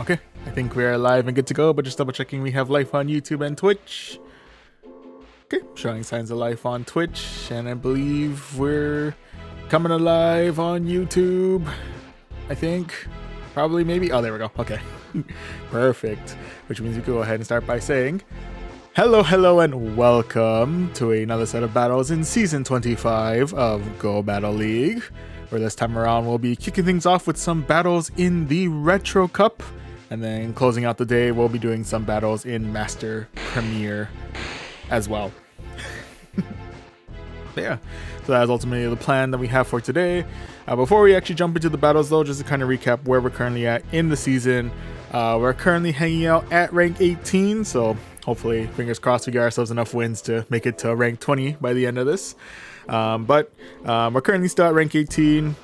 Okay, I think we're live and good to go, but just double checking we have live on YouTube and Twitch. Okay, showing signs of life on Twitch, and I believe we're coming alive on YouTube. I think. Probably, maybe. Oh, there we go. Okay. Perfect. Which means we can go ahead and start by saying hello, and welcome to another set of battles in Season 25 of Go Battle League, where this time around we'll be kicking things off with some battles in the Retro Cup, and then closing out the day we'll be doing some battles in Master Premier as well. But yeah, so that is ultimately the plan that we have for today. Before we actually jump into the battles though, just to kind of recap where we're currently at in the season. We're currently hanging out at rank 18, so hopefully, fingers crossed, we get ourselves enough wins to make it to rank 20 by the end of this. But we're currently still at rank 18.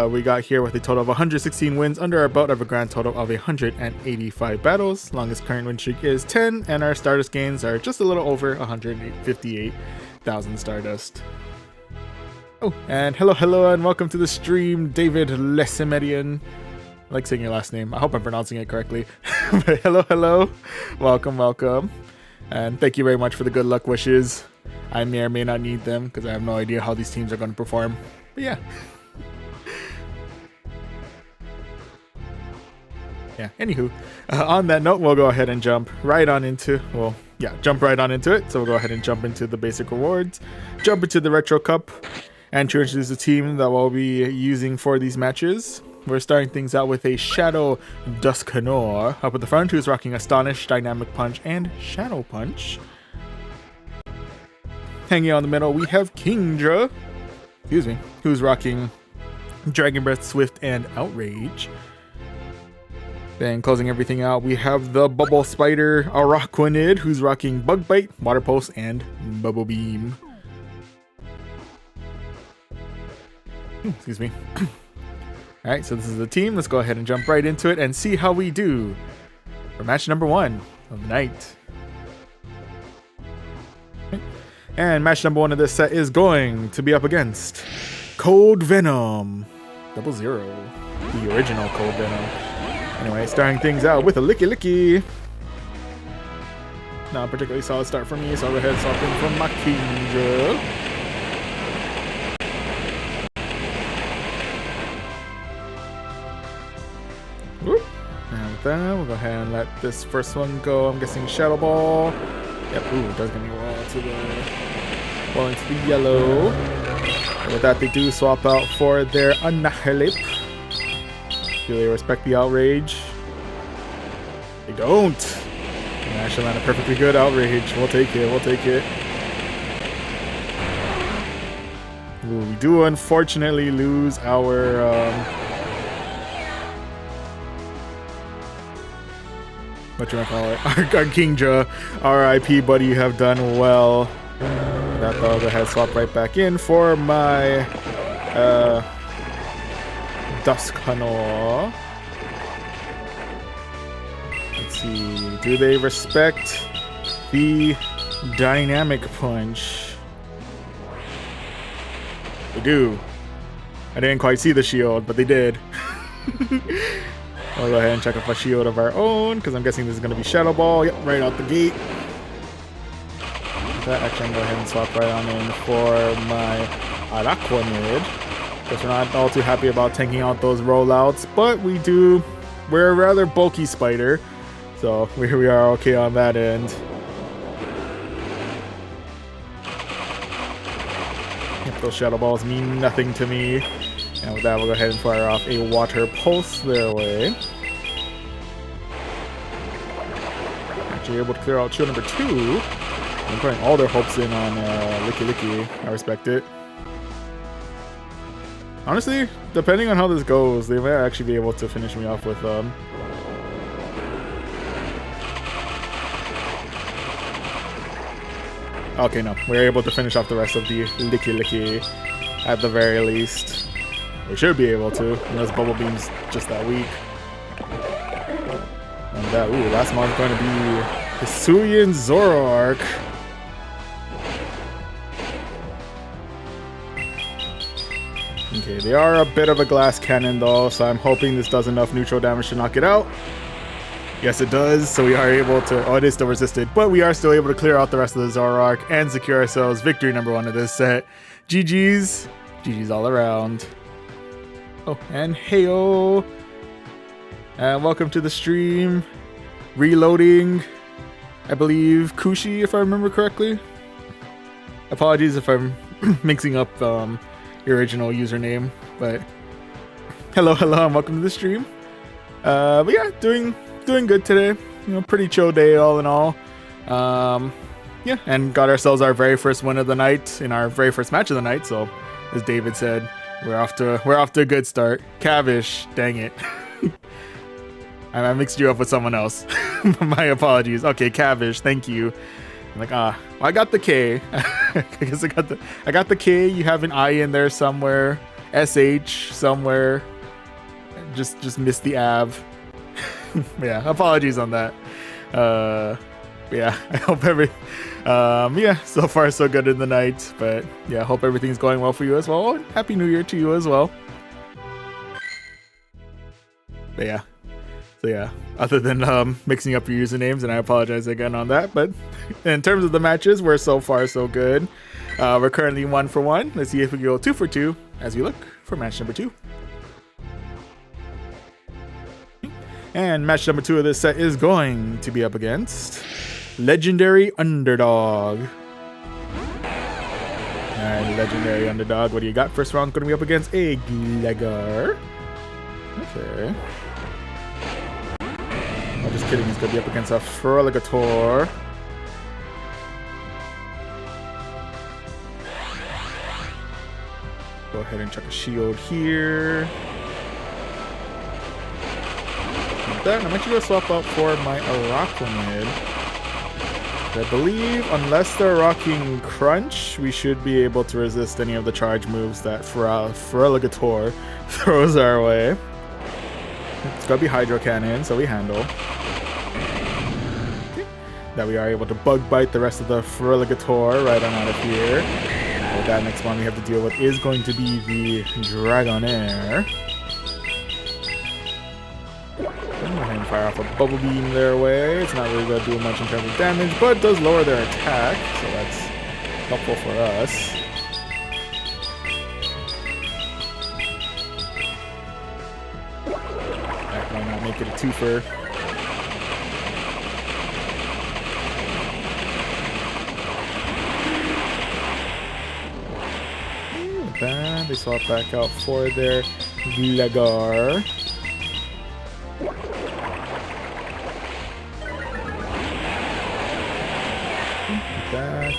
We got here with a total of 116 wins under our belt of a grand total of 185 battles. Longest current win streak is 10, and our Stardust gains are just a little over 158,000 Stardust. Oh, and hello, and welcome to the stream, David Lesemedian. I like saying your last name. I hope I'm pronouncing it correctly. But hello. Welcome. And thank you very much for the good luck wishes. I may or may not need them because I have no idea how these teams are going to perform. But yeah. Anywho, on that note, we'll go ahead and jump right on into it. So we'll go ahead and jump into the basic rewards, jump into the Retro Cup, and to introduce the team that we'll be using for these matches. We're starting things out with a Shadow Duskanor up at the front, who's rocking Astonish, Dynamic Punch, and Shadow Punch. Hanging out in the middle, we have Kingdra, who's rocking Dragon Breath, Swift, and Outrage. Then closing everything out, we have the Bubble Spider Araquanid, who's rocking Bug Bite, Water Pulse, and Bubble Beam. Excuse me. Alright, so this is the team. Let's go ahead and jump right into it and see how we do for match number 1 of the night. And match number 1 of this set is going to be up against Cold Venom 00, the original Cold Venom. Anyway, starting things out with a Licky. Not a particularly solid start for me, so I'll go ahead and swap in from my Kingdra. And with that, we'll go ahead and let this first one go. I'm guessing Shadow Ball. Yep, ooh, it does get me well into the yellow. And with that, they do swap out for their Annihilate. Do they respect the Outrage? They don't. And actually land a perfectly good Outrage. We'll take it. Ooh, we do unfortunately lose our what you want to call it? Our Kingdra. RIP, buddy, you have done well. That I'll go ahead and swap right back in for my Duskanor. Let's see. Do they respect the Dynamic Punch? They do. I didn't quite see the shield, but they did. We'll go ahead and check off a shield of our own, because I'm guessing this is going to be Shadow Ball. Yep, right out the gate. With that, actually, I'm going to go ahead and swap right on in for my Araquanid. Because we're not all too happy about tanking out those rollouts, but we're a rather bulky spider, so we are okay on that end. Yep, those Shadow Balls mean nothing to me. And with that, we'll go ahead and fire off a Water Pulse their way. Actually able to clear out shield number 2. I'm putting all their hopes in on Licky. I respect it. Honestly, depending on how this goes, they might actually be able to finish me off with Okay, no. We're able to finish off the rest of the Licky at the very least. We should be able to, unless Bubble Beam's just that weak. And that, last one's going to be Hisuian Zoroark. Okay, they are a bit of a glass cannon though, so I'm hoping this does enough neutral damage to knock it out. Yes, it does. So we are able to... Oh, it is still resisted. But we are still able to clear out the rest of the Zoroark and secure ourselves victory number 1 of this set. GG's. GG's all around. Oh, and heyo. And welcome to the stream. Reloading. I believe Kushi, if I remember correctly. Apologies if I'm mixing up your original username. But hello, and welcome to the stream. But yeah, doing good today. You know, pretty chill day all in all. Yeah, and got ourselves our very first win of the night in our very first match of the night. So, as David said, we're off to a good start. Cavish, dang it, I mixed you up with someone else. My apologies. Okay, Cavish, thank you. I'm like, well, I got the K. I guess I got the K. You have an I in there somewhere. SH somewhere. Just missed the Av. Yeah, apologies on that. Yeah, I hope yeah, so far so good in the night, but yeah, hope everything's going well for you as well. Happy New Year to you as well. But yeah, so yeah, other than mixing up your usernames, and I apologize again on that, but in terms of the matches, we're so far so good. We're currently 1 for 1. Let's see if we can go 2 for 2 as we look for match number 2. And match number 2 of this set is going to be up against Legendary Underdog. Alright, Legendary Underdog, what do you got? First round going to be up against a Gligar. Okay. Oh, just kidding, he's going to be up against a Feraligatr. Go ahead and chuck a shield here. That, I'm actually going to swap out for my Araquanid. I believe, unless they're rocking Crunch, we should be able to resist any of the charge moves that Feraligatr throws our way. It's got to be Hydro Cannon, so we handle. Okay. That we are able to Bug Bite the rest of the Feraligatr right on out of here. Well, that next one we have to deal with is going to be the Dragonair. Go ahead and fire off a Bubble Beam their way. It's not really going to do much in terms of damage, but it does lower their attack, so that's helpful for us. That might not make it a twofer. Then they swap back out for their Gligar.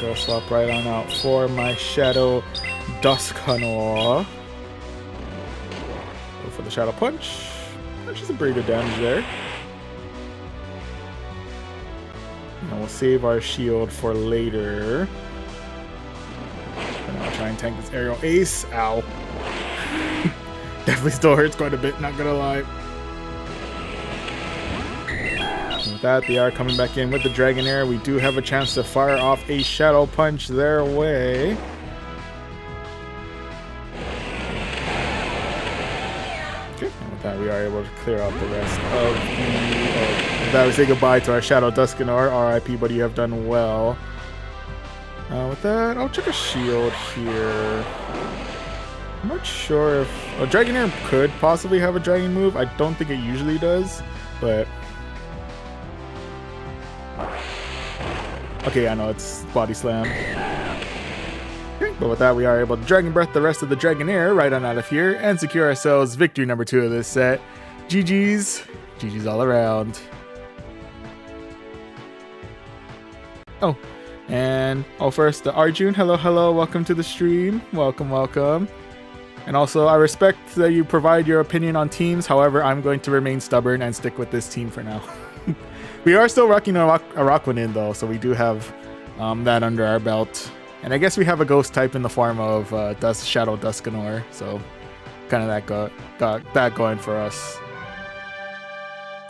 Go swap right on out for my Shadow Dusknoir. Go for the Shadow Punch. Which is a pretty good damage there. And we'll save our shield for later. And I'll try and tank this Aerial Ace. Ow. Definitely still hurts quite a bit, not gonna lie. With that, they are coming back in with the Dragonair. We do have a chance to fire off a Shadow Punch their way. Okay, and with that, we are able to clear out the rest of the... With that, we say goodbye to our Shadow Dusknoir. RIP, buddy, you have done well. With that, I'll check a shield here. I'm not sure if... Dragonair could possibly have a Dragon move. I don't think it usually does, but... Okay, I know it's Body Slam. Okay, but with that, we are able to Dragon Breath the rest of the Dragonair right on out of here and secure ourselves victory number 2 of this set. GG's. GG's all around. Oh, and first, Arjun. Hello, welcome to the stream. Welcome. And also, I respect that you provide your opinion on teams. However, I'm going to remain stubborn and stick with this team for now. We are still rocking Araquanid though, so we do have that under our belt. And I guess we have a ghost type in the form of Shadow Dusknoir, so kind of got that going for us.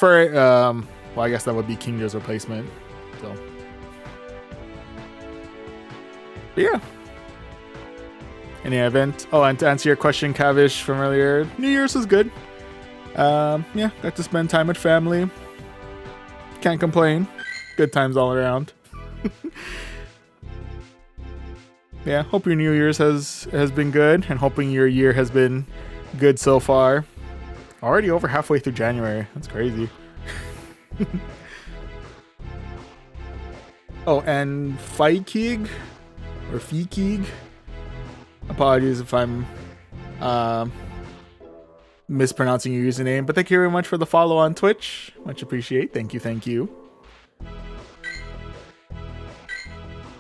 For well, I guess that would be Kingdra's replacement. So, but yeah. In the event, and to answer your question, Kavish, from earlier, New Year's was good. Yeah, got to spend time with family. Can't complain. Good times all around. Yeah, hope your New Year's has been good, and hoping your year has been good so far. Already over halfway through January. That's crazy. Oh, and Fikig or Fikig. Apologies if I'm mispronouncing your username, but thank you very much for the follow on Twitch. Much appreciate. Thank you, thank you.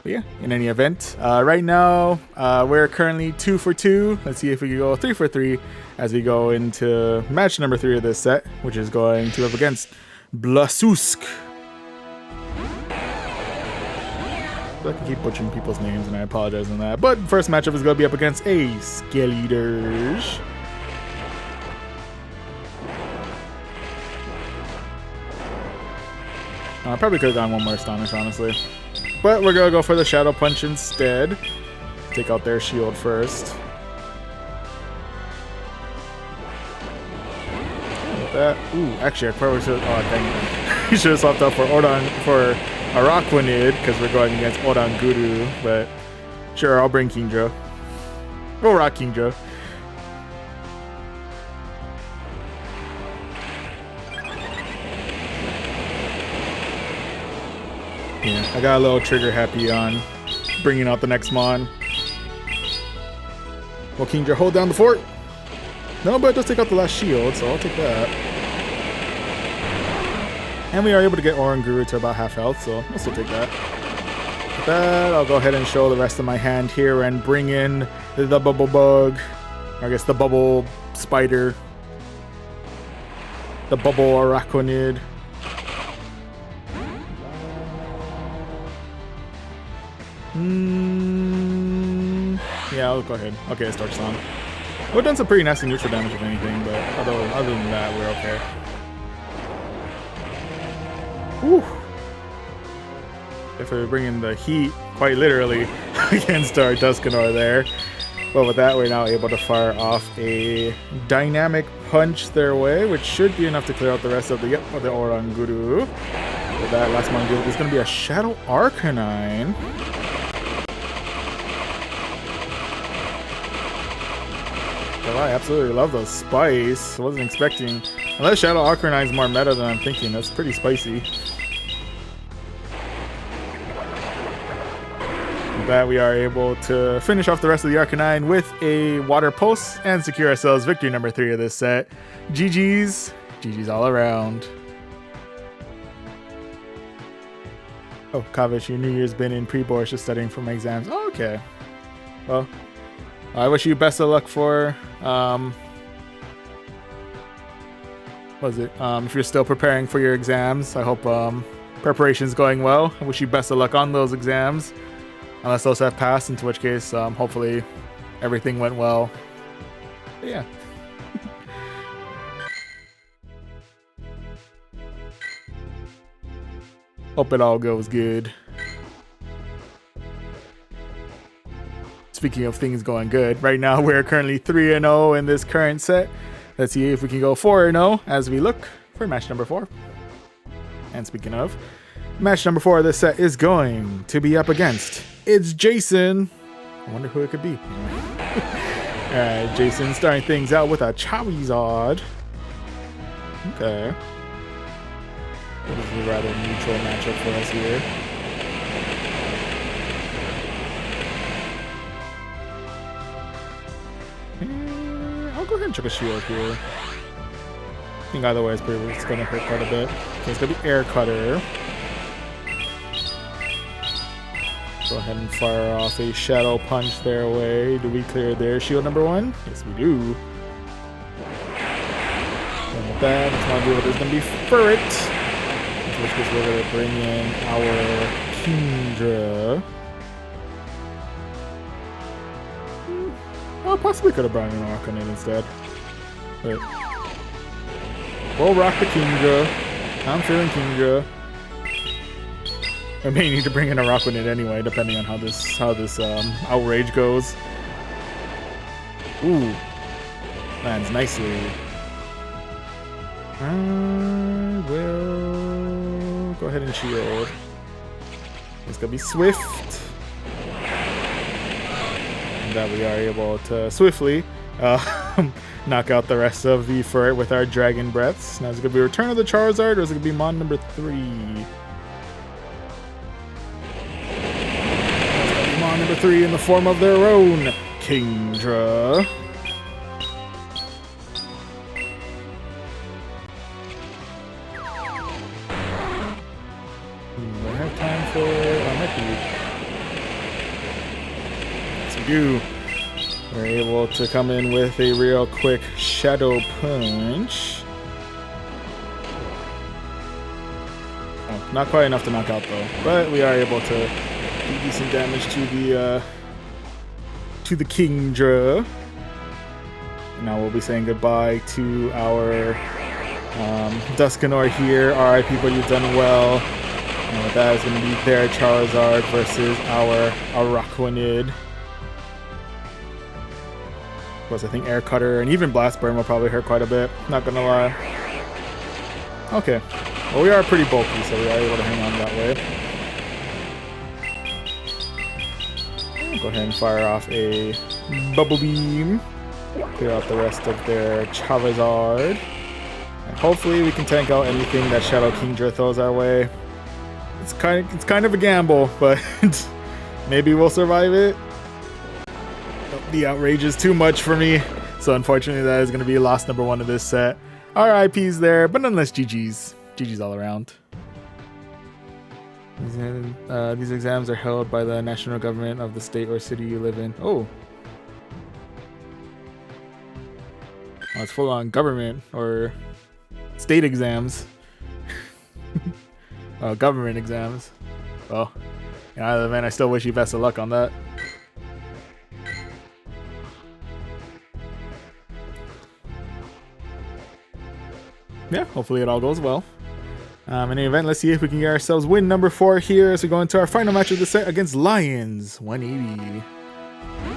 But yeah, in any event, right now we're currently 2 for 2. Let's see if we can go 3 for 3 as we go into match number 3 of this set, which is going to up against Blasusk. I can keep butchering people's names, and I apologize on that. But first matchup is going to be up against a Skeletors. I probably could have gone one more Astonish, honestly. But we're going to go for the Shadow Punch instead. Take out their shield first. That. Ooh, actually, I probably should. Oh, dang it. You should have swapped out for Araquanid, because we're going against Oranguru. But sure, I'll bring Kingdra. We'll rock Kingdra. Yeah, I got a little trigger happy on bringing out the next Mon. Will Kingdra hold down the fort? No, but it does take out the last shield, so I'll take that. And we are able to get Oranguru to about half health, so I'll still take that. With that, I'll go ahead and show the rest of my hand here and bring in the Bubble Bug. Or I guess the Bubble Spider. The Bubble Araquanid. Yeah, I'll go ahead. Okay, it starts on. We've done some pretty nasty neutral damage, if anything, but other than that, we're okay. Whew. If we're bringing the heat, quite literally, against our Dusknoir there. But with that, we're now able to fire off a Dynamic Punch their way, which should be enough to clear out the rest of the Oranguru. With that, last one is going to be a Shadow Arcanine. Oh, I absolutely love those spice. I wasn't expecting. Unless Shadow Arcanine is more meta than I'm thinking, that's pretty spicy. With that, we are able to finish off the rest of the Arcanine with a Water Pulse and secure ourselves victory number 3 of this set. GG's. GG's all around. Oh, Kavish, your New Year's been in pre-board, just studying for my exams. Oh, okay. Well, I wish you best of luck for, if you're still preparing for your exams. I hope preparation's going well. I wish you best of luck on those exams. Unless those have passed, in which case, hopefully everything went well. But yeah. Hope it all goes good. Speaking of things going good, right now we're currently 3-0 in this current set. Let's see if we can go 4-0 as we look for match number 4. And speaking of, match number 4 of this set is going to be up against, it's Jason. I wonder who it could be. Alright, Jason starting things out with a Charizard. Okay. This is a rather neutral matchup for us here. I'll go ahead and check a shield here. I think either way it's going to hurt quite a bit. Okay, it's going to be Air Cutter. Go ahead and fire off a Shadow Punch their way. Do we clear their shield number 1? Yes, we do. And with that, it's going to be what is going to be Furret. In which case we're going to bring in our Kingdra. Oh, possibly could have brought in an Arcanine instead. But we'll rock the Kingdra. I'm feeling Kingdra. I may need to bring in a Araquanid anyway, depending on how this outrage goes. Ooh, lands nicely. I will Go ahead and shield. It's gonna be swift. And that we are able to swiftly knock out the rest of the Ferret with our Dragon Breaths. Now is it gonna be Return of the Charizard, or is it gonna be Mon number 3? It's gonna be Mon number 3 in the form of their own Kingdra. Do I have time for it? I might be. Yes, we do. We're able to come in with a real quick Shadow Punch. Oh, not quite enough to knock out though, but we are able to do decent damage to the Kingdra. Now we'll be saying goodbye to our Duskanoir here. RIP, but you've done well. And with that, it's going to be their Charizard versus our Araquanid. Of course, I think Air Cutter and even Blast Burn will probably hurt quite a bit. Not gonna lie. Okay. Well, we are pretty bulky, so we are able to hang on that way. Go ahead and fire off a Bubble Beam. Clear out the rest of their Charizard. And hopefully we can tank out anything that Shadow Kingdra throws our way. It's kind of a gamble, but maybe we'll survive it. The outrage is too much for me, so unfortunately that is going to be loss number 1 of this set. RIPs there, but nonetheless GG's. GG's all around. These exams are held by the national government of the state or city you live in. Oh, it's full on government or state exams. Government exams. Well, yeah, man, I still wish you best of luck on that. Yeah, hopefully it all goes well. In any event, let's see if we can get ourselves win number 4 here as we go into our final match of the set against Lions 180.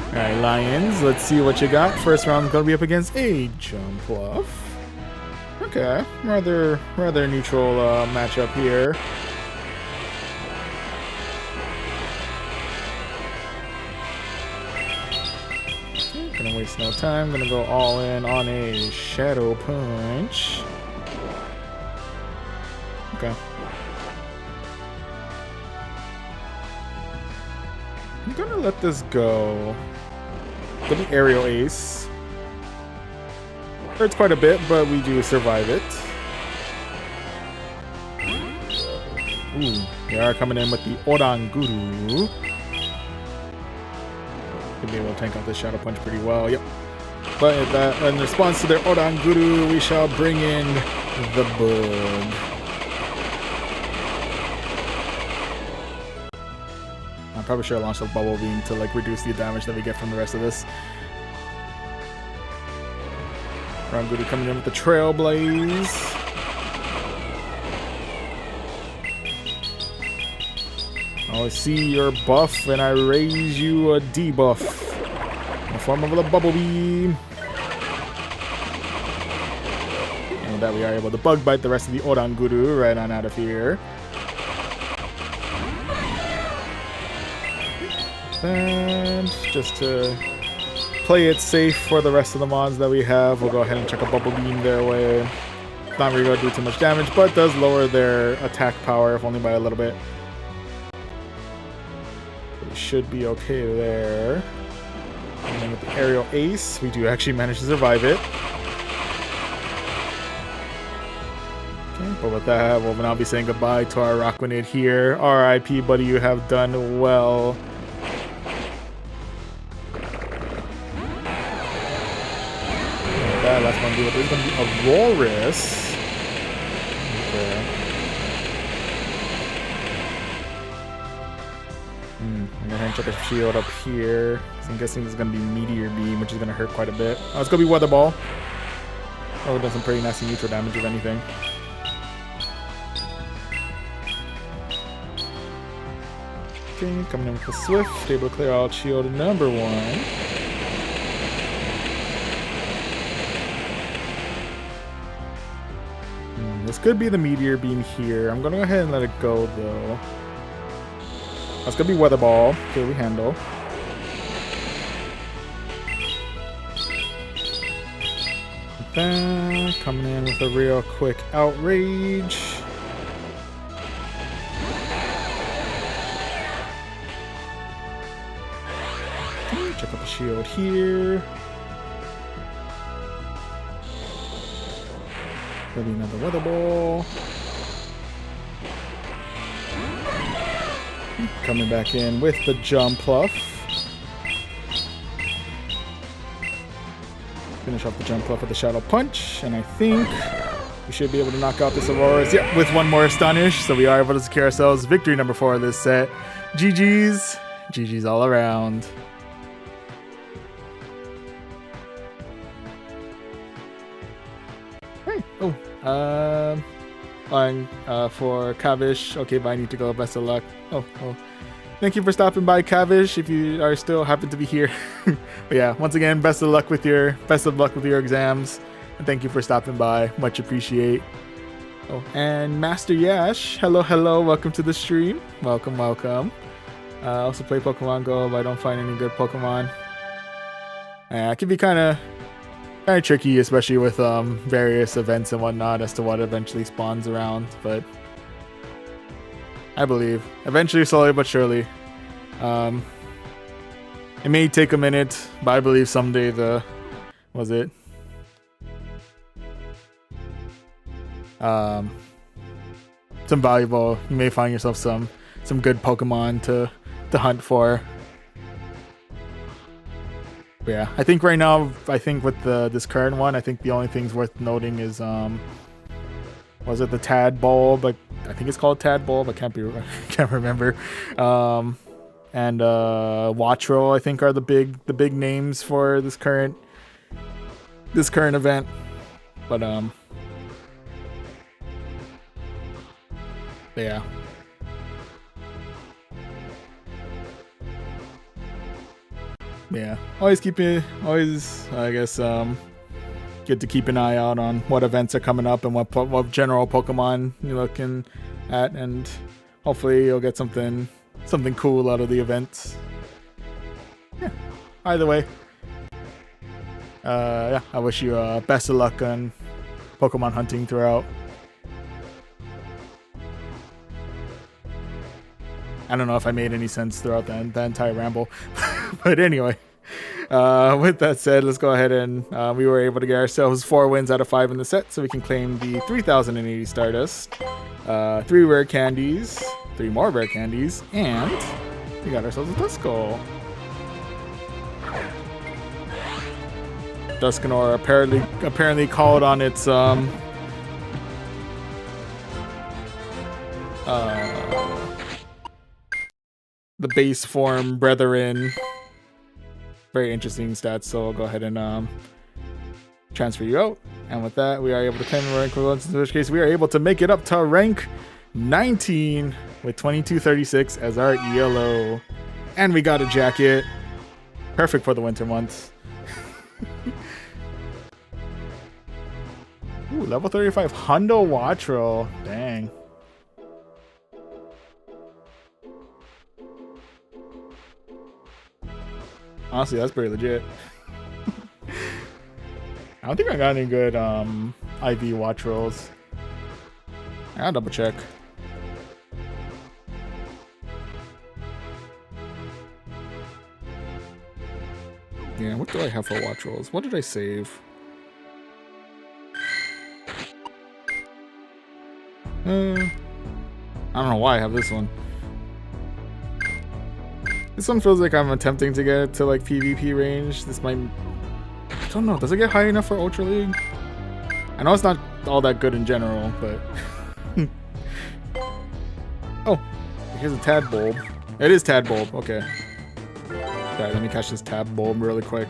Alright, Lions, let's see what you got. First round is going to be up against a Jumpluff. Okay, rather neutral matchup here. Gonna waste no time, gonna go all in on a Shadow Punch. Okay. I'm gonna let this go. Go the Aerial Ace. Hurts quite a bit, but we do survive it. Ooh, they are coming in with the Oranguru. Could be able to tank out this Shadow Punch pretty well, yep. But in response to their Oranguru, we shall bring in the Bug. I'm probably sure I launched a Bubble Beam to like reduce the damage that we get from the rest of this. Oranguru coming in with the Trailblaze. I see your buff and I raise you a debuff in the form of a Bubble Beam. And with that we are able to Bug Bite the rest of the Oranguru right on out of here. And just to play it safe for the rest of the mods that we have, we'll go ahead and chuck a Bubble Beam their way. Not really going to do too much damage, but does lower their attack power, if only by a little bit. We should be okay there. And then with the Aerial Ace, we do actually manage to survive it. Okay, but with that, we'll now be saying goodbye to our Araquanid here. RIP, buddy, you have done well. That last one is going to be Aurorus. Okay. I'm going to check a shield up here. So I'm guessing this is going to be Meteor Beam, which is going to hurt quite a bit. Oh, it's going to be Weather Ball. Oh, it does some pretty nasty neutral damage, if anything. Okay, coming in with the Swift, able to clear out shield number 1. This could be the meteor beam here. I'm gonna go ahead and let it go though. That's gonna be weather ball. Okay, we handle. Then coming in with a real quick outrage. Check out the shield here. Maybe another weather ball. Coming back in with the jump pluff. Finish off the jump pluff with the shadow punch, and I think we should be able to knock out this Aurora's. Yeah, with one more Astonish, so we are able to secure ourselves victory number 4 of this set. GG's. GG's all around. Hey, for Kavish. Okay, but I need to go. Best of luck. Oh. Thank you for stopping by, Kavish, if you are still happen to be here. But yeah, once again, best of luck with your exams. And thank you for stopping by. Much appreciate. Oh, and Master Yash. Hello, welcome to the stream. Welcome. I also play Pokemon Go, but I don't find any good Pokemon. It can be kind of tricky, especially with various events and whatnot, as to what eventually spawns around, but I believe eventually, slowly but surely. It may take a minute, but I believe someday some valuable, you may find yourself some good Pokemon to hunt for. But yeah, I think right now, with this current one, I think the only things worth noting is was it the Tadbulb? But I think it's called Tadbulb. I can't remember. And Wattrel, I think, are the big names for this current event. But yeah. Yeah, always, I guess, good to keep an eye out on what events are coming up and what general Pokemon you're looking at, and hopefully you'll get something cool out of the events. Yeah, either way, yeah, I wish you best of luck on Pokemon hunting throughout. I don't know if I made any sense throughout the entire ramble. But anyway, with that said, let's go ahead and we were able to get ourselves 4 wins out of 5 in the set, so we can claim the 3,080 Stardust, 3 rare candies, 3 more rare candies, and we got ourselves a Duskull. Dusknoir apparently called on its the base form brethren. Very interesting stats, so I'll go ahead and transfer you out. And with that, we are able to claim a rank equivalence, in which case we are able to make it up to rank 19 with 2236 as our ELO. And we got a jacket. Perfect for the winter months. Ooh, level 35 Hundo Wattrel. Dang. Honestly, that's pretty legit. I don't think I got any good IV Wattrels. I'll double check. Yeah, what do I have for Wattrels? What did I save? I don't know why I have this one. This one feels like I'm attempting to get to like PvP range. This might... I don't know. Does it get high enough for Ultra League? I know it's not all that good in general, but... Oh, here's a Tadbulb. It is Tadbulb. Okay. Alright, let me catch this Tadbulb really quick.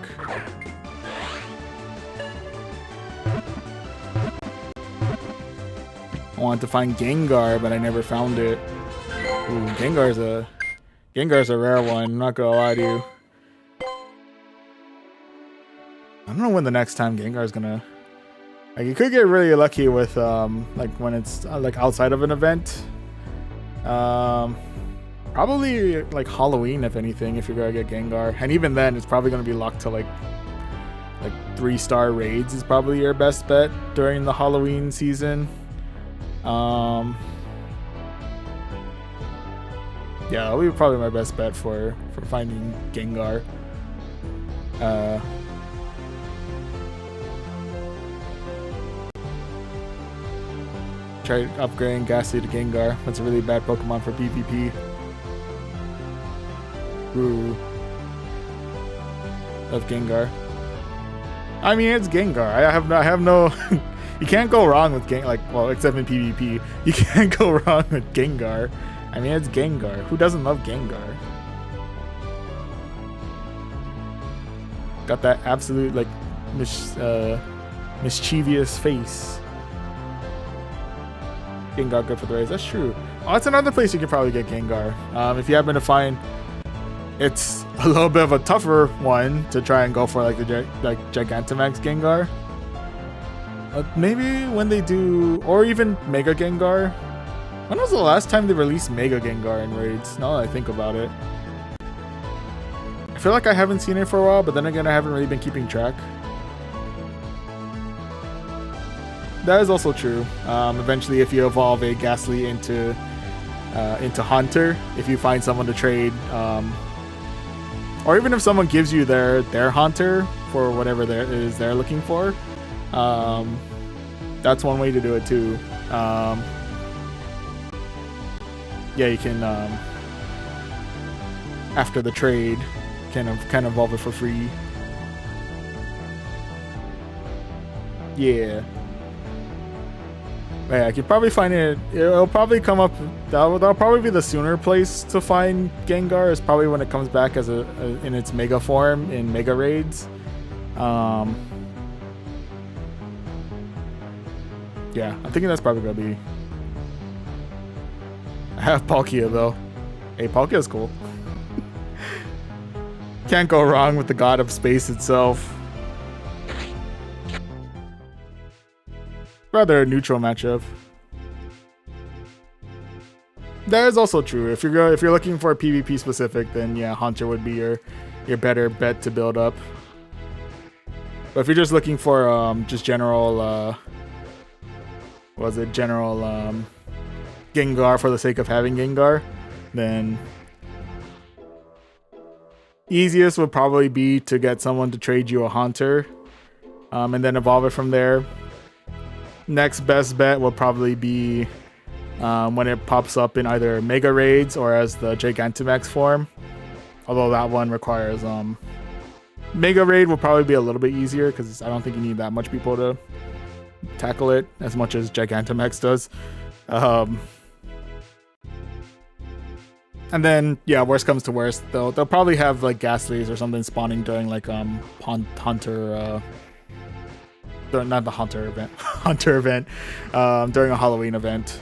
I wanted to find Gengar, but I never found it. Ooh, Gengar's a rare one, I'm not gonna lie to you. I don't know when the next time Gengar's gonna Like, you could get really lucky with like when it's like outside of an event. Probably like Halloween, if anything, if you're gonna get Gengar, and even then, it's probably gonna be locked to like 3-star raids is probably your best bet during the Halloween season. Yeah, that'll be probably my best bet for finding Gengar. Try upgrading Ghastly to Gengar. That's a really bad Pokemon for PvP. Ooh. Of Gengar. I mean, it's Gengar. I have no. You can't go wrong with well, except in PvP, you can't go wrong with Gengar. I mean, it's Gengar. Who doesn't love Gengar? Got that absolute like mischievous face. Gengar good for the race. That's true. Oh, that's another place you can probably get Gengar. If you happen to find, it's a little bit of a tougher one to try and go for, like the Gigantamax Gengar. Maybe when they do, or even Mega Gengar. When was the last time they released Mega Gengar in raids? Now that I think about it, I feel like I haven't seen it for a while, but then again, I haven't really been keeping track. That is also true. Eventually, if you evolve a Ghastly into Hunter, if you find someone to trade, or even if someone gives you their Hunter for whatever it is they're looking for, that's one way to do it too. Yeah, you can after the trade, kind of evolve it for free. Yeah. Yeah, I could probably find it. It'll probably come up. That'll probably be the sooner place to find Gengar. Is probably when it comes back as in its Mega form in Mega raids. Yeah, I'm thinking that's probably gonna be. I have Palkia though. Hey, Palkia's cool. Can't go wrong with the God of Space itself. Rather a neutral matchup. That is also true. If you're looking for a PvP specific, then yeah, Hunter would be your better bet to build up. But if you're just looking for just general Gengar for the sake of having Gengar, then easiest would probably be to get someone to trade you a Hunter, and then evolve it from there. Next best bet will probably be when it pops up in either Mega Raids or as the Gigantamax form. Although that one requires Mega Raid will probably be a little bit easier because I don't think you need that much people to tackle it as much as Gigantamax does. And then yeah, worst comes to worst, they'll probably have like Ghastlies or something spawning during like Hunter. Not the Hunter event, during a Halloween event.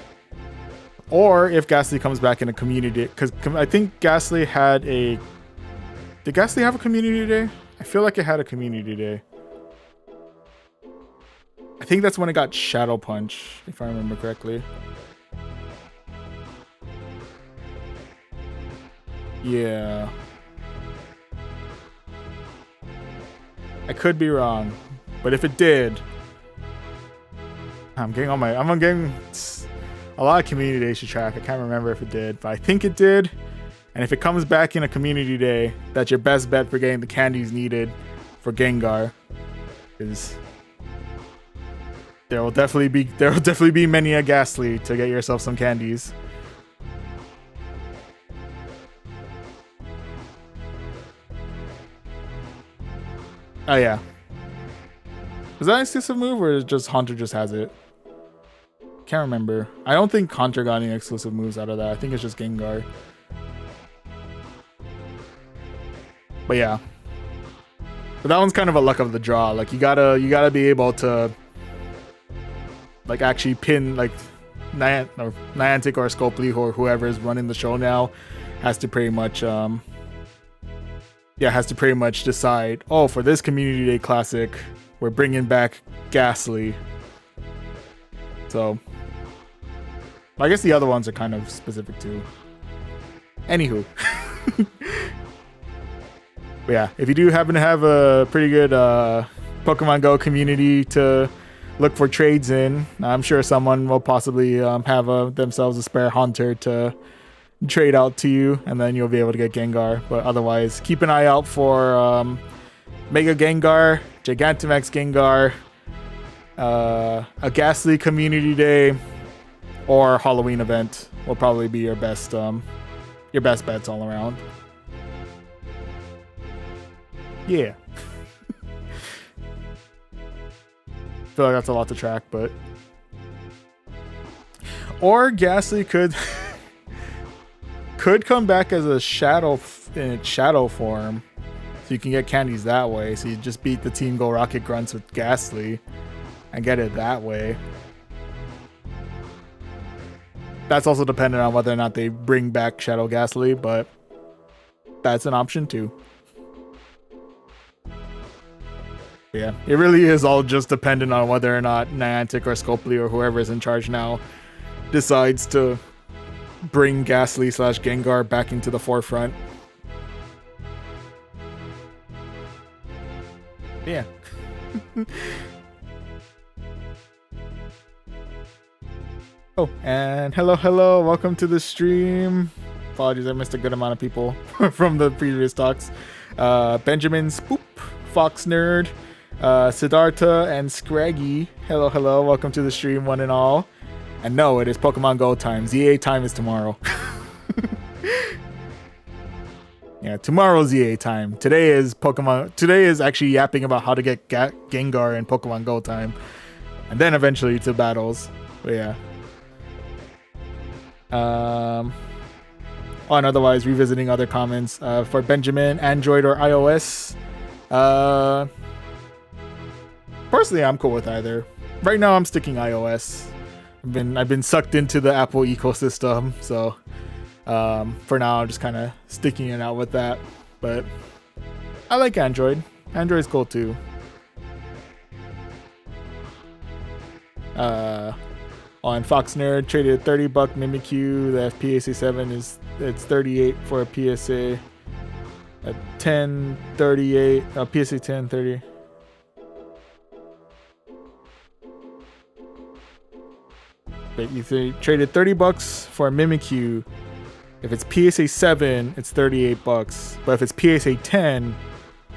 Or if Ghastly comes back in a community, because I think Ghastly had a... Did Ghastly have a community day? I feel like it had a community day. I think that's when it got Shadow Punch, if I remember correctly. Yeah. I could be wrong. But if it did, I'm getting a lot of community days to track. I can't remember if it did, but I think it did. And if it comes back in a community day, that's your best bet for getting the candies needed for Gengar. Because there will definitely be many a Ghastly to get yourself some candies. Oh yeah. Is that an exclusive move or is just Hunter just has it? Can't remember. I don't think Hunter got any exclusive moves out of that. I think it's just Gengar. But yeah. But that one's kind of a luck of the draw. Like you gotta be able to like actually pin like Niantic or Scopely or whoever is running the show now has to pretty much decide, oh, for this Community Day Classic, we're bringing back Ghastly. So I guess the other ones are kind of specific too. Anywho. But yeah, if you do happen to have a pretty good Pokemon Go community to look for trades in, I'm sure someone will possibly have themselves a spare Haunter to trade out to you, and then you'll be able to get Gengar. But otherwise, keep an eye out for Mega Gengar, Gigantamax Gengar, a Ghastly Community Day, or Halloween event will probably be your best bets all around. Yeah. Feel like that's a lot to track, but or Ghastly could come back as a shadow in its shadow form, so you can get candies that way. So you just beat the Team Go Rocket Grunts with Ghastly and get it that way. That's also dependent on whether or not they bring back Shadow Ghastly, but that's an option too. Yeah, it really is all just dependent on whether or not Niantic or Scopely or whoever is in charge now decides to bring Ghastly / Gengar back into the forefront. Yeah. Oh, and hello, welcome to the stream. Apologies, I missed a good amount of people from the previous talks. Benjamin Spoop, Fox Nerd, Siddhartha, and Scraggy. Hello, welcome to the stream, one and all. And no, it is Pokemon Go time. ZA time is tomorrow. Yeah, tomorrow's ZA time. Today is actually yapping about how to get Gengar in Pokemon Go time. And then eventually to battles. But yeah. And otherwise, revisiting other comments. For Benjamin, Android or iOS. Personally, I'm cool with either. Right now, I'm sticking iOS. I've been sucked into the Apple ecosystem, so for now, I'm just kind of sticking it out with that. But I like Android. Android's cool too. On Fox Nerd, traded a $30 Mimikyu. The PSA 7 it's 38 for a PSA. A 10, 38. PSA 10, 30. But you traded $30 for a Mimikyu. If it's PSA 7, it's $38. But if it's PSA 10,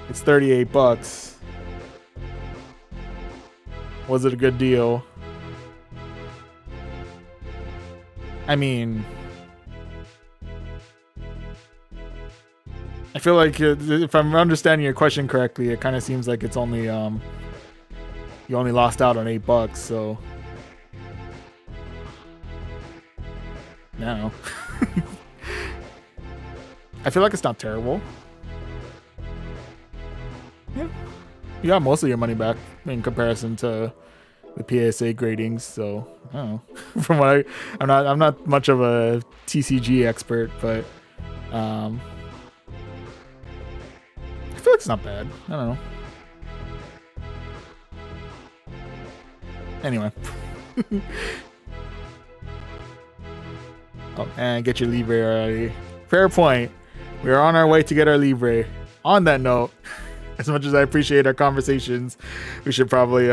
it's $38. Was it a good deal? I mean, I feel like if I'm understanding your question correctly, it kind of seems like it's only you only lost out on $8, so no. I feel like it's not terrible. Yeah, you got most of your money back in comparison to the PSA gradings, so I don't know. From what I'm not much of a TCG expert, but I feel like it's not bad. I don't know. Anyway. Oh, and get your Libre already. Fair point. We are on our way to get our Libre. On that note, as much as I appreciate our conversations, we should probably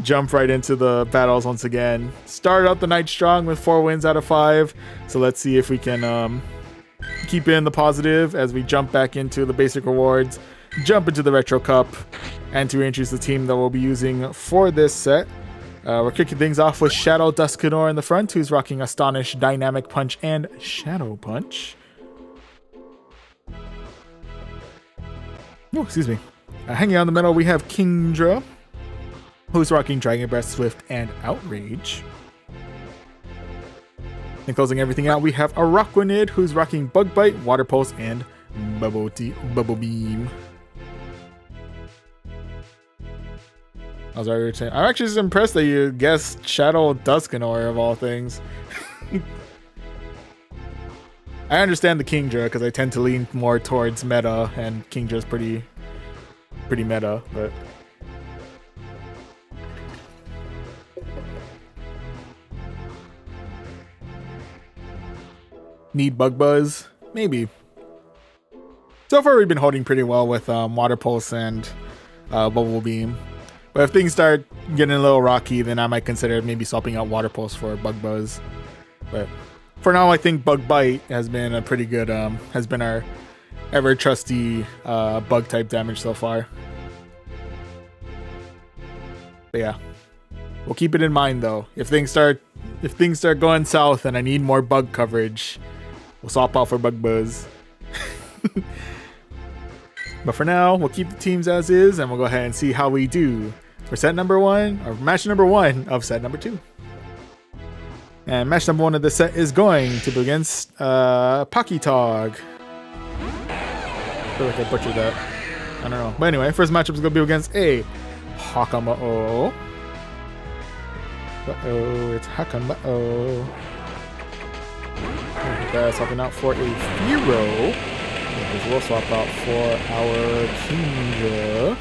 jump right into the battles once again. Started out the night strong with 4 wins out of 5. So let's see if we can keep in the positive as we jump back into the basic rewards, jump into the Retro Cup, and to introduce the team that we'll be using for this set. We're kicking things off with Shadow Dusknoir in the front, who's rocking Astonish, Dynamic Punch, and Shadow Punch. Oh, excuse me. Hanging out in the middle, we have Kingdra, who's rocking Dragon Breath, Swift, and Outrage. And closing everything out, we have Araquanid, who's rocking Bug Bite, Water Pulse, and Bubble Beam. I'm actually just impressed that you guessed Shadow Dusknoir of all things. I understand the Kingdra because I tend to lean more towards meta, and Kingdra's pretty meta, but need Bug Buzz? Maybe. So far we've been holding pretty well with Water Pulse and Bubble Beam. But if things start getting a little rocky, then I might consider maybe swapping out Water Pulse for Bug Buzz. But for now, I think Bug Bite has been a pretty good, has been our ever trusty bug type damage so far. But yeah, we'll keep it in mind though. If things start going south and I need more bug coverage, we'll swap out for Bug Buzz. But for now, we'll keep the teams as is, and we'll go ahead and see how we do for set number 1, or match number 1 of set number 2. And match number 1 of this set is going to be against Pakitog. I feel like I butchered that. I don't know. But anyway, first matchup is going to be against a Hakama'o. Uh-oh, it's Hakama'o. That's swapping out for a Firo. We'll swap out for our Kingdra.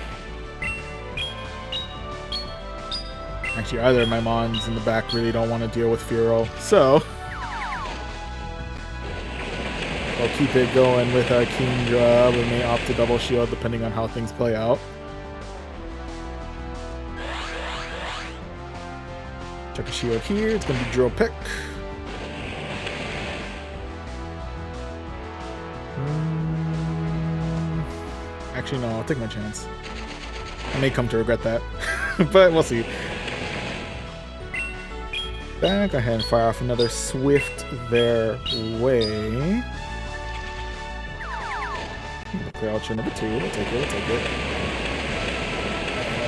Actually, either of my Mons in the back really don't want to deal with Firo, so we'll keep it going with our Kingdra. We may opt to double shield depending on how things play out. Check a shield here. It's going to be Drill Pick. Actually, no, I'll take my chance. I may come to regret that, but we'll see. Back, go ahead and fire off another Swift their way. Croucher number 2, we'll take it, we'll take it.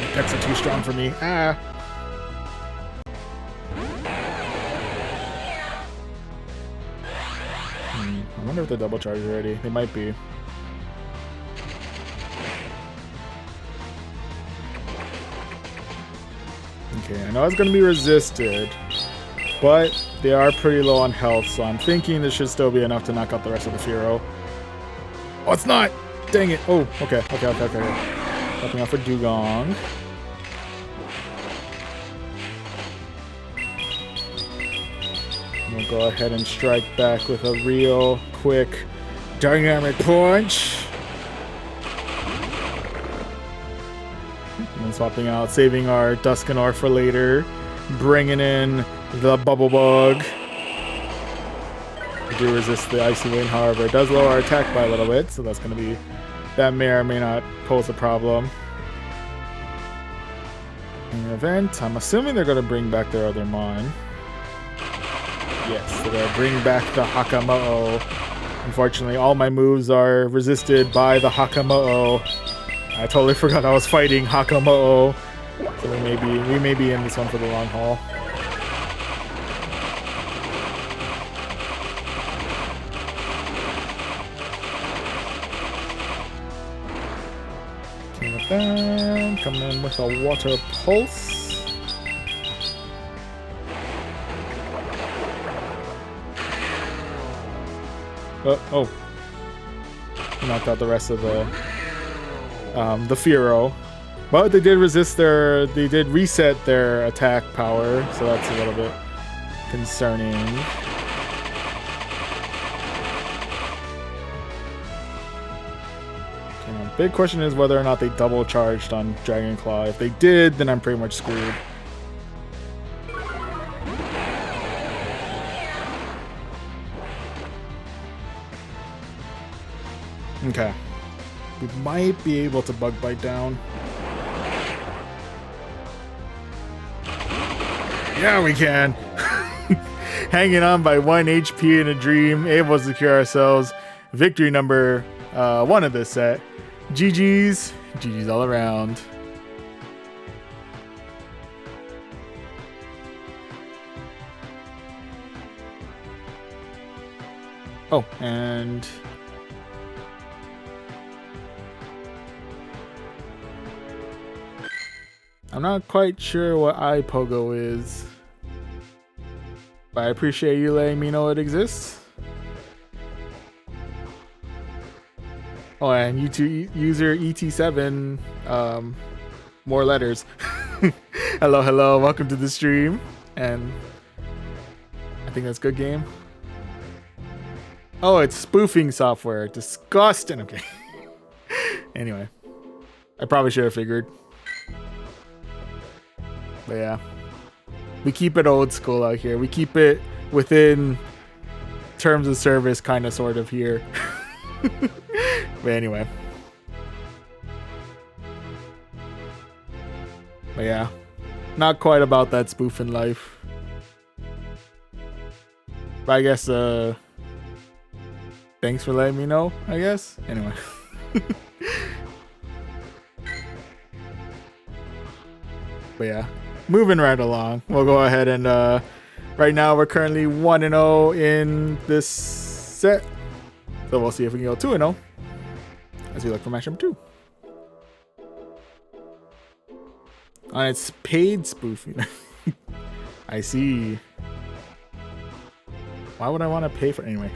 The picks are too strong for me. Ah! I wonder if they're double charged already. They might be. Okay, I know it's going to be resisted, but they are pretty low on health, so I'm thinking this should still be enough to knock out the rest of the Firo. Oh, it's not! Dang it! Oh, okay. Helping out for Dugong. We'll go ahead and strike back with a real quick dynamic punch. And swapping out, saving our Duskanor for later. Bringing in the Bubble Bug. We do resist the Icy Wind, however, it does lower our attack by a little bit, so that's going to be, that may or may not pose a problem. In the event, I'm assuming they're going to bring back their other Mon. Yes, they're going to bring back the Hakama'o. Unfortunately, all my moves are resisted by the Hakama'o. I totally forgot I was fighting Hakama'o. So we may be in this one for the long haul. Okay, with that, coming in with a Water Pulse. Oh. Knocked out the rest of the Firo. But they did they did reset their attack power, so that's a little bit concerning. Okay, now, big question is whether or not they double charged on Dragon Claw. If they did, then I'm pretty much screwed. Okay. We might be able to Bug Bite down. Yeah, we can. Hanging on by 1 HP in a dream, able to secure ourselves victory number 1 of this set. GG's. GG's all around. Oh, and I'm not quite sure what iPogo is, but I appreciate you letting me know it exists. Oh, and user ET7, more letters. Hello, welcome to the stream, and I think that's good game. Oh, it's spoofing software. Disgusting. Okay. Anyway, I probably should have figured. But yeah, we keep it old school out here. We keep it within terms of service, kind of, sort of here. But anyway. But yeah, not quite about that spoofing life. But I guess, thanks for letting me know, I guess. Anyway. But yeah, moving right along. We'll go ahead and, right now we're currently 1-0 in this set. So we'll see if we can go 2-0 as we look for match number 2. On its paid spoofing. I see. Why would I want to pay for anyway?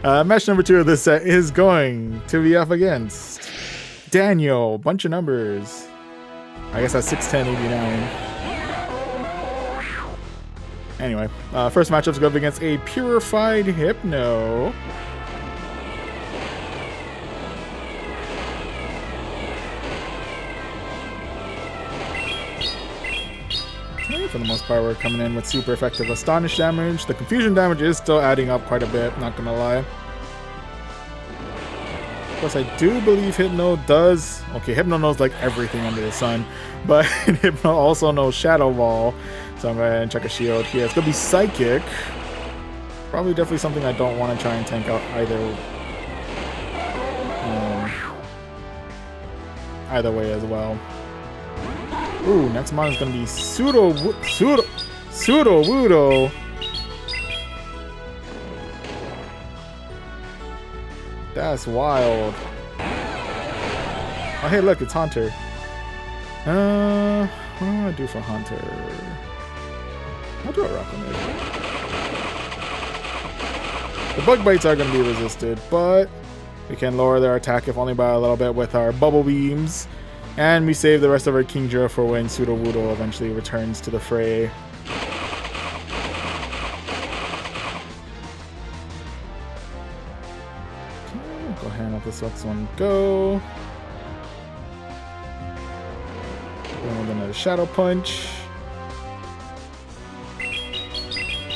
Match number 2 of this set is going to be up against Daniel. Bunch of numbers. I guess that's 61089. Anyway, first matchup's going up against a purified Hypno. For the most part, we're coming in with super effective Astonish damage. The confusion damage is still adding up quite a bit, not gonna lie. Of course, I do believe Hypno does... Okay, Hypno knows like everything under the sun, but Hypno also knows Shadow Ball. So I'm going to go ahead and check a shield here. It's gonna be Psychic. Probably definitely something I don't want to try and tank out either. Either way as well. Ooh, next mon is gonna be Pseudo Wudo. That's wild. Oh, hey, look, it's Hunter. What do I want to do for Hunter? I'll do a rock on it. The bug bites are gonna be resisted, but we can lower their attack if only by a little bit with our bubble beams. And we save the rest of our Kingdra for when Pseudo Wudo eventually returns to the fray. Okay, go ahead and let this next one go. And then a Shadow Punch.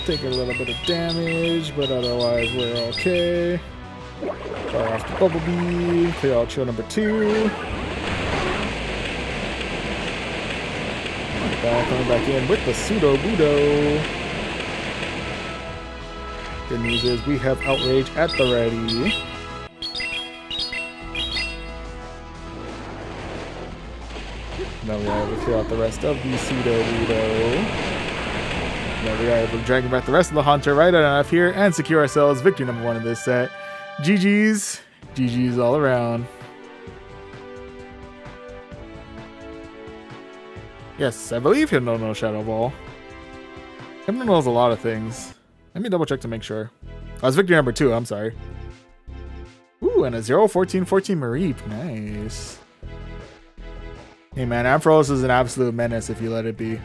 Take a little bit of damage, but otherwise we're okay. Fire off the Bubble Bee, clear out shield number 2. Coming back in with the Pseudo Wudo. Good news is we have Outrage at the ready. Now we are able to clear out the rest of the Pseudo Wudo. Now we are able to drag back the rest of the Hunter right enough here and secure ourselves victory number 1 of this set. GG's. GG's all around. Yes, I believe Hypno knows Shadow Ball. Hypno knows a lot of things. Let me double check to make sure. Oh, it's victory number 2, I'm sorry. Ooh, and a 0-14-14 Mareep. Nice. Hey man, Ampharos is an absolute menace if you let it be.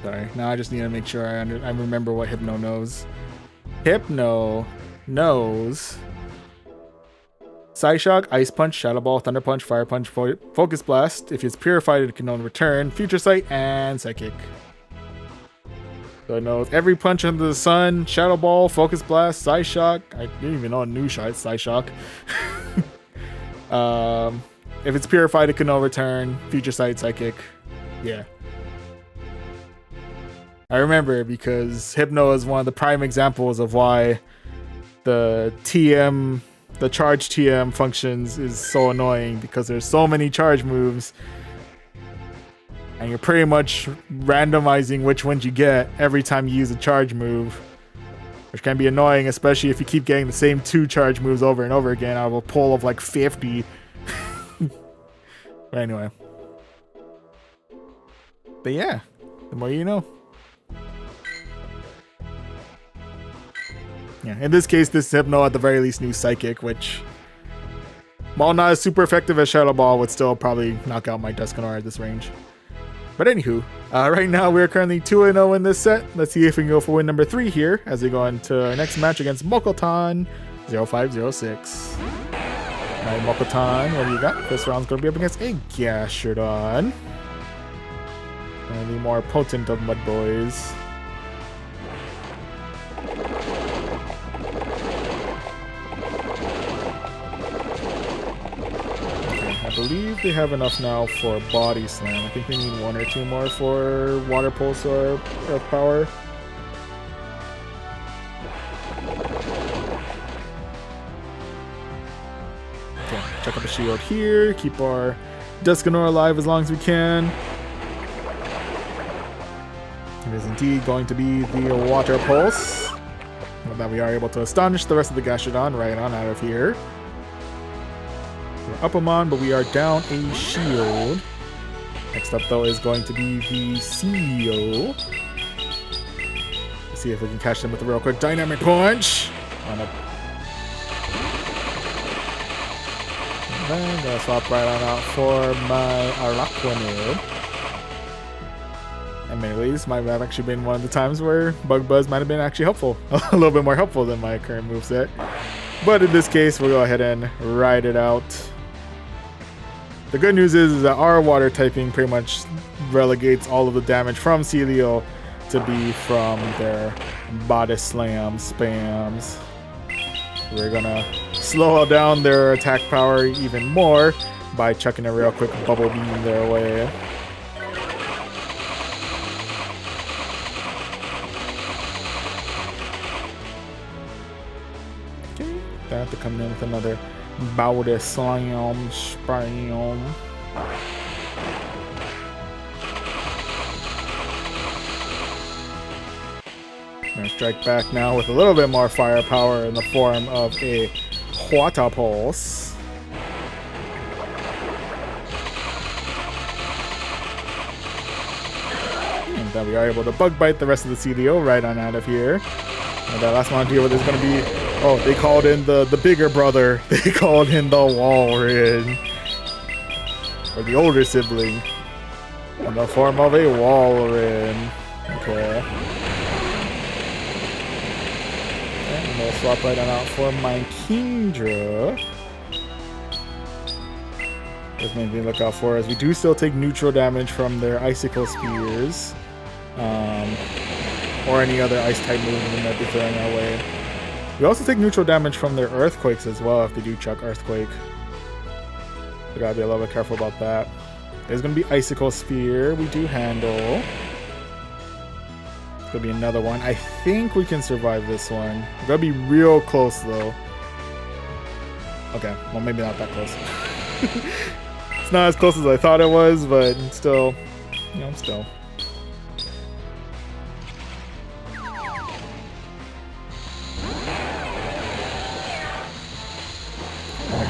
Sorry, now I just need to make sure I remember what Hypno knows. Hypno knows Psyshock, Ice Punch, Shadow Ball, Thunder Punch, Fire Punch, Focus Blast. If it's purified, it can only return Future Sight and Psychic. So it knows every punch under the sun, Shadow Ball, Focus Blast, Psyshock. I didn't even know a new shot, Psyshock. If it's purified, it can only return Future Sight, Psychic. Yeah. I remember because Hypno is one of the prime examples of why the charge TM functions is so annoying, because there's so many charge moves and you're pretty much randomizing which ones you get every time you use a charge move, which can be annoying, especially if you keep getting the same 2 charge moves over and over again out of a pool of like 50. But anyway. But yeah, the more you know. Yeah, in this case, this Hypno at the very least knew Psychic, which, while not as super effective as Shadow Ball, would still probably knock out my Dusknoir at this range. But anywho, right now we're currently 2-0 in this set. Let's see if we can go for win number 3 here as we go into our next match against Mokotan 0506. Alright, Mokotan, what do you got? This round's going to be up against a Gastrodon. One of the more potent of Mud Boys. I believe they have enough now for Body Slam. I think they need 1 or 2 more for Water Pulse or Earth Power. Okay, check out the shield here. Keep our Dusknoir alive as long as we can. It is indeed going to be the Water Pulse. And that we are able to astonish the rest of the Gastrodon right on out of here. We're up them on, but we are down a shield. Next up, though, is going to be the CEO. Let's see if we can catch them with a real quick Dynamic Punch. On a... And then I'm going to swap right on out for my Araquanid. And Melee's might have actually been one of the times where Bug Buzz might have been actually helpful. A little bit more helpful than my current moveset. But in this case, we'll go ahead and ride it out. The good news is that our water typing pretty much relegates all of the damage from Celio to be from their Body Slam spams. We're gonna slow down their attack power even more by chucking a real quick Bubble Beam their way. They have to come in with another Body Slam spam. I'm gonna strike back now with a little bit more firepower in the form of a Water Pulse. And then we are able to Bug Bite the rest of the CDO right on out of here. And that last one to deal with is going to be... Oh, they called in the bigger brother. They called in the Walrein. Or the older sibling. In the form of a Walrein. Okay. And we'll swap right on out for my Kingdra. There's main thing to look out for is we do still take neutral damage from their Icicle Spears. Or any other ice-type movement that might be throwing our way. We also take neutral damage from their Earthquakes as well if they do chuck Earthquake. We gotta be a little bit careful about that. There's gonna be Icicle Spear. We do handle. Could be another one. I think we can survive this one. We gotta be real close though. Okay, well maybe not that close. It's not as close as I thought it was, but still, you know, still.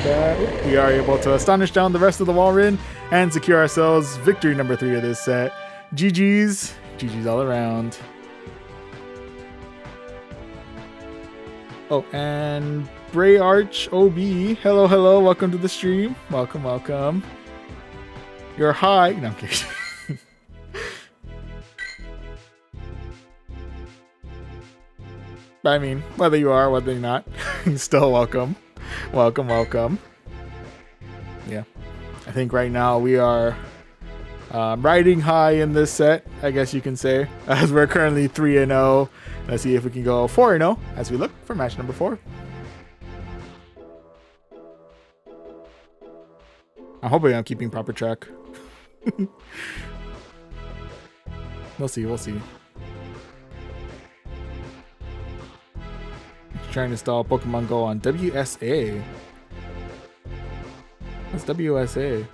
That. We are able to astonish down the rest of the Walrein and secure ourselves victory number 3 of this set. GG's. GG's all around. Oh, and Bray Arch OB. Hello, hello. Welcome to the stream. Welcome, welcome. You're high. No, I'm kidding. I mean, whether you are, whether you're not, still welcome. Welcome, welcome. Yeah, I think right now we are riding high in this set, I guess you can say, as we're currently 3-0. Let's see if we can go 4-0 as we look for match number 4. I'm hoping I'm keeping proper track. We'll see, we'll see. Trying to install Pokemon Go on WSA. What's WSA?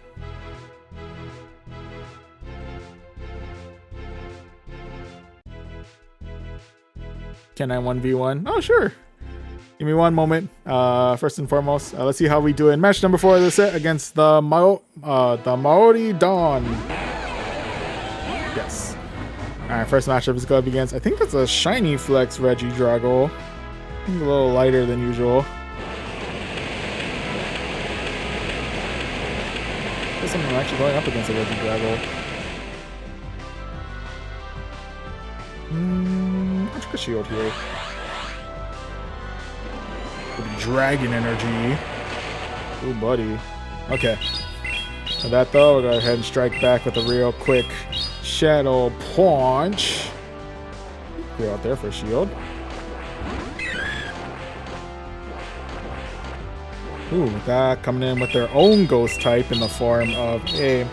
Can I 1v1? Oh, sure. Give me one moment. First and foremost, let's see how we do in match number 4 of the set against the Maori Dawn. Yes. Alright, first matchup is going to be against, I think that's a Shiny Flex Regidrago. A little lighter than usual. Guess I'm actually going up against a Regidrago. Let's get a shield here. With dragon energy. Ooh, buddy. Okay. For that though, we'll go ahead and strike back with a real quick shadow punch. Clear out there for a shield. Ooh, that coming in with their own ghost type in the form of a,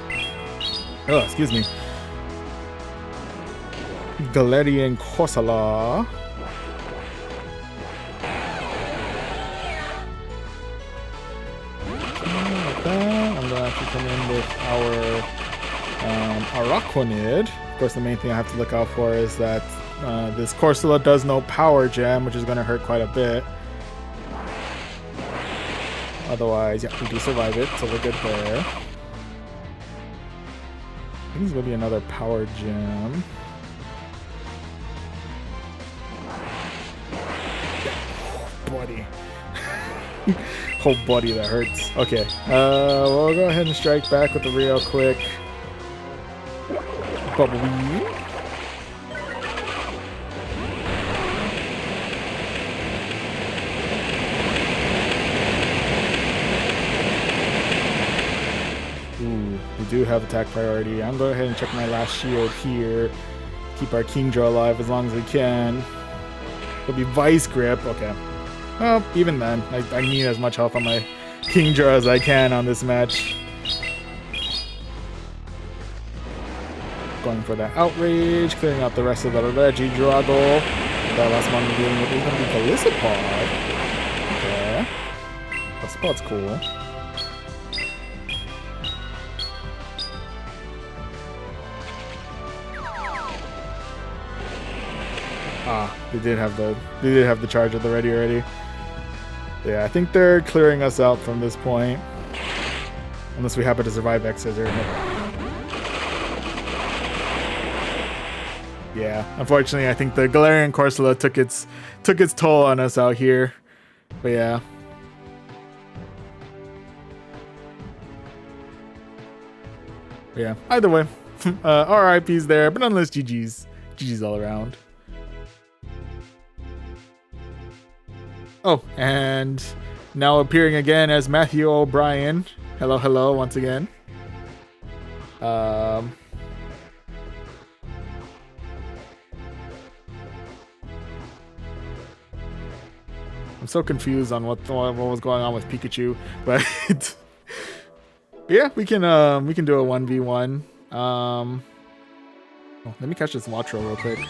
excuse me, Galarian Corsola. I'm gonna actually come in with our Araquanid. Of course, the main thing I have to look out for is that this Corsola does no power gem, which is going to hurt quite a bit. Otherwise, yeah, we do survive it, so we're good there. I think there's going to be another power gem. Buddy. Oh, buddy, that hurts. Okay, we'll go ahead and strike back with a real quick Bubble Beam. Ooh, we do have attack priority. I'm going to go ahead and check my last shield here. Keep our Kingdra alive as long as we can. It'll be Vice Grip. Okay. Well, even then, I need as much health on my Kingdra as I can on this match. Going for that Outrage, clearing out the rest of the Regidrago. That last one we're dealing with is going to be Golisopod. Okay. Golisopod's cool. Ah, they did have the charge at the ready already. Yeah, I think they're clearing us out from this point. Unless we happen to survive X-Scissor. Yeah, unfortunately I think the Galarian Corsola took its toll on us out here. But yeah. But yeah, either way. RIP's there, but nonetheless GG's. GG's all around. Oh, and now appearing again as Matthew O'Brien. Hello, hello, once again. I'm so confused on what was going on with Pikachu, but yeah, we can do a 1v1. Let me catch this Wattrel real quick,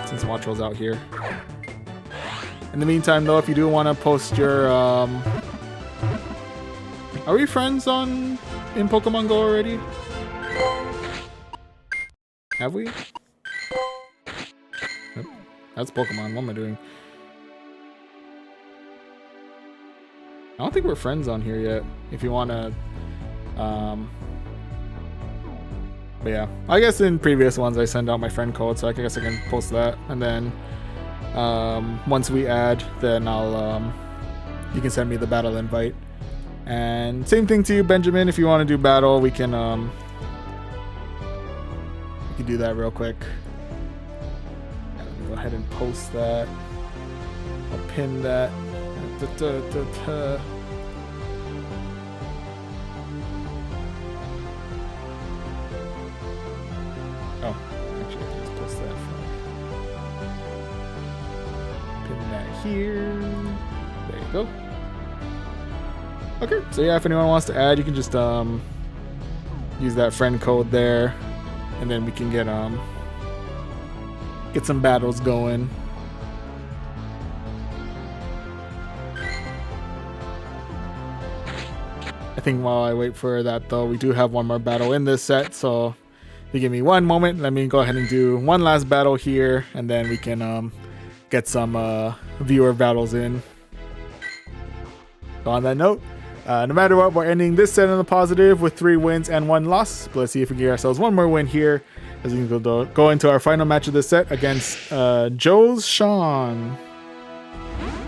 since Wattrel's out here. In the meantime, though, if you do want to post your, are we friends in Pokemon Go already? Have we? Nope. That's Pokemon. What am I doing? I don't think we're friends on here yet. If you want to, but yeah, I guess in previous ones I send out my friend code, so I guess I can post that, and then once we add, then I'll you can send me the battle invite. And same thing to you, Benjamin. If you want to do battle, we can do that real quick. Let me go ahead and post that. I'll pin that. Oh, actually, I can just post that from. Pin that here. There you go. Okay, so yeah, if anyone wants to add, you can just use that friend code there, and then we can get some battles going. I think while I wait for that, though, we do have one more battle in this set, so if you give me one moment, let me go ahead and do one last battle here, and then we can get some viewer battles in. So on that note, no matter what, we're ending this set on the positive with 3 wins and 1 loss. But let's see if we can get ourselves one more win here as we can go into our final match of this set against Joe's Sean.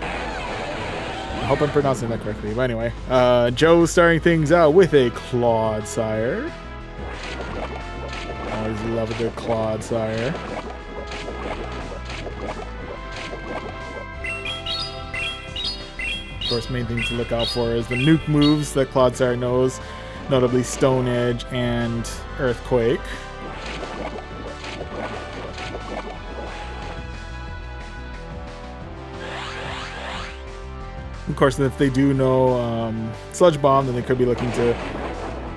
I hope I'm pronouncing that correctly. But anyway, Joe starting things out with a Clodsire. always love a good Clodsire. Of course, main thing to look out for is the nuke moves that Clodsire knows, notably Stone Edge and Earthquake. Of course, if they do know Sludge Bomb, then they could be looking to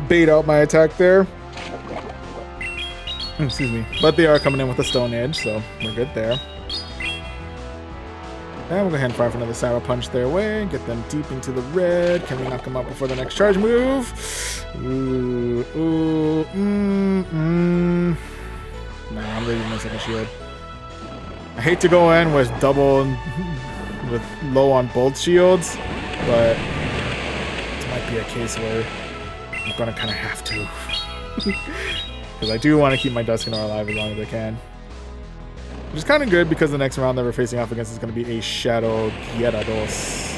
bait out my attack there. Excuse me. But they are coming in with a Stone Edge, so we're good there. And we'll go ahead and fire for another Sour Punch their way. Get them deep into the red. Can we knock them out before the next charge move? Ooh, ooh, Nah, I'm ready to my second shield. I hate to go in with with low on both shields, but it might be a case where I'm gonna kind of have to. Because I do want to keep my Dusknoir alive as long as I can. Which is kind of good because the next round that we're facing off against is going to be a Shadow Gyarados.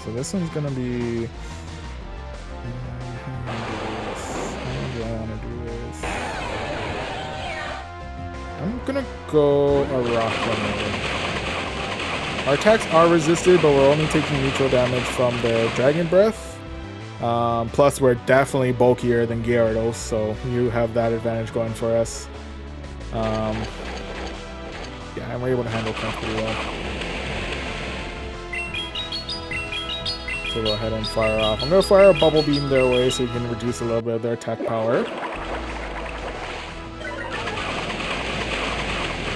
So this one's going to be... How do I want to do this? I'm going to go a Rock Limit. Our attacks are resisted, but we're only taking neutral damage from the Dragon Breath. Plus, we're definitely bulkier than Gyarados, so you have that advantage going for us. Yeah, and we're able to handle Crunch pretty well. So go ahead and fire off. I'm going to fire a Bubble Beam their way so we can reduce a little bit of their attack power. In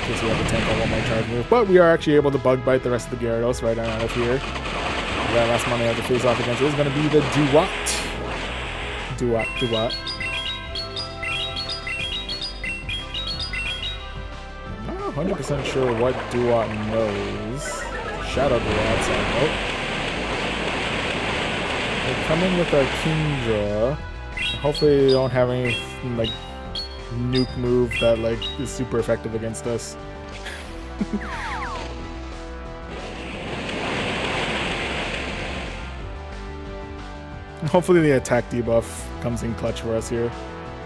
case we have to tank on one more charge move. But we are actually able to Bug Bite the rest of the Gyarados right out of here. That last one I have to face off against is going to be the Duat. Duat. I'm not 100% sure what Duat knows. Shadow Duat, so nope. They come in with our Kingdra. Hopefully they don't have any like nuke move that like is super effective against us. Hopefully the attack debuff comes in clutch for us here.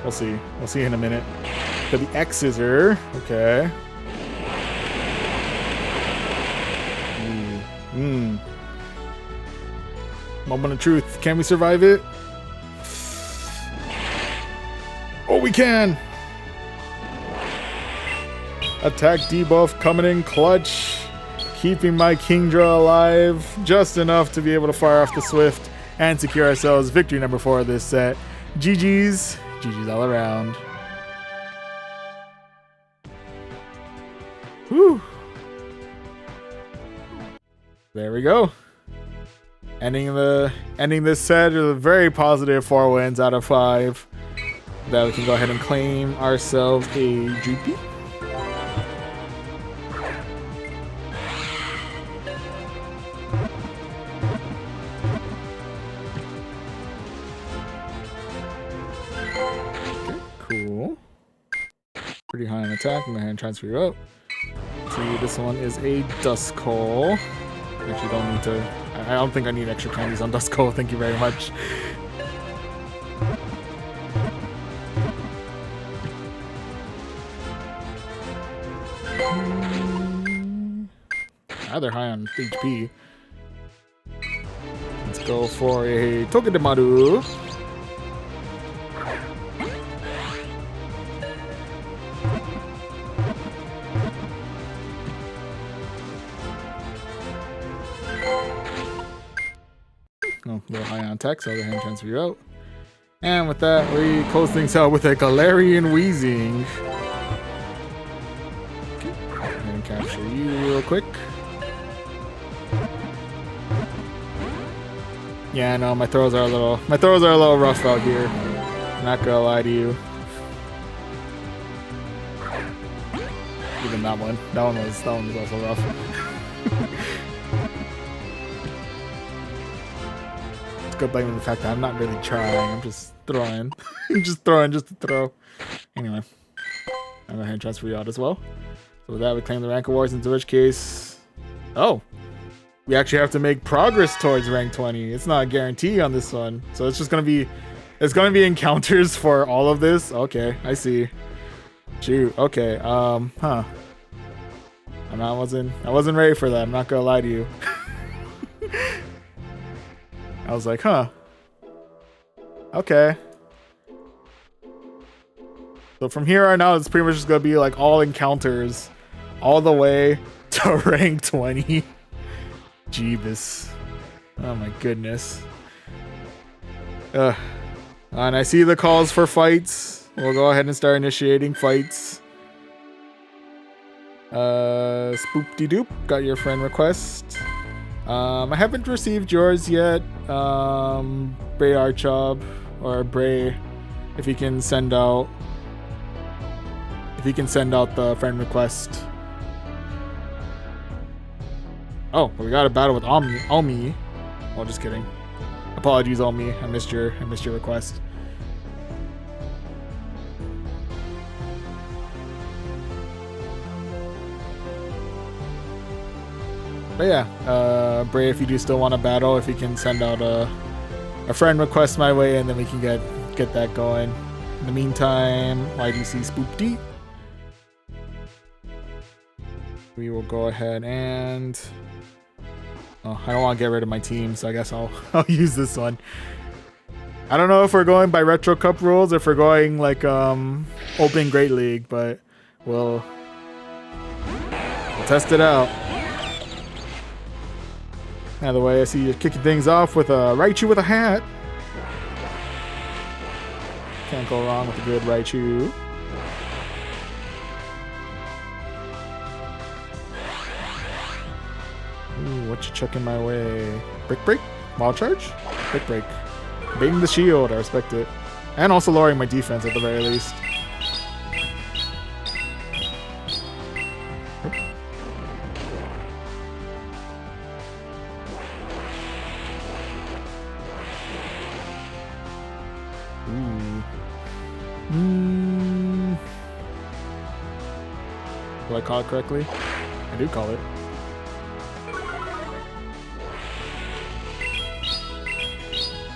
We'll see. We'll see in a minute. Got the X Scissor. Okay. Moment of truth. Can we survive it? Oh, we can! Attack debuff coming in clutch. Keeping my Kingdra alive. Just enough to be able to fire off the Swift and secure ourselves victory number 4 of this set. GG's. GG's all around. Whew. There we go. Ending this set with a very positive 4 wins out of 5. That we can go ahead and claim ourselves a Droopy. Cool. Pretty high on attack. I'm going to transfer you out. See, this one is a Duskull. Actually, don't need to. I don't think I need extra candies on Duskull. Thank you very much. Rather high on HP. Let's go for a Togedemaru. Oh, a little high on tech, so I'll go ahead and transfer you out. And with that, we close things out with a Galarian Weezing. Okay, go ahead and capture you real quick. Yeah, no, my throws are a little rough out here. I'm not gonna lie to you. Even that one was also rough. It's good blaming the fact that I'm not really trying. I'm just throwing. just to throw. Anyway, I'm gonna transfer you out as well. So with that, we claim the rank awards, into which case, oh, we actually have to make progress towards rank 20. It's not a guarantee on this one, so it's just gonna be It's gonna be encounters for all of this. Okay, I see. Shoot. Okay. Huh. I wasn't ready for that. I'm not gonna lie to you. I was like, huh. Okay. So from here on out, it's pretty much just gonna be like all encounters, all the way to rank 20. Jeebus. Oh my goodness. And I see the calls for fights. We'll go ahead and start initiating fights. Spoop-de-doop, got your friend request. I haven't received yours yet. Bray Archob, or Bray, if he can send out the friend request. Oh, we got a battle with Omi. Oh, just kidding. Apologies, Omi. I missed your request. But yeah, Bray, if you do still want to battle, if you can send out a friend request my way, and then we can get that going. In the meantime, YDC Spoop-D. We will go ahead and... Oh, I don't want to get rid of my team, so I guess I'll use this one. I don't know if we're going by Retro Cup rules, or if we're going like Open Great League, but we'll test it out. Either way, I see you kicking things off with a Raichu with a hat. Can't go wrong with a good Raichu. Ooh, what you chucking my way? Brick Break? Wild Charge? Brick Break. Baiting the shield, I respect it. And also lowering my defense at the very least. Do I call it correctly? I do call it.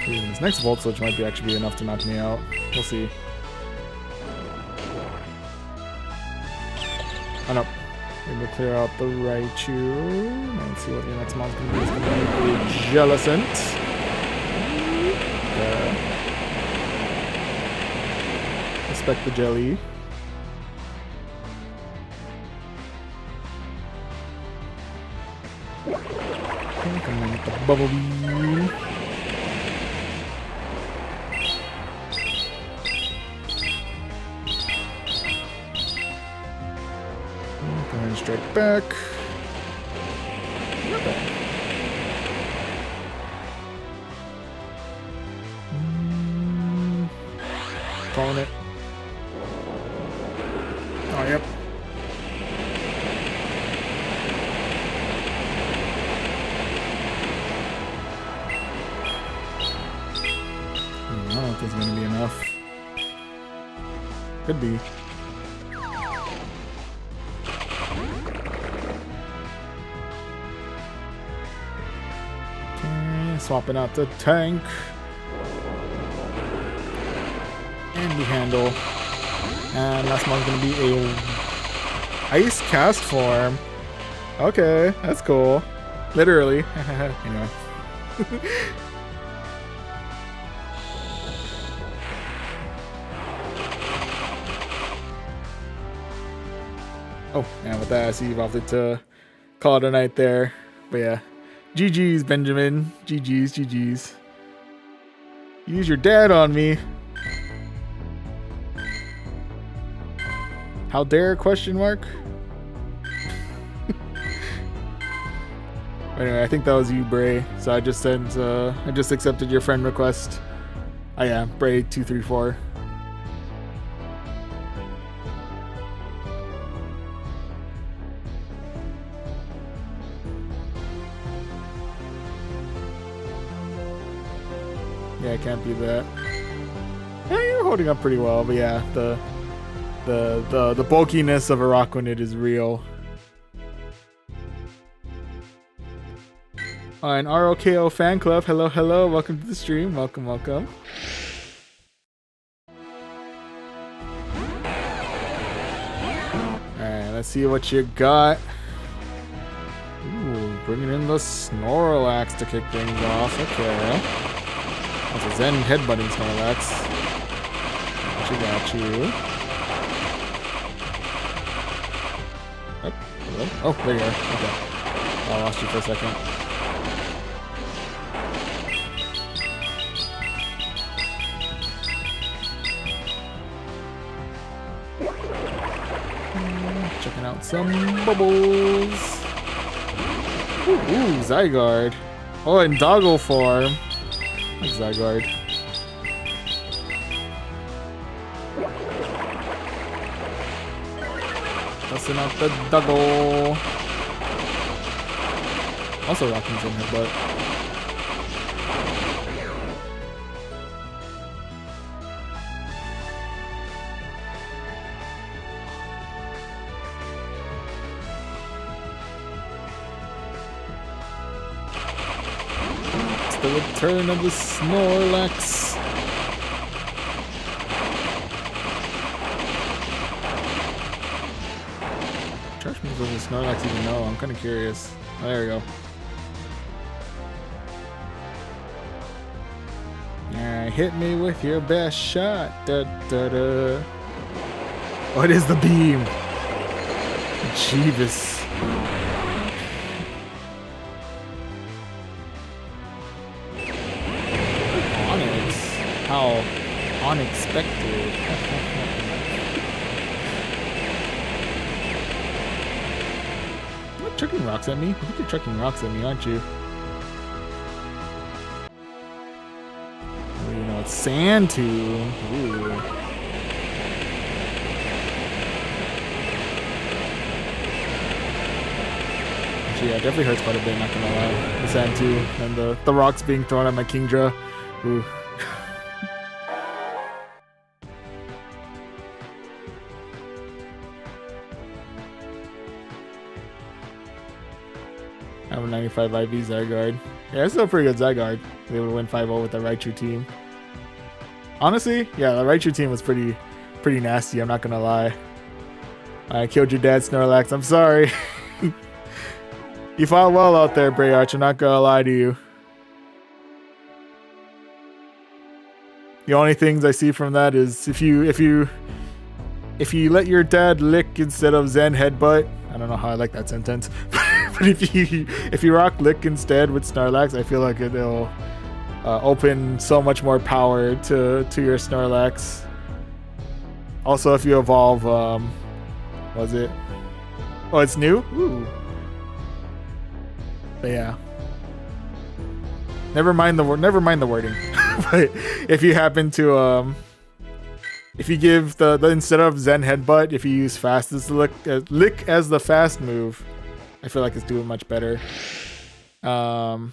Ooh, this next Volt Switch might actually be enough to knock me out. We'll see. Oh no. Maybe clear out the Raichu. Let's see what your next monster is going to be. A Jellicent. Respect the jelly. Come in with the Bubble Beam. Go ahead and strike back. Not bad. Calling it. Oh, yep. I don't know if there's going to be enough. Could be. Okay, swapping out the tank. And the handle. And last one's going to be a ice cast form. Okay, that's cool. Literally. Anyway. Oh, and with that, I see you've opted to call it a night there. But yeah. GG's, Benjamin. GG's. Use your dad on me. How dare ? Anyway, I think that was you, Bray. So I just accepted your friend request. Oh yeah, Bray234. Yeah, it can't be that. Yeah, you're holding up pretty well, but yeah, the bulkiness of Araquanid is real. An ROKO fan club. Hello, welcome to the stream. Welcome. let's see what you got. Ooh, bringing in the Snorlax to kick things off. Okay. That's a Zen headbutting Snorlax. Got you. Oh, there you are. Okay. I lost you for a second. Checking out some bubbles. Ooh, Zygarde. Oh, in doggo form. I like Zygarde. Busting out the doggo. Also rocking some headbutt. The return of the Snorlax. Charge moves with the Snorlax even know? I'm kind of curious. Oh, there we go. Alright, hit me with your best shot. Da, da, da. What is the beam? Jeebus. How unexpected. You're chucking rocks at me? I think you're chucking rocks at me, aren't you? Oh, you know, it's Sandtomb. Ooh. Actually, yeah, it definitely hurts quite a bit, not gonna lie. The Sandtomb and the rocks being thrown at my Kingdra. Ooh. I have a 95 IV Zygarde. Yeah, it's still a pretty good Zygarde. They would win 5-0 with the Raichu team. Honestly, yeah, the Raichu team was pretty nasty, I'm not gonna lie. I killed your dad, Snorlax. I'm sorry. You fought well out there, Brayarch. I'm not gonna lie to you. The only things I see from that is if you let your dad lick instead of Zen headbutt. I don't know how I like that sentence. But if you rock lick instead with Snorlax, I feel like it'll open so much more power to your Snorlax. Also, if you evolve, was it? Oh, it's new. Ooh. But yeah. Never mind the wording. But if you happen to if you give the instead of Zen headbutt, if you use fast as the lick as the fast move, I feel like it's doing much better. Oh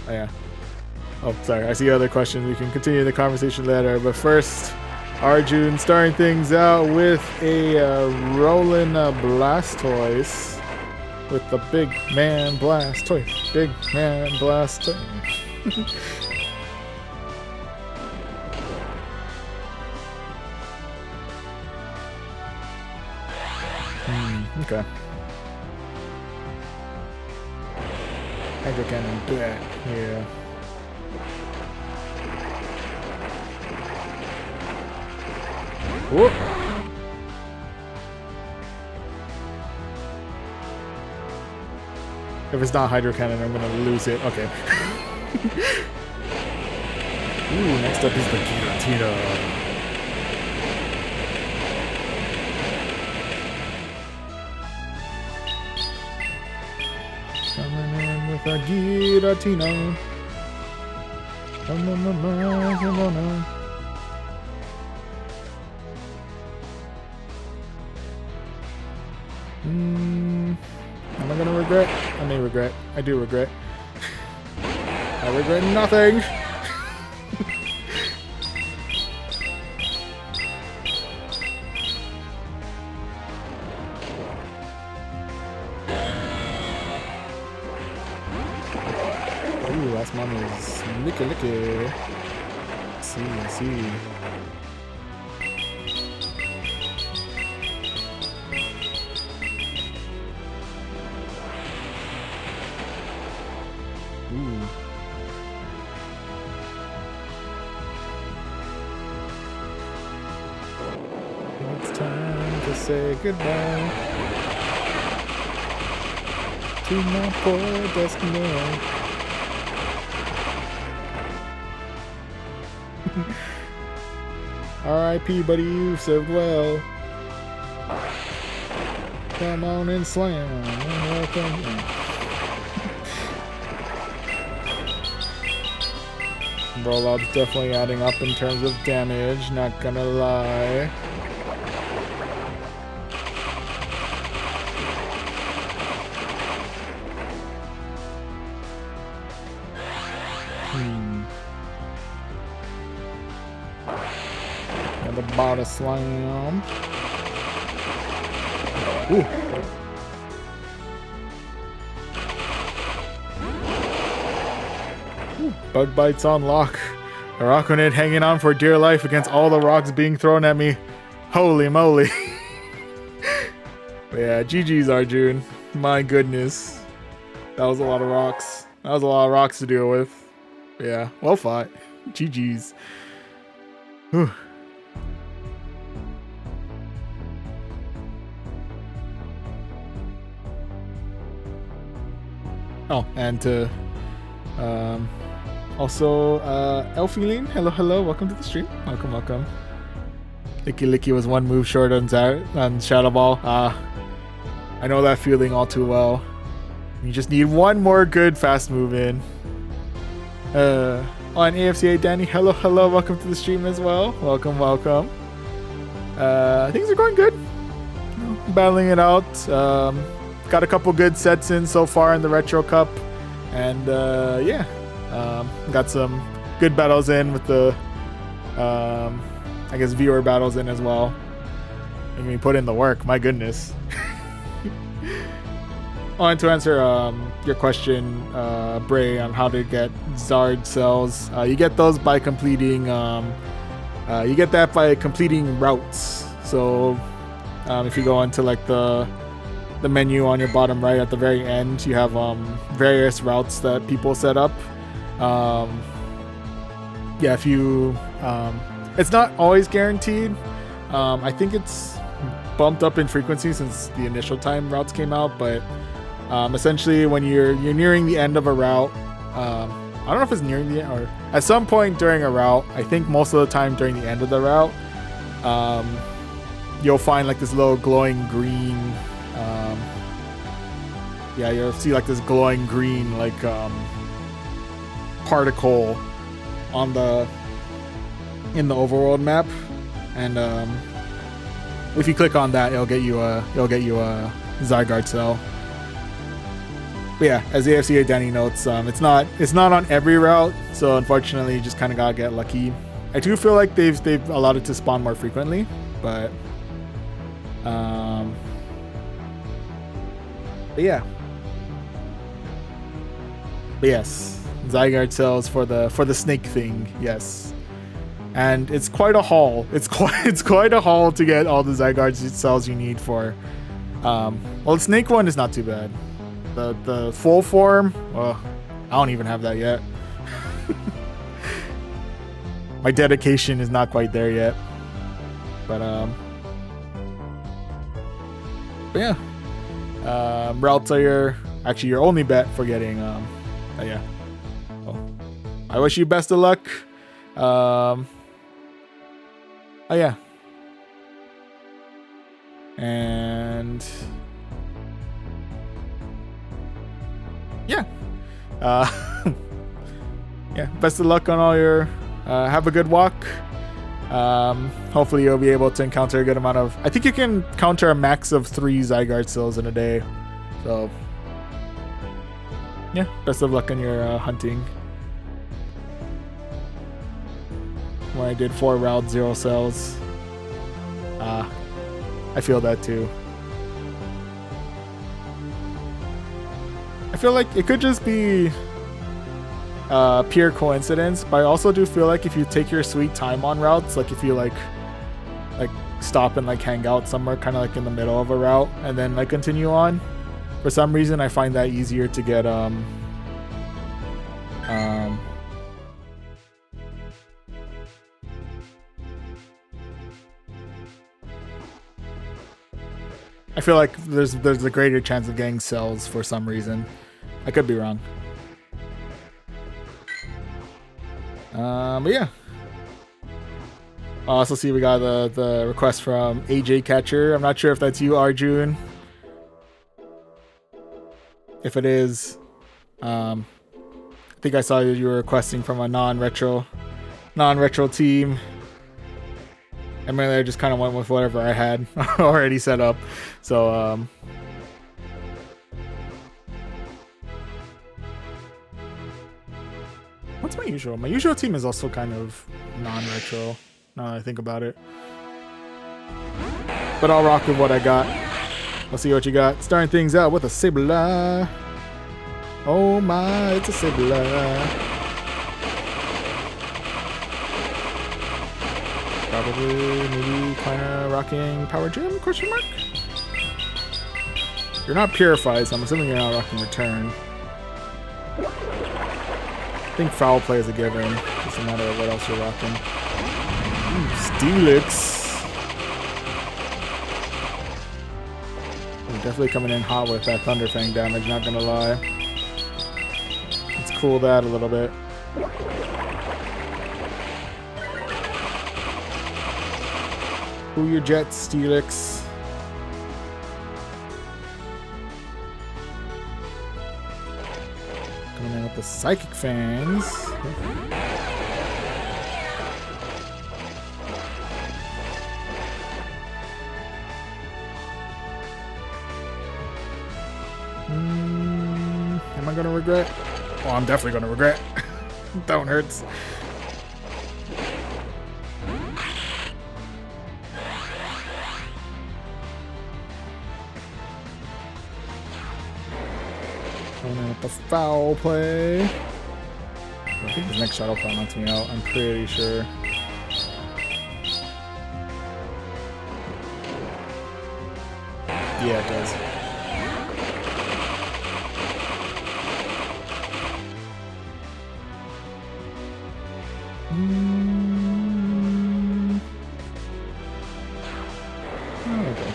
yeah. Oh, sorry. I see other questions. We can continue the conversation later. But first, Arjun starting things out with a Rollin' Blastoise with the Big Man Blastoise. Big Man Blastoise. Okay. Hydro Cannon, bleh. Yeah. Whoop. If it's not Hydro Cannon, I'm gonna lose it. Okay. Ooh, next up is the Giratina. Coming in with a Giratina. Come on. Am I gonna regret? I may regret. I do regret. I regret nothing. Ooh, last one is licky. See. Ooh. It's time to say goodbye to my poor destiny. R.I.P. buddy, you served well. Come on and slam. Welcome. Rollout's definitely adding up in terms of damage, not gonna lie. Got the body slam. Ooh. Bug bites on lock. Araconid hanging on for dear life against all the rocks being thrown at me. Holy moly. But yeah, GG's Arjun. My goodness. That was a lot of rocks. That was a lot of rocks to deal with. But yeah, well fought. GG's. Whew. Oh, and to also Elfieline, hello, welcome to the stream. Welcome. Licky was one move short on Shadow Ball. I know that feeling all too well. You just need one more good fast move in. On AFCA Danny, hello, welcome to the stream as well. Welcome. Things are going good. Battling it out. Got a couple good sets in so far in the Retro Cup, and yeah, got some good battles in with the, I guess, viewer battles in as well. Making me put in the work. My goodness. And to answer your question, Bray, on how to get Zard cells, you get those by completing. You get that by completing routes. So if you go into like the menu on your bottom right at the very end, you have various routes that people set up. Yeah, if you it's not always guaranteed. I think it's bumped up in frequency since the initial time routes came out, but essentially when you're nearing the end of a route, I don't know if it's nearing the end or at some point during a route, I think most of the time during the end of the route, you'll find like this little glowing green, yeah, you'll see like this glowing green like particle on in the overworld map, and if you click on that, it'll get you a Zygarde cell. But yeah, as the AFCA Danny notes, it's not on every route, so unfortunately you just kind of gotta get lucky. I do feel like they've allowed it to spawn more frequently, but yeah. But yes, Zygarde cells for the snake thing, yes. And it's quite a haul. It's quite a haul to get all the Zygarde cells you need for. Well, the snake one is not too bad. The full form, well, I don't even have that yet. My dedication is not quite there yet. But yeah. Routes are your only bet for getting yeah. Well, I wish you best of luck. Oh yeah. And yeah. Yeah, best of luck on all your have a good walk. Hopefully you'll be able to encounter a good amount of, I think you can counter a max of 3 Zygarde cells in a day. So yeah, best of luck on your hunting. When I did 4 routes, 0 cells. I feel that too. I feel like it could just be pure coincidence, but I also do feel like if you take your sweet time on routes, like if you like stop and like hang out somewhere kind of like in the middle of a route and then like continue on, for some reason I find that easier to get I feel like there's a greater chance of getting cells for some reason. I could be wrong. But yeah. I also see we got the request from AJ Catcher. I'm not sure if that's you, Arjun. If it is, I think I saw you were requesting from a non-retro team. And mainly I just kind of went with whatever I had already set up. So, what's my usual? My usual team is also kind of non-retro, now that I think about it. But I'll rock with what I got. Let's see what you got. Starting things out with a Sableye. Oh my, it's a Sableye. Probably, maybe, kinda rocking Power Gym, question mark? You're not Purified, so I'm assuming you're not rocking Return. I think Foul Play is a given. Just a matter of what else you're rocking. Steelix. You're definitely coming in hot with that Thunderfang damage, not gonna lie. Let's cool that a little bit. Cool your jets, Steelix. Coming in with the Psychic Fangs. Am I gonna regret? Oh, I'm definitely gonna regret. That one hurts. With the Foul Play. I think this next Shadow Cloud knocks me out. I'm pretty sure. Yeah, it does. Okay.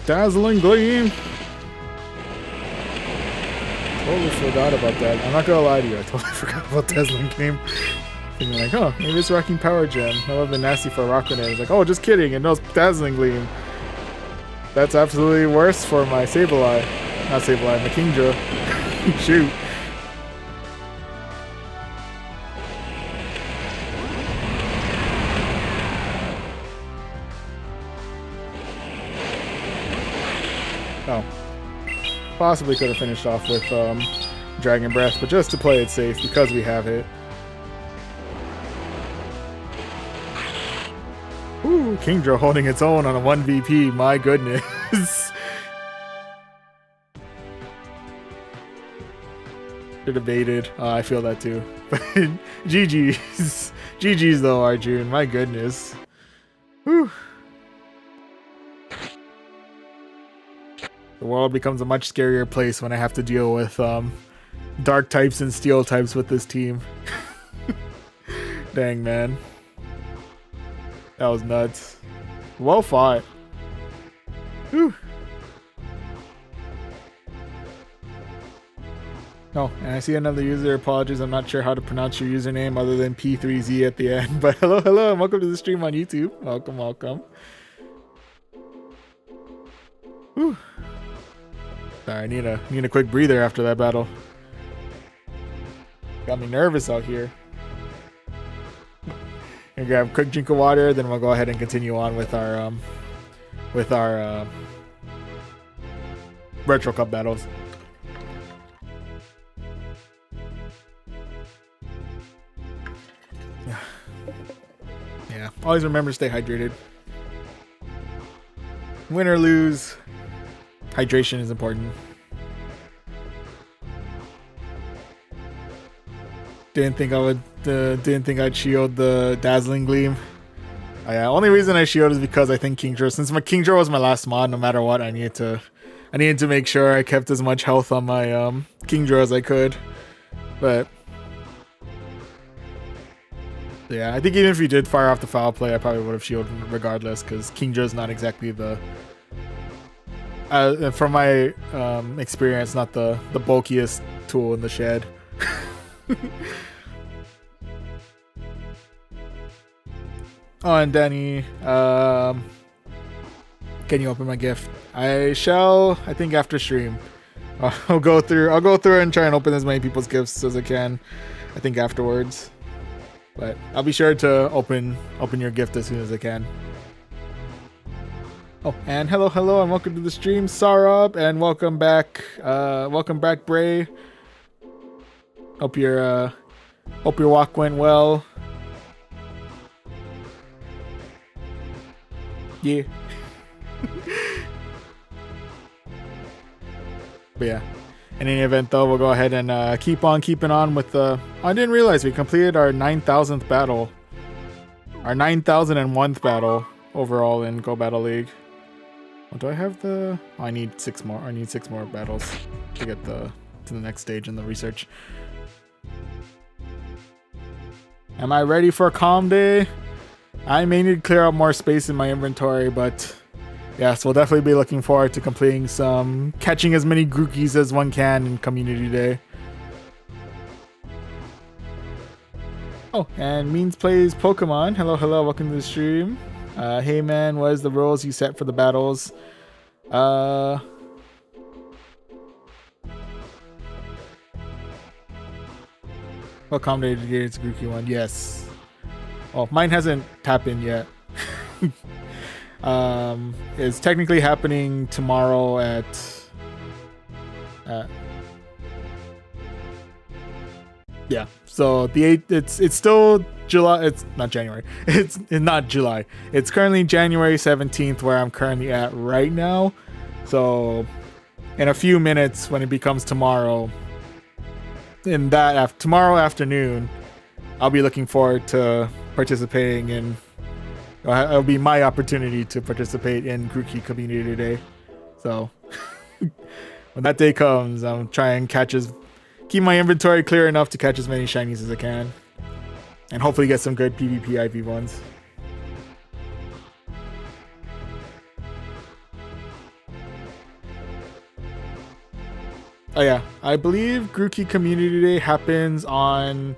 Dazzling Gleam. Totally forgot about that. I'm not gonna lie to you, I totally forgot about Dazzling Gleam. Thinking like, oh, maybe it's rocking Power Gem. That would have been nasty for a rock grenade. It's like, oh, just kidding, it knows Dazzling Gleam. That's absolutely worse for my Sableye. Not Sableye, my Kingdra. Shoot. Oh. Possibly could have finished off with Dragon Breath, but just to play it safe, because we have it. Ooh, Kingdra holding its own on a 1VP, my goodness. Should have baited. I feel that too. But GG's. GG's though, Arjun, my goodness. Whew. The world becomes a much scarier place when I have to deal with dark types and steel types with this team. Dang, man. That was nuts. Well fought. Whew. Oh, and I see another user. Apologies, I'm not sure how to pronounce your username other than P3Z at the end. But hello, hello, and welcome to the stream on YouTube. Welcome, welcome. Whew. Sorry, I need a quick breather after that battle. Got me nervous out here. Gonna grab a quick drink of water, then we'll go ahead and continue on with our Retro Cup battles. Yeah, always remember to stay hydrated. Win or lose, hydration is important. Didn't think I'd shield the Dazzling Gleam. Oh, yeah, only reason I shield is because I think Kingdra, since my Kingdra was my last mod, no matter what, I needed to I needed to make sure I kept as much health on my Kingdra as I could. But yeah, I think even if you did fire off the foul play, I probably would have shielded regardless, because Kingdra's not exactly the from my experience, not the bulkiest tool in the shed. Oh, and Danny, can you open my gift? I shall. I think after stream, I'll go through and try and open as many people's gifts as I can. I think afterwards, but I'll be sure to open your gift as soon as I can. Oh, and hello, and welcome to the stream, Sarab, and welcome back, Bray. Hope your walk went well. Yeah. But yeah, in any event though, we'll go ahead and keep on keeping on with the... I didn't realize we completed our 9,000th battle. Our 9,001th battle overall in Go Battle League. Oh, do I have the... Oh, I need 6 more. I need 6 more battles to get to the next stage in the research. Am I ready for a calm day? I may need to clear out more space in my inventory, but yes, we'll definitely be looking forward to catching as many Grookies as one can in Community Day. Oh, and Means plays Pokemon. Hello, welcome to the stream. Hey man, what is the rules you set for the battles? What calm day did you get? It's a Grookey one. Yes. Oh, mine hasn't happened yet. It's technically happening tomorrow at yeah. So the 8th, it's still July. It's not January. It's not July. It's currently January 17th where I'm currently at right now. So in a few minutes, when it becomes tomorrow, tomorrow afternoon, I'll be looking forward to participating in. It'll be my opportunity to participate in Grookey Community Day. So when that day comes, I'm trying to keep my inventory clear enough to catch as many shinies as I can, and hopefully get some good PvP IV ones. Oh yeah, I believe Grookey Community Day happens on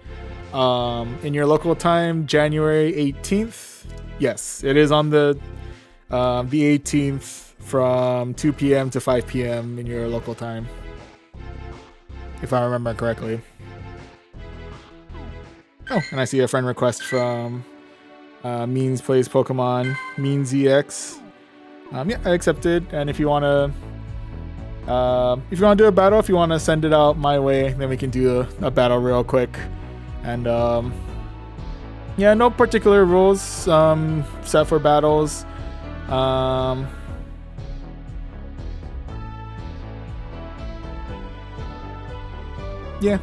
in your local time, January 18th. Yes, it is on the 18th from 2 p.m. to 5 p.m. in your local time, if I remember correctly. Oh, and I see a friend request from Means plays Pokemon, MeansEX. Yeah, I accepted. And if you wanna do a battle, if you wanna send it out my way, then we can do a battle real quick. And yeah, no particular rules set for battles. Yeah,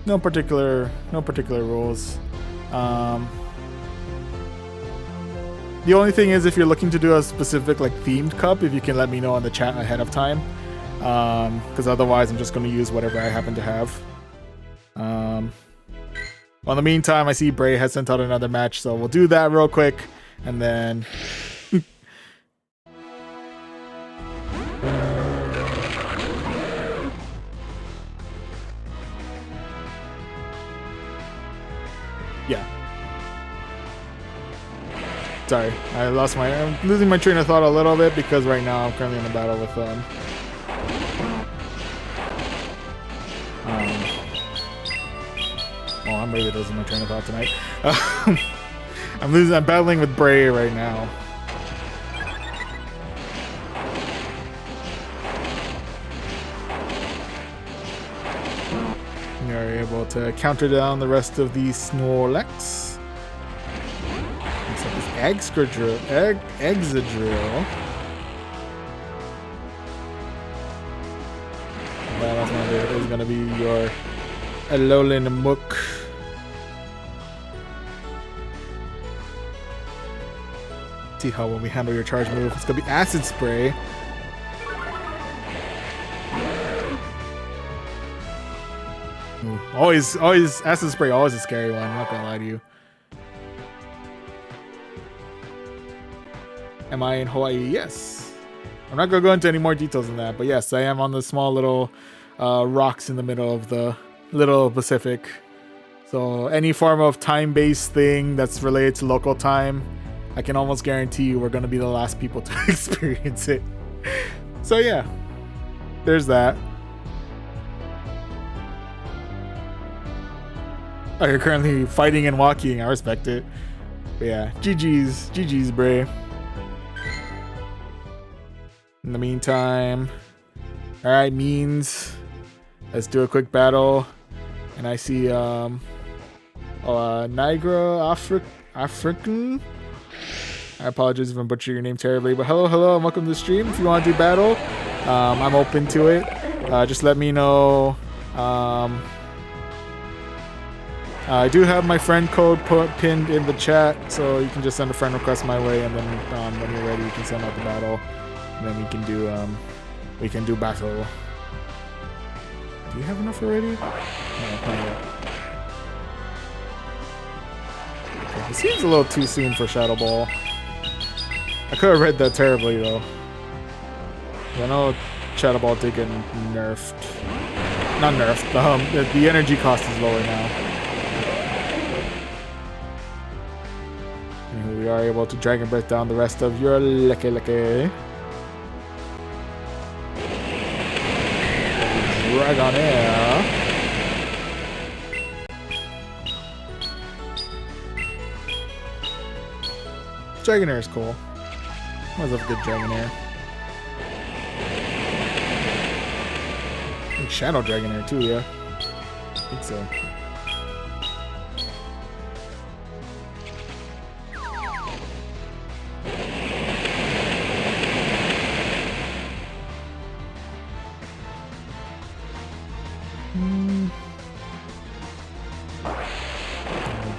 no particular rules. The only thing is, if you're looking to do a specific like themed cup, if you can let me know on the chat ahead of time, because otherwise I'm just going to use whatever I happen to have. Well, in the meantime, I see Bray has sent out another match, so we'll do that real quick, and then yeah. Sorry, I'm losing my train of thought a little bit, because right now I'm currently in a battle with well, I'm really losing my train of thought tonight. I'm battling with Bray right now. We are able to counter down the rest of the Snorlax. Except this Exadrill. That is going to be your Alolan Mook. See how when we handle your charge move, it's gonna be Acid Spray. Always acid spray, always a scary one. I'm not gonna lie to you. Am I in Hawaii? Yes. I'm not gonna go into any more details than that, but yes, I am on the small little rocks in the middle of the little Pacific. So any form of time-based thing that's related to local time, I can almost guarantee you we're gonna be the last people to experience it. So yeah, there's that. Oh, you're currently fighting and walking. I respect it. But yeah, GG's, Bray. In the meantime, all right, means let's do a quick battle. And I see Niagara African. I apologize if I'm butchering your name terribly, but hello, and welcome to the stream. If you want to do battle, I'm open to it. Just let me know. I do have my friend code pinned in the chat, so you can just send a friend request my way, and then when you're ready, you can send out the battle, and then we can do battle. Do you have enough already? No, not yet. Okay, it seems a little too soon for Shadow Ball. I could have read that terribly though. I know Shadow Ball did get nerfed. Not nerfed. The energy cost is lower now. And we are able to Dragon Breath down the rest of your Leke. Dragonair. Dragonair is cool. I always love a good Dragonair. I think Shadow Dragonair too, yeah. I think so.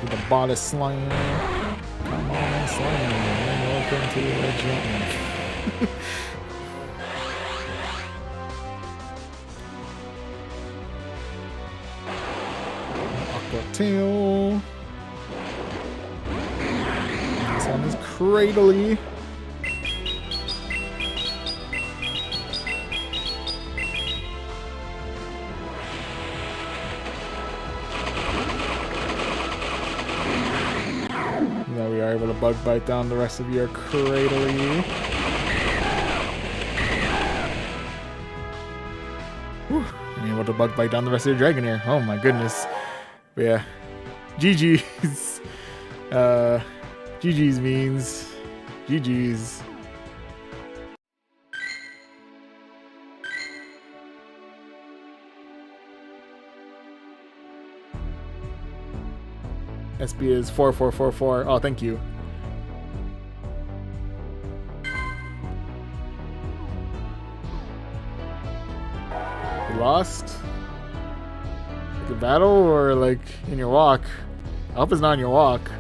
The body slam. Come on, slam. Welcome to the legend. Aqua Tail. This one is Cradly. We are able to bug bite down the rest of your Cradly. And able to bug bite down the rest of your Dragonair. Oh my goodness. But yeah. GG's. GG's means. GG's. SB is 4444. Oh, thank you. You lost? Like a battle or like in your walk? I hope it's not in your walk.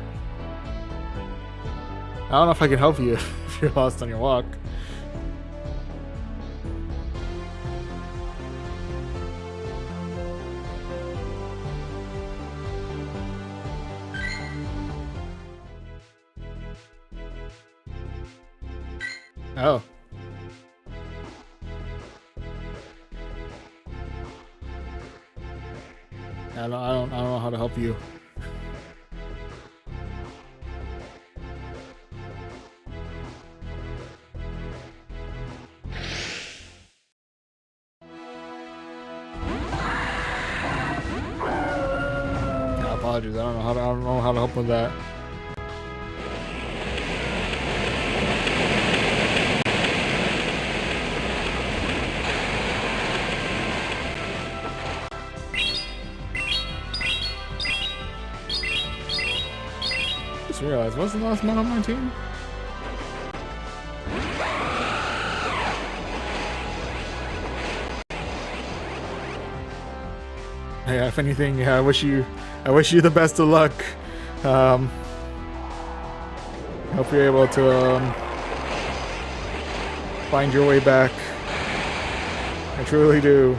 I don't know if I can help you if you're lost on your walk. Oh. I don't know how to help you. Yeah, apologies. I don't know how to help with that. Realize, what's the last man on my team? Yeah, if anything, yeah, I wish you the best of luck. Hope you're able to find your way back. I truly do.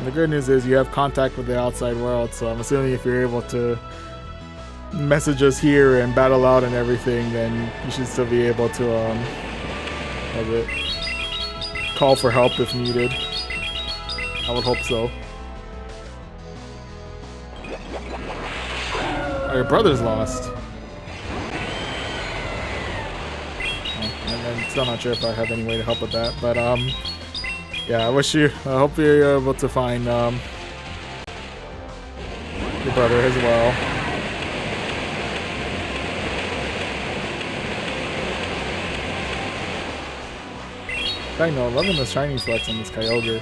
The good news is you have contact with the outside world, so I'm assuming if you're able to message us here and battle out and everything, then you should still be able to call for help if needed. I would hope so. Oh, your brother's lost. I'm still not sure if I have any way to help with that, but yeah, I hope you're able to find your brother as well. I know, loving the shiny flex on this Kyogre.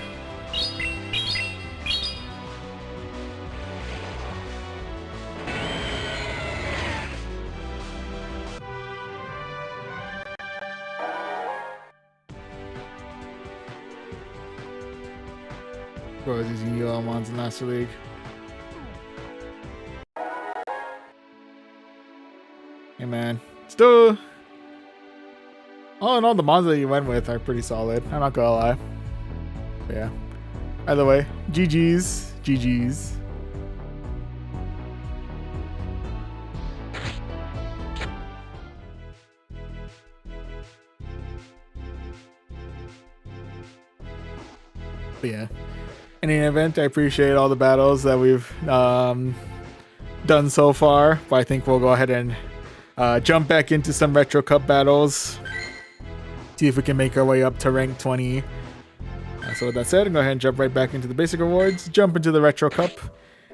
Bro, I was using UL Mons in Master League. Hey man, still. All in all, the Mons that you went with are pretty solid. I'm not gonna lie. But yeah. Either way, GG's. GG's. But yeah. In any event, I appreciate all the battles that we've done so far. But I think we'll go ahead and jump back into some Retro Cup battles. See if we can make our way up to rank 20. So with that said, I'm going to go ahead and jump right back into the basic rewards, jump into the Retro Cup,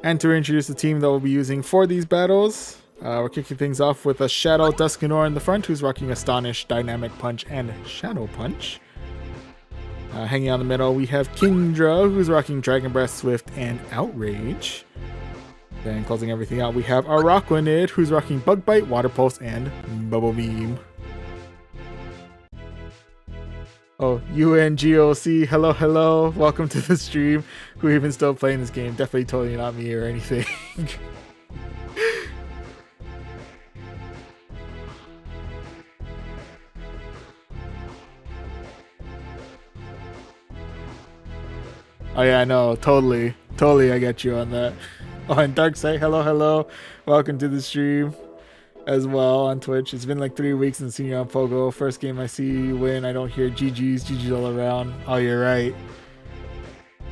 and to introduce the team that we'll be using for these battles, we're kicking things off with a Shadow Dusknoir in the front, who's rocking Astonish, Dynamic Punch, and Shadow Punch. Hanging out in the middle, we have Kingdra, who's rocking Dragon Breath, Swift, and Outrage. Then closing everything out, we have Araquanid, who's rocking Bug Bite, Water Pulse, and Bubble Beam. Oh, UNGOC, hello, hello, welcome to the stream. Who even still playing this game? Definitely totally not me or anything. Oh yeah, I know, totally I get you on that. Oh, and Darkseid, hello, hello, welcome to the stream as well on Twitch. It's been like 3 weeks since seeing you on Pogo. First game I see you win, I don't hear GG's all around. Oh, you're right.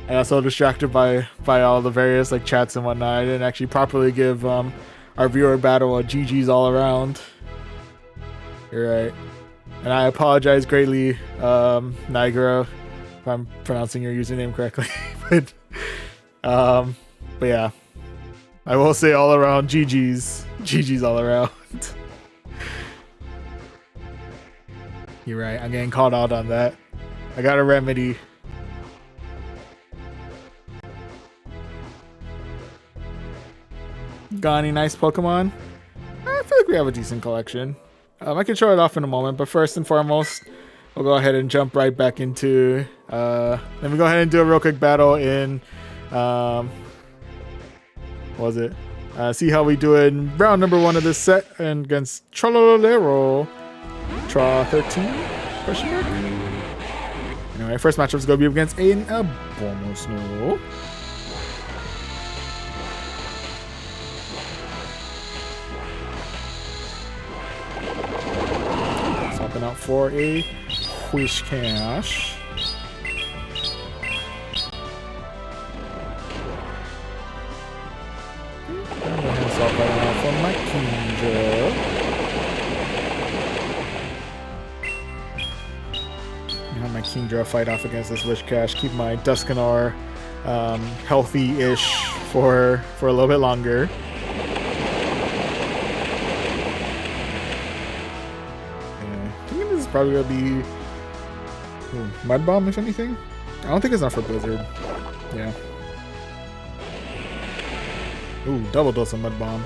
I got so distracted by all the various like chats and whatnot. I didn't actually properly give our viewer battle a GG's all around. You're right. And I apologize greatly, Niagara, if I'm pronouncing your username correctly. but yeah. I will say all around GG's all around. You're right, I'm getting called out on that. I got a remedy. Got any nice Pokemon? I feel like we have a decent collection. I can show it off in a moment, but first and foremost, we'll go ahead and jump right back into... let me go ahead and do a real quick battle in... what was it? See how we do it in round number 1 of this set and against Trollolero. Tra 13? Question mark? Anyway, first matchup is going to be against an Abomasnow. Swapping out for a Whiscash. I'm going to swap that out for my Kingdra. Have my Kingdra fight off against this Whiscash. Keep my Dusknoir healthy-ish for a little bit longer. Yeah, I think this is probably gonna be Mud Bomb, if anything. I don't think it's not for Blizzard. Yeah. Ooh, double dose of Mud Bomb.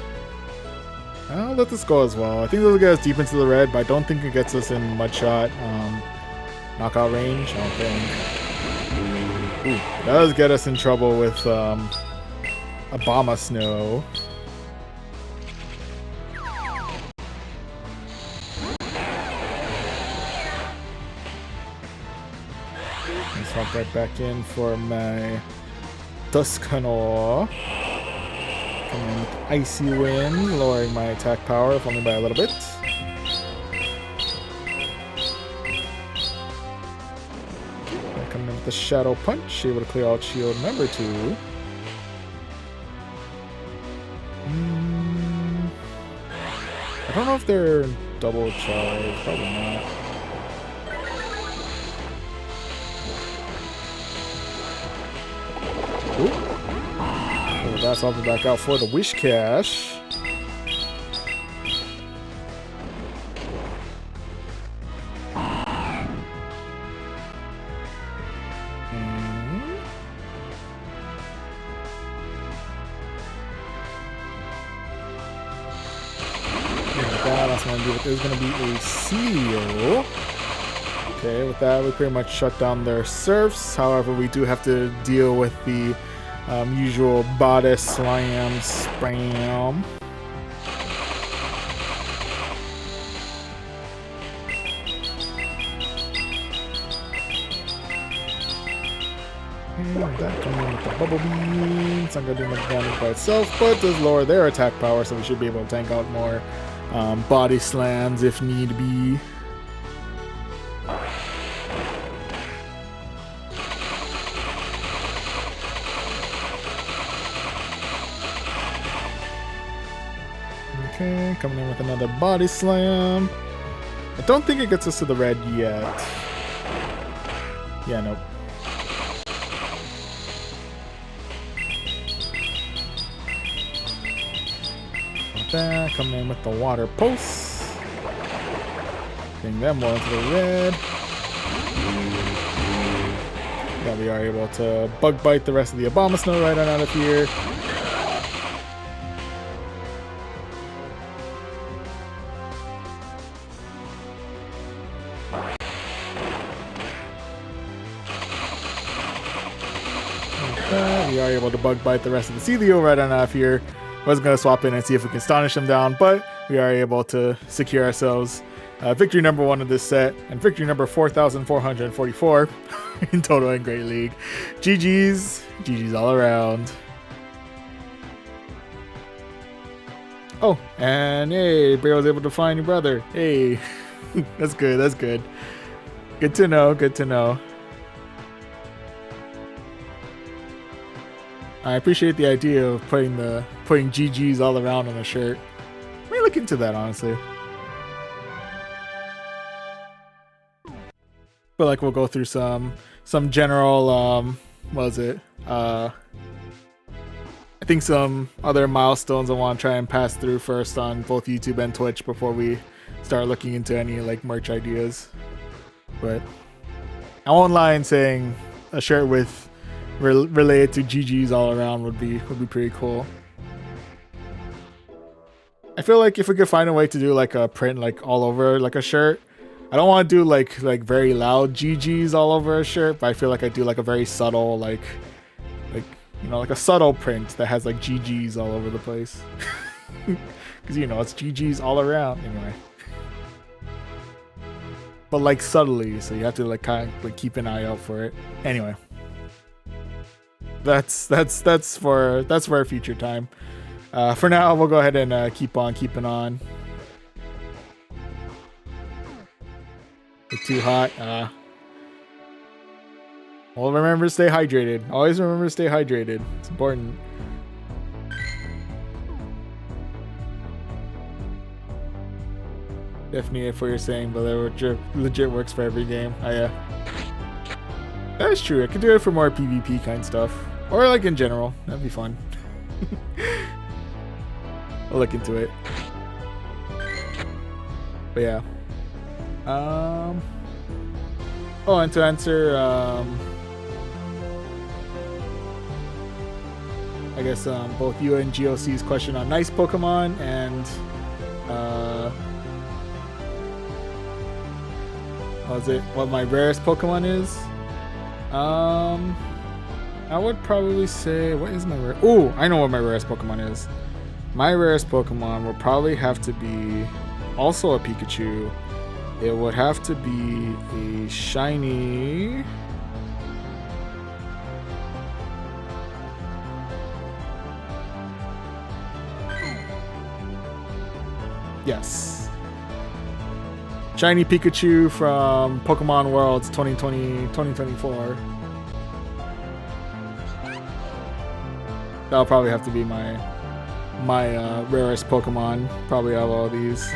I'll let this go as well. I think this will get us deep into the red, but I don't think it gets us in Mud Shot. Knockout range, I don't think. Ooh, that does get us in trouble with Abomasnow. Let's hop right back in for my Tuscanor. Coming in with Icy Wind, lowering my attack power, if only by a little bit. Coming in with the Shadow Punch, able to clear out shield number 2. I don't know if they're double charge, probably not. Ooh. Oh, that's off the back out for the Wish Cash. There's going to be a seal. Okay, with that, we pretty much shut down their surfs. However, we do have to deal with the usual bodice slam spam. And that coming in with the bubble beam. It's not going to do much damage by itself, but does lower their attack power, so we should be able to tank out more body slams if need be. Okay, coming in with another body slam. I don't think it gets us to the red yet. Yeah, nope. That, coming in with the water pulse. Getting them well into the red. Yeah, we are able to bug bite the rest of the Abomasnow right on out of here. We are able to bug bite the rest of the Celio right on out of here. I was going to swap in and see if we can astonish them down, but we are able to secure ourselves victory number 1 of this set and victory number 4,444 in total in Great League. GG's. GG's all around. Oh, and hey, Bear was able to find your brother. Hey, that's good. That's good. Good to know. Good to know. I appreciate the idea of putting GGs all around on a shirt. Let me look into that, honestly. Feel like we'll go through some general what was it? I think some other milestones I want to try and pass through first on both YouTube and Twitch before we start looking into any like merch ideas. But I won't lie in saying a shirt with related to GGs all around would be pretty cool. I feel like if we could find a way to do like a print like all over like a shirt, I don't want to do like very loud GGs all over a shirt, but I feel like I do like a very subtle like you know, like a subtle print that has like GGs all over the place. Because you know it's GGs all around anyway. But like subtly, so you have to like kind of like keep an eye out for it. Anyway. That's for a future time. For now, we'll go ahead and keep on keeping on. It's too hot. Well, remember to stay hydrated. Always remember to stay hydrated. It's important. Definitely if what you're saying, but that legit works for every game. That's true. I could do it for more PvP kind of stuff. Or like in general. That'd be fun. I'll look into it. But yeah. Oh, and to answer I guess both you and GOC's question on nice Pokemon and what my rarest Pokemon is? I would probably say, what is my rare? Oh, I know what my rarest Pokemon is. My rarest Pokemon will probably have to be also a Pikachu. It would have to be a shiny. Yes. Shiny Pikachu from Pokemon Worlds 2024. That'll probably have to be my rarest Pokemon, probably out of all these.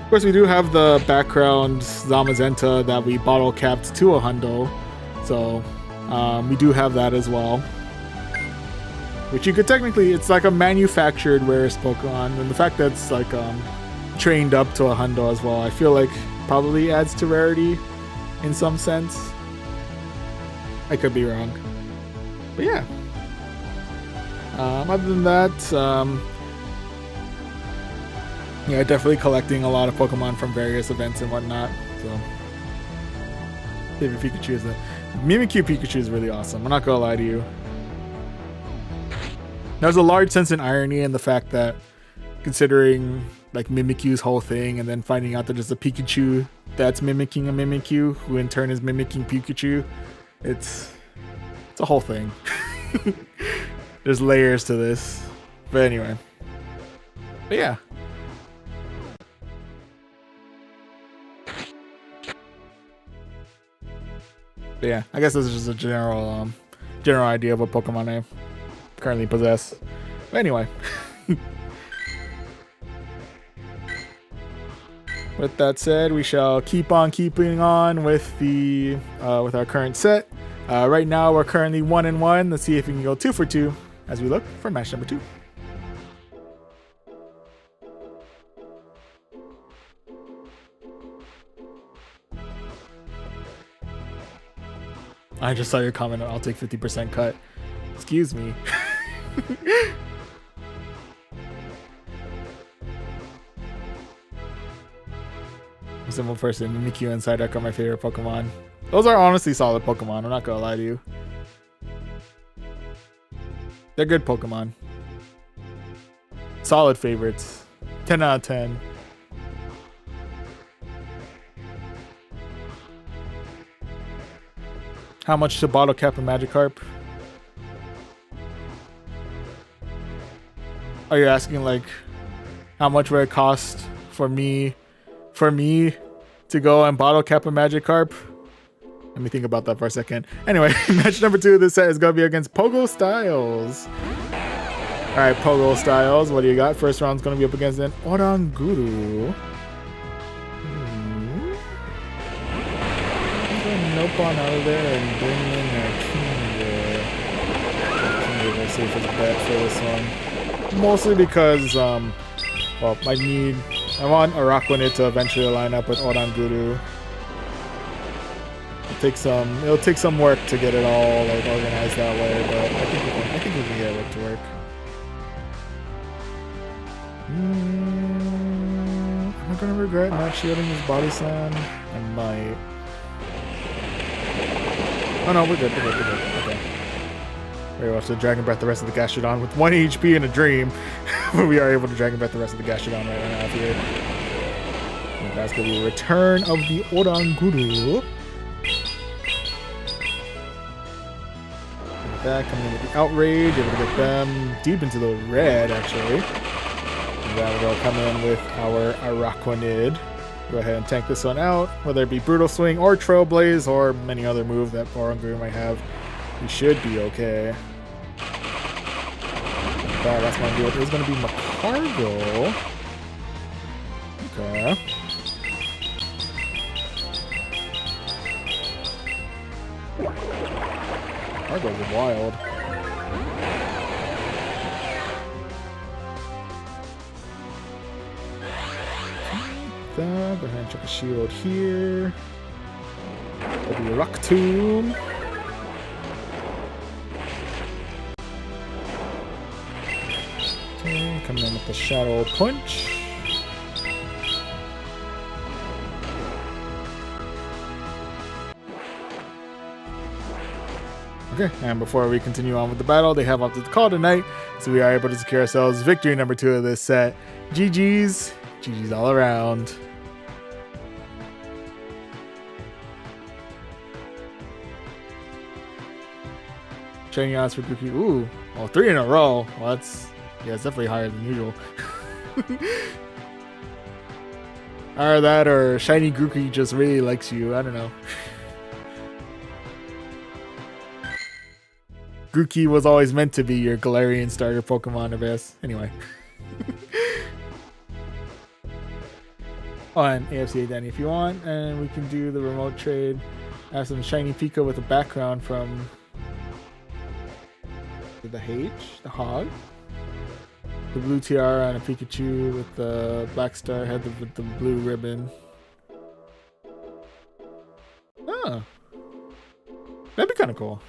Of course, we do have the background Zamazenta that we bottle capped to a hundo, so we do have that as well. Which you could technically, it's like a manufactured rarest Pokemon, and the fact that it's like trained up to a hundo as well, I feel like probably adds to rarity in some sense. I could be wrong, but yeah. Other than that, yeah, definitely collecting a lot of Pokemon from various events and whatnot. So, favorite Pikachu is the Mimikyu Pikachu is really awesome. I'm not gonna lie to you. There's a large sense in irony in the fact that, considering like Mimikyu's whole thing, and then finding out that there's a Pikachu that's mimicking a Mimikyu, who in turn is mimicking Pikachu, it's a whole thing. There's layers to this, but anyway. But yeah. But yeah, I guess this is just a general idea of what Pokemon I currently possess. But anyway. With that said, we shall keep on keeping on with the with our current set. Right now we're currently 1-1. Let's see if we can go 2 for 2 as we look for match number 2. I just saw your comment. I'll take 50% cut. Excuse me. Simple person, Mimikyu and Psyduck are my favorite Pokemon. Those are honestly solid Pokemon, I'm not gonna lie to you. They're good Pokemon. Solid favorites. 10 out of 10. How much to bottle cap a Magikarp? Are you asking like how much would it cost for me to go and bottle cap a Magikarp? Let me think about that for a second. Anyway, match number 2 of this set is gonna be against Pogo Styles. Alright, Pogo Styles, what do you got? First round's gonna be up against an Oranguru. Nope on out of there and bring in a Kinga. Kinga safest bet for this one. Mostly because, well, I want Araquanid to eventually line up with Oranguru. It'll take some work to get it all like organized that way, but I think we can get it to work. Am I gonna regret not shielding his body slam? I might. Oh no, we're good. Okay. We'll have to Dragon Breath the rest of the Gastrodon with 1 HP in a dream. But we are able to Dragon Breath the rest of the Gastrodon right now here. And that's going to be a return of the Oranguru. With that, coming in with the Outrage, able to get them deep into the red, actually. And then we'll come in with our Araquanid. Go ahead and tank this one out, whether it be Brutal Swing or Trailblaze or any other move that Oranguru might have. We should be okay. That's going to do it. It's going to be Macargo. Okay. Macargo's wild. Go ahead and check a shield here. There'll be a Rock Tomb. Okay, coming in with the Shadow Punch. Okay, and before we continue on with the battle, they have opted to call tonight, so we are able to secure ourselves victory number 2 of this set. GG's. GG's all around. Training odds for Grookey. Ooh, well, 3 in a row. Well, it's definitely higher than usual. Or that, or Shiny Grookey just really likes you. I don't know. Grookey was always meant to be your Galarian starter Pokemon, I guess. Anyway. On AFC Danny if you want, and we can do the remote trade. I have some Shiny Pika with a background from the Hog. The blue tiara and a Pikachu with the black star head with the blue ribbon. Oh. That'd be kind of cool.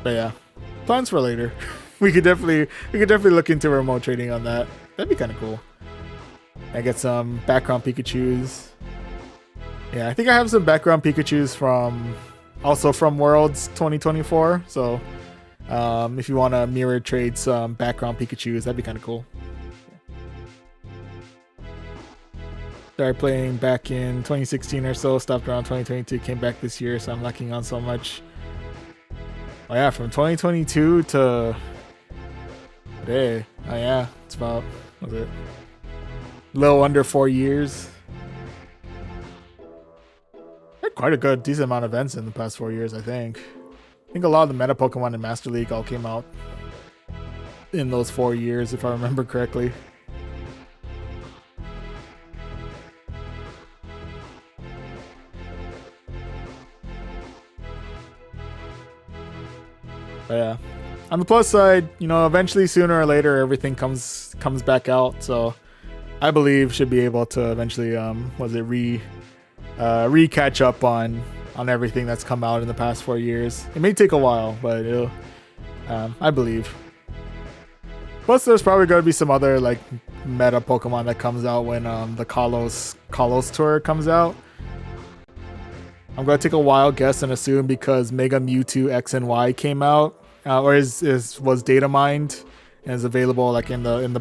But yeah, plans for later. we could definitely look into remote trading on that. That'd be kind of cool. I get some background Pikachus. Yeah, I think I have some background Pikachus from Worlds 2024. So if you want to mirror trade some background Pikachus, that'd be kind of cool. Started playing back in 2016 or so, stopped around 2022, came back this year, so I'm lacking on so much. Oh yeah, from 2022 to today. Oh yeah, it's about, what was it? A little under 4 years. Had quite a good, decent amount of events in the past 4 years, I think. I think a lot of the meta Pokemon in Master League all came out in those 4 years, if I remember correctly. But yeah, on the plus side, you know, eventually sooner or later everything comes back out. So I believe should be able to eventually catch up on everything that's come out in the past 4 years. It may take a while, but it'll I believe. Plus, there's probably going to be some other like meta Pokemon that comes out when the Kalos tour comes out. I'm going to take a wild guess and assume because Mega Mewtwo X and Y came out, or was data mined and is available like in the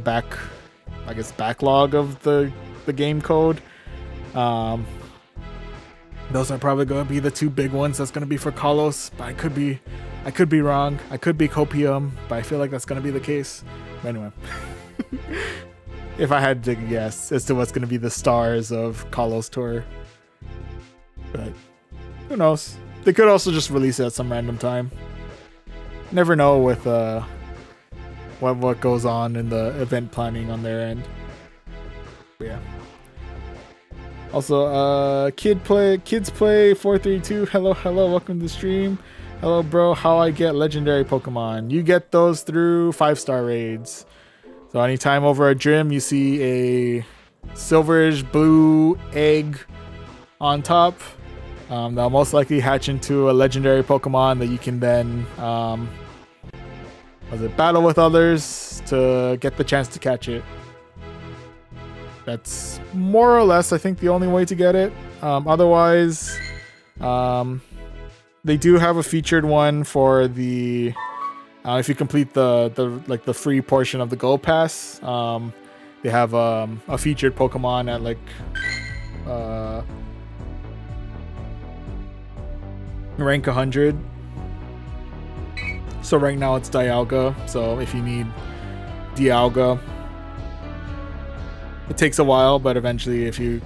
backlog of the game code. Those are probably going to be the two big ones that's going to be for Kalos, but I could be wrong. I could be Copium, but I feel like that's going to be the case. But anyway, if I had to guess as to what's going to be the stars of Kalos tour, but who knows? They could also just release it at some random time. Never know with what goes on in the event planning on their end. But yeah. Also, kids play 432. Hello, welcome to the stream. Hello, bro. How I get legendary Pokemon? You get those through 5-star raids. So anytime over a gym you see a silverish blue egg on top, they'll most likely hatch into a legendary Pokemon that you can then battle with others to get the chance to catch it. That's more or less, I think, the only way to get it. Otherwise, they do have a featured one for the if you complete the free portion of the Go Pass. They have a featured Pokemon at rank 100. So right now it's Dialga. So if you need Dialga, it takes a while, but eventually if you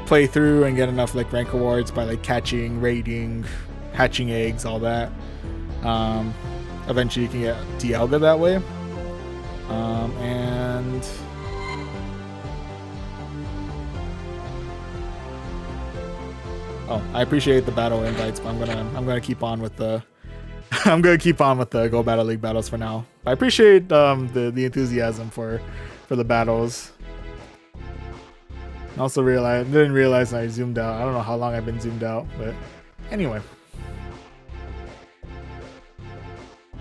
play through and get enough like rank awards by like catching, raiding, hatching eggs, all that, eventually you can get Dialga that way. And I appreciate the battle invites, but I'm gonna keep on with the Go Battle League battles for now. I appreciate the enthusiasm for the battles. I also didn't realize I zoomed out. I don't know how long I've been zoomed out, but anyway.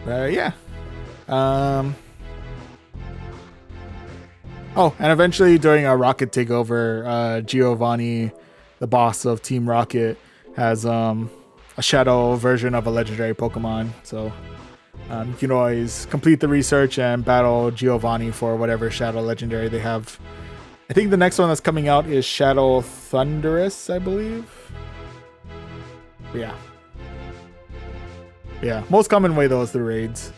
Yeah. Oh, and eventually during a Rocket takeover, Giovanni, the boss of Team Rocket, has a shadow version of a legendary Pokemon. So you can always complete the research and battle Giovanni for whatever shadow legendary they have. I think the next one that's coming out is Shadow Thunderous, I believe. But yeah. Yeah, most common way though is the raids.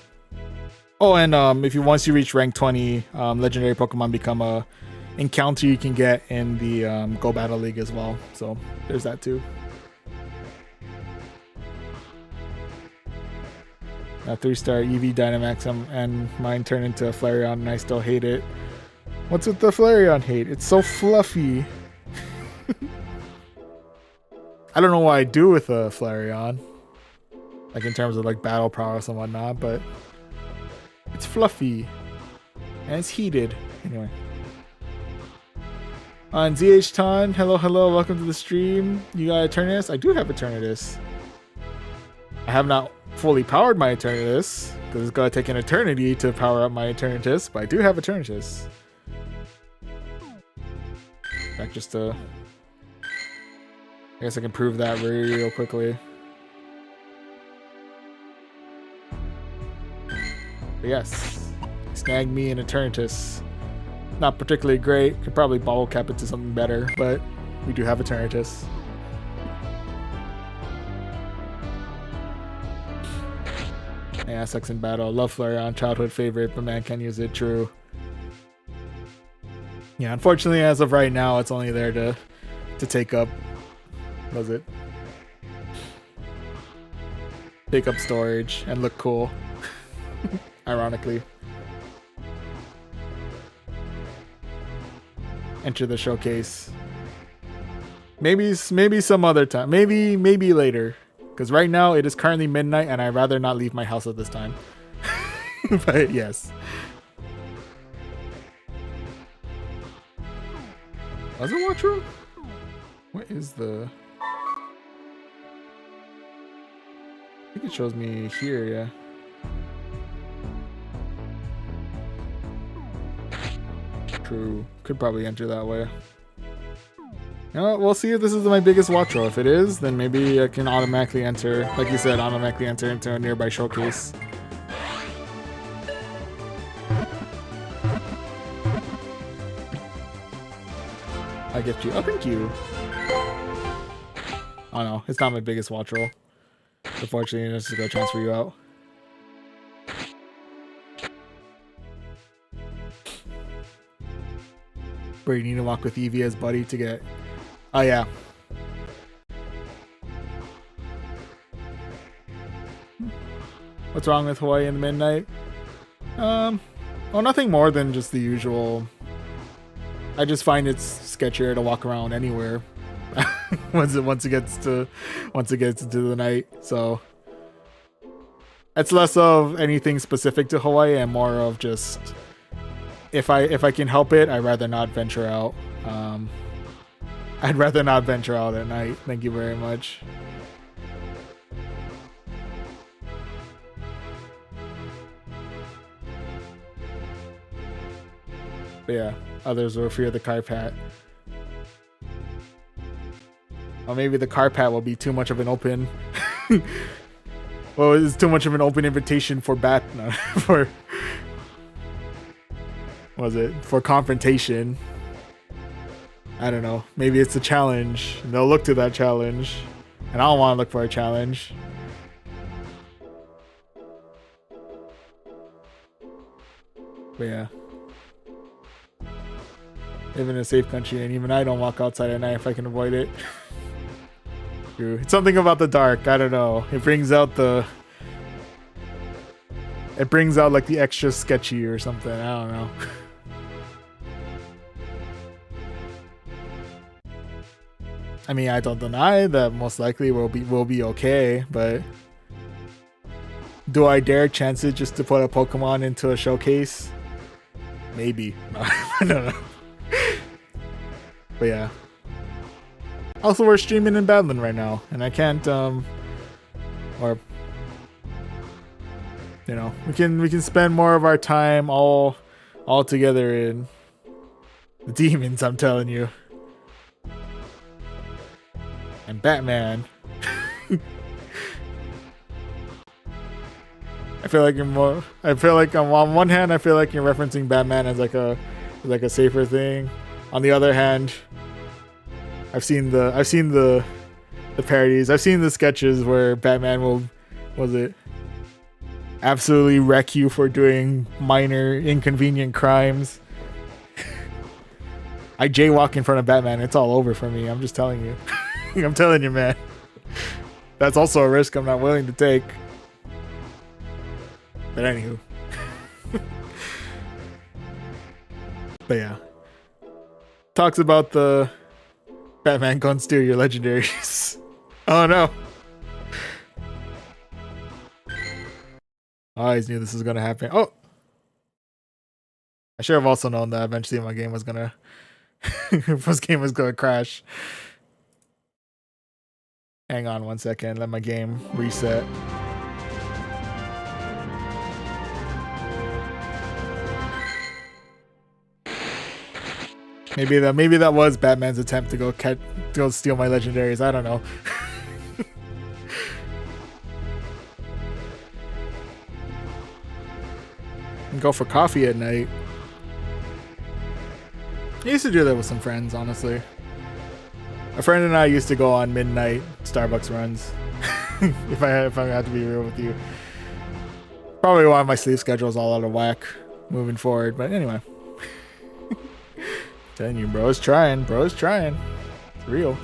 Oh, and if you once you reach rank 20, legendary Pokemon become a encounter you can get in the Go Battle League as well. So there's that too. A 3-star EV Dynamax and mine turned into a Flareon and I still hate it. What's with the Flareon hate? It's so fluffy. I don't know what I do with a Flareon, like in terms of like battle prowess and whatnot, but it's fluffy and it's heated. Anyway, on ZH Ton, hello, welcome to the stream. You got Eternatus? I do have Eternatus. I have not fully powered my Eternatus because it's gonna take an eternity to power up my Eternatus, but I do have Eternatus. Back just to, I guess I can prove that real quickly. But yes, snag me an Eternatus. Not particularly great. Could probably bottle cap it to something better, but we do have Eternatus. Yeah, sucks in battle. Love Flareon, childhood favorite, but man, can't use it. True. Yeah, unfortunately, as of right now, it's only there to take up. Was it? Take up storage and look cool. Ironically. Enter the showcase. Maybe some other time. Maybe later. Because right now it is currently midnight and I'd rather not leave my house at this time. But yes. Was it Watcher? What is the... I think it shows me here, yeah. True. Could probably enter that way. You know what? We'll see if this is my biggest watch roll. If it is, then maybe I can automatically enter, like you said, automatically enter into a nearby showcase. I gift you. Oh, thank you. Oh no, it's not my biggest watch roll. Unfortunately, let's just go transfer you out. Where you need to walk with Eevee as buddy to get... Oh yeah. What's wrong with Hawaii in the midnight? Well, nothing more than just the usual. I just find it's sketchier to walk around anywhere once it gets into the night. So it's less of anything specific to Hawaii and more of just if I can help it, I'd rather not venture out. I'd rather not venture out at night. Thank you very much. But yeah, others will fear the Carpat. Or maybe the Carpat will be too much of an open... well, it's too much of an open invitation for for... What was it? For confrontation. I don't know. Maybe it's a challenge. And they'll look to that challenge. And I don't want to look for a challenge. But yeah. Live in a safe country, and even I don't walk outside at night if I can avoid it. True. It's something about the dark. I don't know. It brings out the... It brings out like the extra sketchy or something. I don't know. I mean, I don't deny that most likely we'll be okay, but do I dare chance it just to put a Pokemon into a showcase? Maybe. I don't know. But yeah. Also, we're streaming in Badland right now, and I can't or you know, we can spend more of our time all together in the demons, I'm telling you. And Batman. I feel like on one hand I feel like you're referencing Batman as like a safer thing. On the other hand, I've seen the parodies. I've seen the sketches where Batman will absolutely wreck you for doing minor inconvenient crimes. I jaywalk in front of Batman, it's all over for me. I'm just telling you. I'm telling you, man. That's also a risk I'm not willing to take. But anywho. But yeah. Talks about the Batman can't steal your legendaries. Oh no. I always knew this was gonna happen. Oh! I should have also known that eventually my game was gonna crash. Hang on 1 second, let my game reset. Maybe that was Batman's attempt to go steal my legendaries. I don't know. And go for coffee at night. I used to do that with some friends, honestly. A friend and I used to go on midnight Starbucks runs. if I have to be real with you. Probably why my sleep schedule is all out of whack moving forward, but anyway. Telling you, bro's trying. It's real.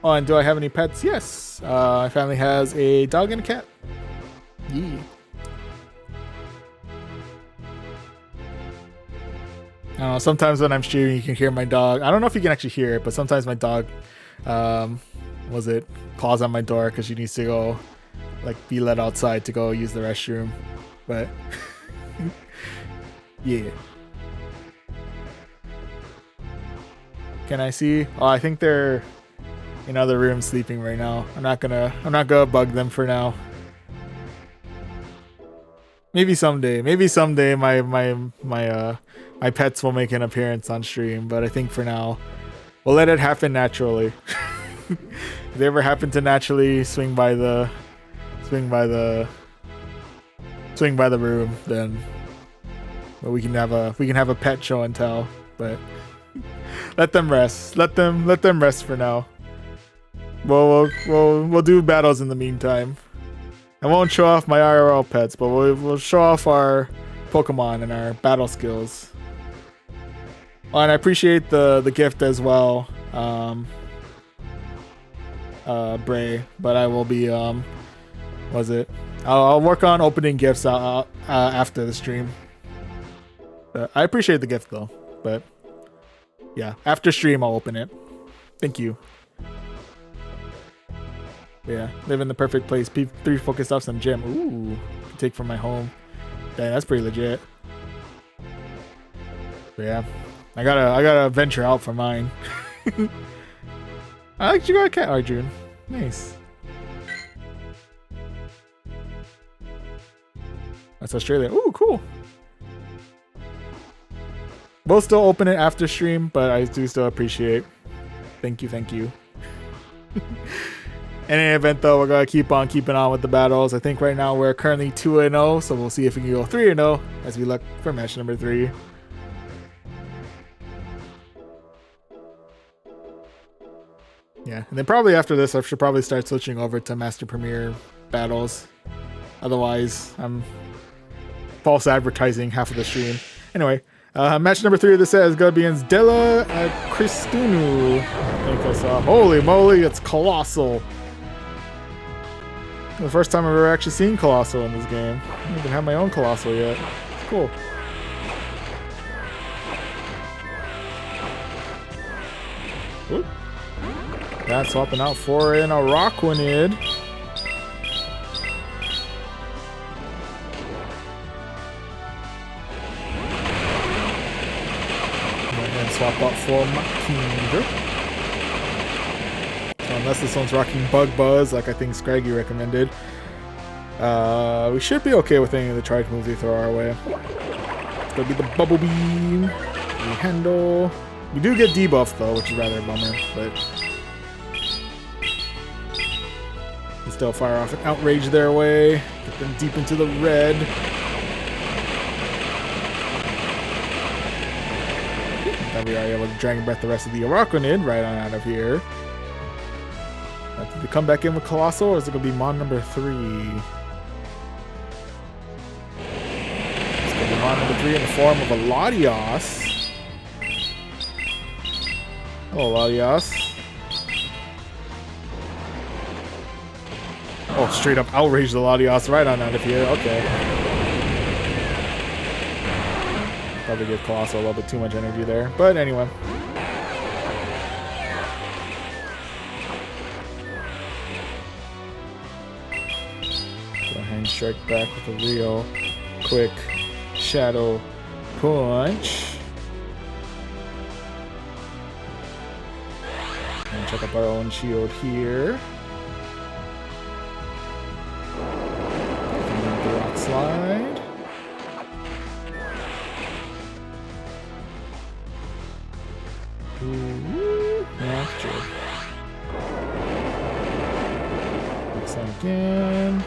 Oh, and do I have any pets? Yes. My family has a dog and a cat. Yeah. I don't know, sometimes when I'm streaming you can hear my dog. I don't know if you can actually hear it, but sometimes my dog claws on my door because she needs to go be let outside to go use the restroom. But yeah. Can I see? Oh, I think they're in other rooms sleeping right now. I'm not gonna bug them for now. Maybe someday my pets will make an appearance on stream, but I think for now we'll let it happen naturally. If they ever happen to naturally swing by the room, then we can have a pet show and tell. But let them rest. Let them rest for now. We'll do battles in the meantime. I won't show off my IRL pets, but we'll show off our Pokemon and our battle skills. Oh, and I appreciate the gift as well, Bray. But I will be I'll work on opening gifts after the stream. I appreciate the gift though, but yeah, after stream I'll open it. Thank you. Yeah, live in the perfect place. P3 focus off some gym. Ooh, take from my home. Dang, that's pretty legit. But yeah, I gotta venture out for mine. I like you got a cat, Arjun. Nice. That's Australia. Ooh, cool. We'll still open it after stream, but I do still appreciate. Thank you. In any event, though, we're gonna keep on keeping on with the battles. I think right now we're currently 2-0, so we'll see if we can go 3-0 as we look for match number 3. Yeah, and then probably after this, I should probably start switching over to Master Premier battles. Otherwise, I'm false advertising half of the stream. Anyway, match number 3 of this set is gonna be against Della at Cristunu. I think I saw. Holy moly, it's Colossal. The first time I've ever actually seen Colossal in this game. I don't even have my own Colossal yet. It's cool. Oop. That's swapping out for an Araquanid. And swap out for Makinger. Unless this one's rocking Bug Buzz, like I think Scraggy recommended. We should be okay with any of the charge moves they throw our way. It's gonna be the Bubble Beam. We handle. We do get debuff though, which is rather a bummer, but we still fire off an Outrage their way. Get them deep into the red. Then we are able to Dragon Breath the rest of the Araquanid right on out of here. Did they come back in with Colossal, or is it going to be Mon number 3? It's going to be Mon number 3 in the form of a Latios. Hello, Latios. Oh, straight up outrage the Latios right on out of here. Okay. Probably give Colossal a little bit too much energy there. But anyway. Go ahead and strike back with a real quick Shadow Punch. And check up our own shield here. Slide. Ooh, capture. Next time again.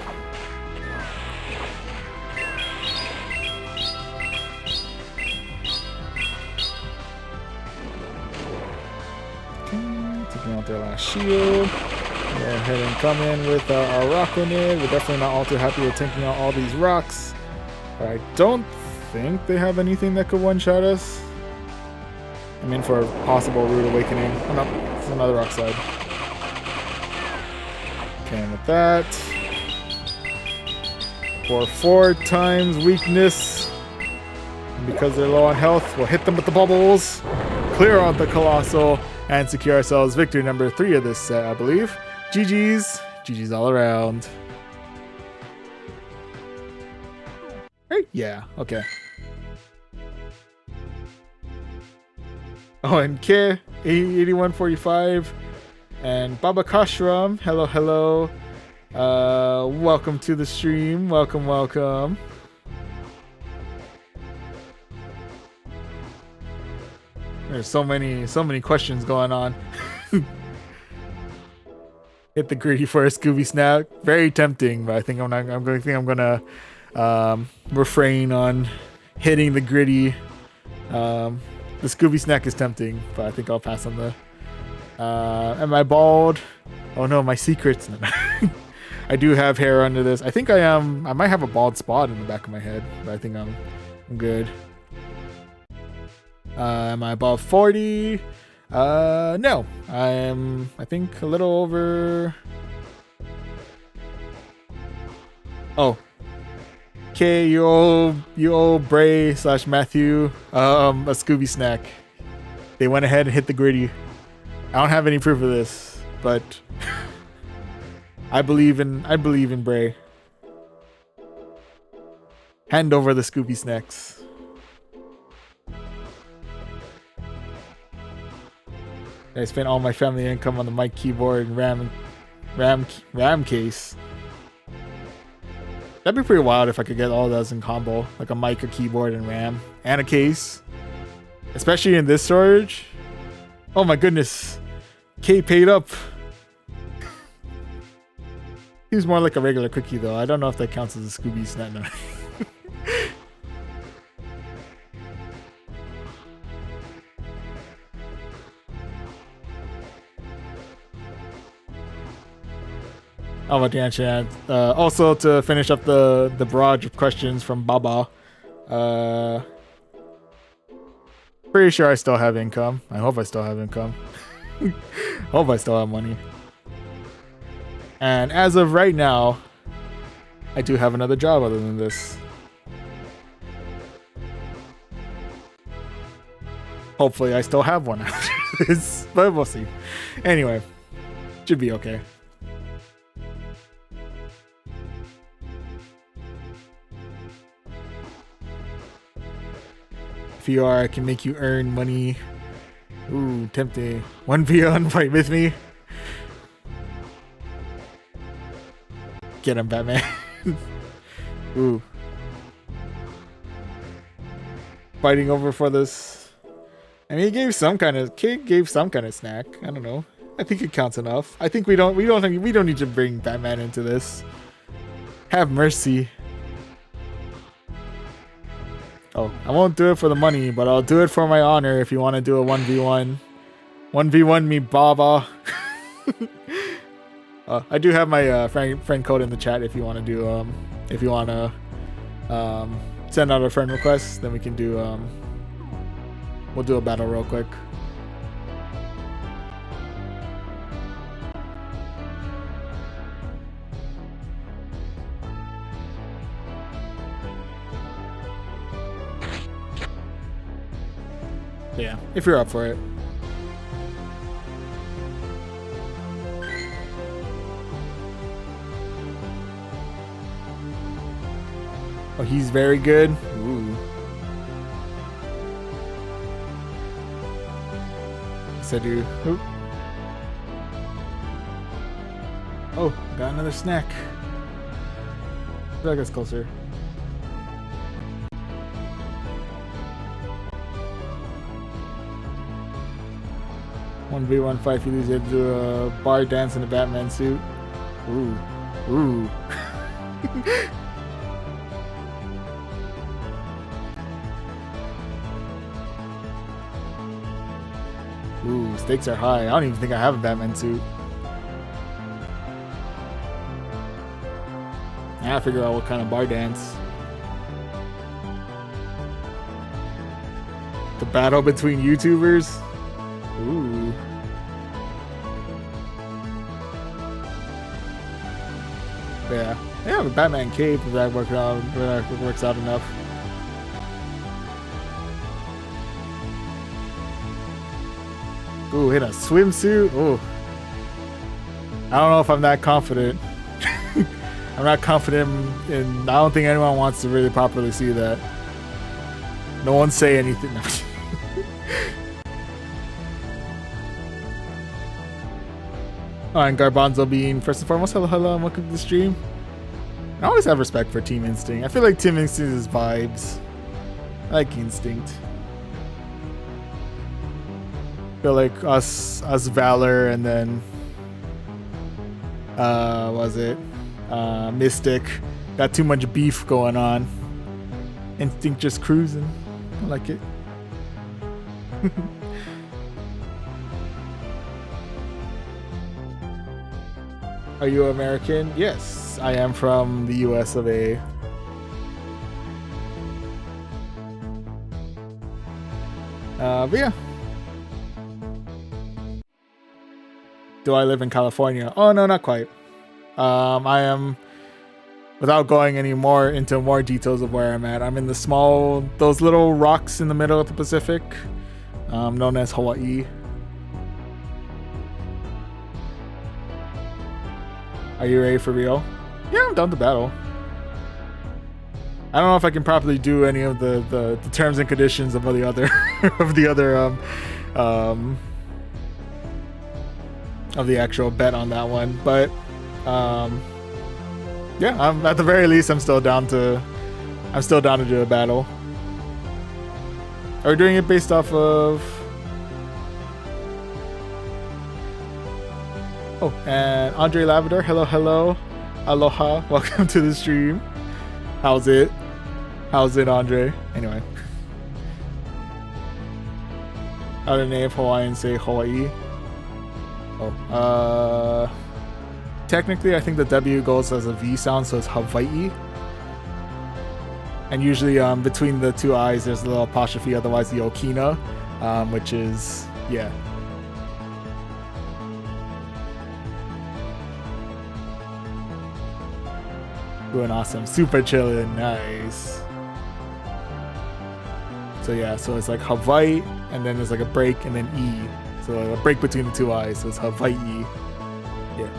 Okay, taking out their last shield. Go ahead and come in with our rock grenade. We're definitely not all too happy with taking out all these rocks. But I don't think they have anything that could one-shot us. I'm in for a possible Rude Awakening. Oh no, it's another rock slide. Okay, and with that, for 4 times weakness, and because they're low on health, we'll hit them with the bubbles, clear out the Colossal, and secure ourselves victory number 3 of this set, I believe. GG's. GG's all around. Right? Yeah, okay. Oh, and K, 8145, and Baba Kashram, hello, hello. Welcome to the stream. Welcome, welcome. There's so many questions going on. Hit the greedy for a Scooby Snack. Very tempting, but I think I'm gonna refrain on hitting the gritty. The Scooby Snack is tempting, but I think I'll pass on the. Am I bald? Oh no, my secrets. I do have hair under this. I think I am. I might have a bald spot in the back of my head, but I think I'm good. Am I above 40? No. I'm, I think, a little over. Oh. Okay, you old Bray / Matthew, a Scooby Snack. They went ahead and hit the gritty. I don't have any proof of this, but I believe in Bray. Hand over the Scooby Snacks. I spent all my family income on the mic, keyboard, and RAM case. That'd be pretty wild if I could get all of those in combo, like a mic, a keyboard, and RAM, and a case. Especially in this storage. Oh my goodness. K paid up. Seems more like a regular cookie though. I don't know if that counts as a Scooby Snack. No. How about the answer? Also, to finish up the barrage of questions from Baba, pretty sure I still have income. I hope I still have income. Hope I still have money. And as of right now, I do have another job other than this. Hopefully I still have one after this, but we'll see. Anyway, should be okay. VR, I can make you earn money. Ooh, tempting. 1v1 fight with me. Get him, Batman. Ooh. Fighting over for this. I mean, he gave some kind of snack. I don't know. I think it counts enough. I think we don't need to bring Batman into this. Have mercy. Oh, I won't do it for the money, but I'll do it for my honor if you want to do a 1v1. 1v1 me, Baba. I do have my friend code in the chat if you want to do if you want to send out a friend request, then we can do we'll do a battle real quick. Yeah, if you're up for it. Oh, he's very good. Ooh. So do. Ooh. Oh, got another snack. I feel like it's closer. One v1 fight. If you lose, you have to do a bar dance in a Batman suit. Ooh, ooh. Ooh, stakes are high. I don't even think I have a Batman suit. I gotta figure out what kind of bar dance. The battle between YouTubers. Ooh. Yeah. I have a Batman cape if that works out enough. Ooh, hit a swimsuit. Ooh. I don't know if I'm that confident. I'm not confident in. I don't think anyone wants to really properly see that. No one say anything. Oh, and Garbanzo Bean, first and foremost, hello, and welcome to the stream. I always have respect for Team Instinct. I feel like Team Instinct is vibes. I like Instinct. I feel like us Valor, and then was it Mystic, got too much beef going on. Instinct just cruising. I like it. Are you American? Yes, I am from the US of A. But yeah. Do I live in California? Oh no, not quite. I am, without going any more into more details of where I'm at, I'm in those little rocks in the middle of the Pacific, known as Hawaii. Are you ready for real? Yeah, I'm down to battle. I don't know if I can properly do any of the terms and conditions of the other of the actual bet on that one, but yeah, I'm at the very least I'm still down to do a battle. Are we doing it based off of? Oh, and Andre Lavador, hello, aloha, welcome to the stream. How's it, Andre? Anyway, how do native Hawaiians say Hawaii? Oh, technically I think the W goes as a V sound, so it's Hawaii. And usually between the two I's there's a little apostrophe, otherwise the Okina, which is, yeah. Doing awesome, super chillin', nice. So yeah, so it's like Hawaii, and then there's like a break, and then E. So like a break between the two I's, so it's Hawaii. Yeah.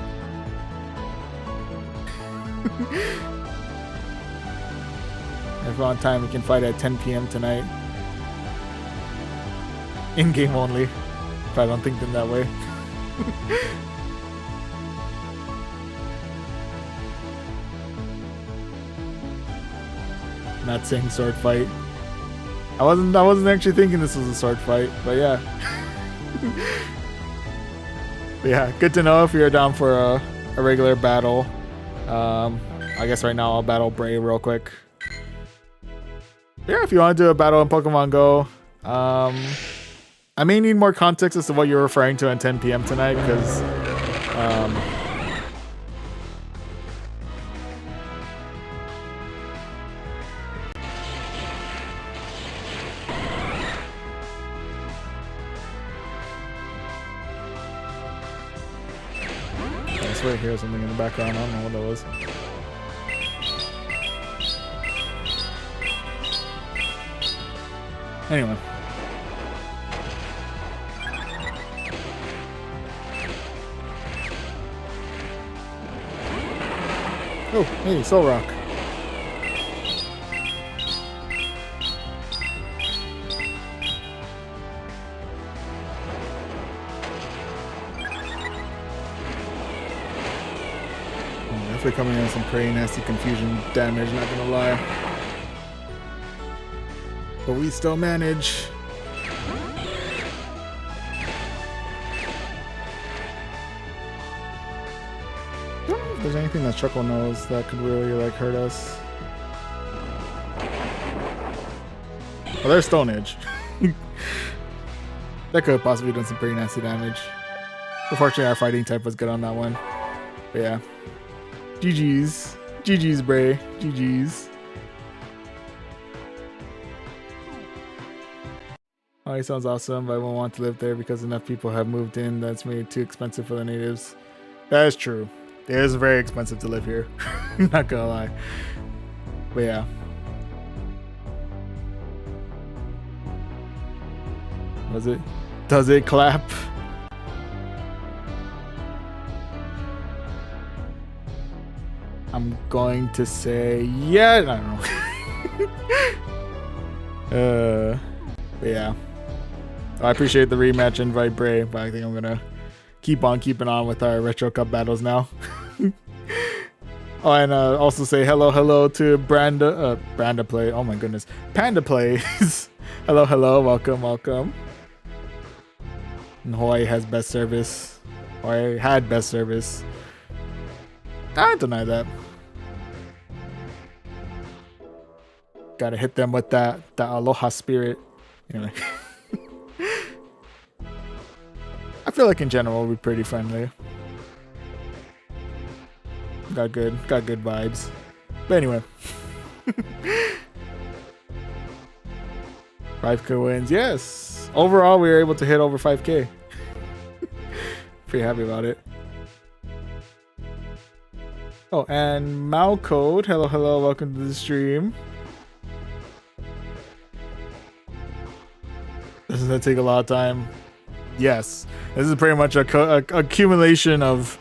If we're on time, we can fight at 10 p.m. tonight. In-game only. If I don't think them that way. Not saying sword fight. I wasn't actually thinking this was a sword fight, but yeah. But yeah, good to know if you're down for a regular battle. I guess right now I'll battle Bray real quick. Yeah, if you want to do a battle in Pokemon Go, I may need more context as to what you're referring to at 10 p.m. tonight, because swear I hear something in the background. I don't know what that was. Anyway. Oh, hey, Soul Rock. Definitely coming in with some pretty nasty confusion damage, not gonna lie. But we still manage. I don't know if there's anything that Chuckle knows that could really like hurt us. Oh, there's Stone Edge. That could have possibly done some pretty nasty damage. Unfortunately, our fighting type was good on that one. But yeah. GG's. GG's, Bray. GG's. Oh, he sounds awesome, but I won't want to live there because enough people have moved in that's made it too expensive for the natives. That is true. It is very expensive to live here. Not gonna lie. But yeah. Was it? Does it clap? I'm going to say yeah. I don't know. But yeah. I appreciate the rematch invite, Bray, but I think I'm gonna keep on keeping on with our Retro Cup battles now. Oh, and also say hello to Branda Play. Oh my goodness, Panda Plays. hello, welcome. And Hawaii has best service. Hawaii had best service. I deny that. Gotta hit them with that aloha spirit. Anyway. I feel like in general we're pretty friendly. Got good vibes. But anyway. 5K wins, yes. Overall we were able to hit over 5K. Pretty happy about it. Oh, and Malcode, hello, welcome to the stream. This is gonna take a lot of time. Yes, this is pretty much a accumulation of,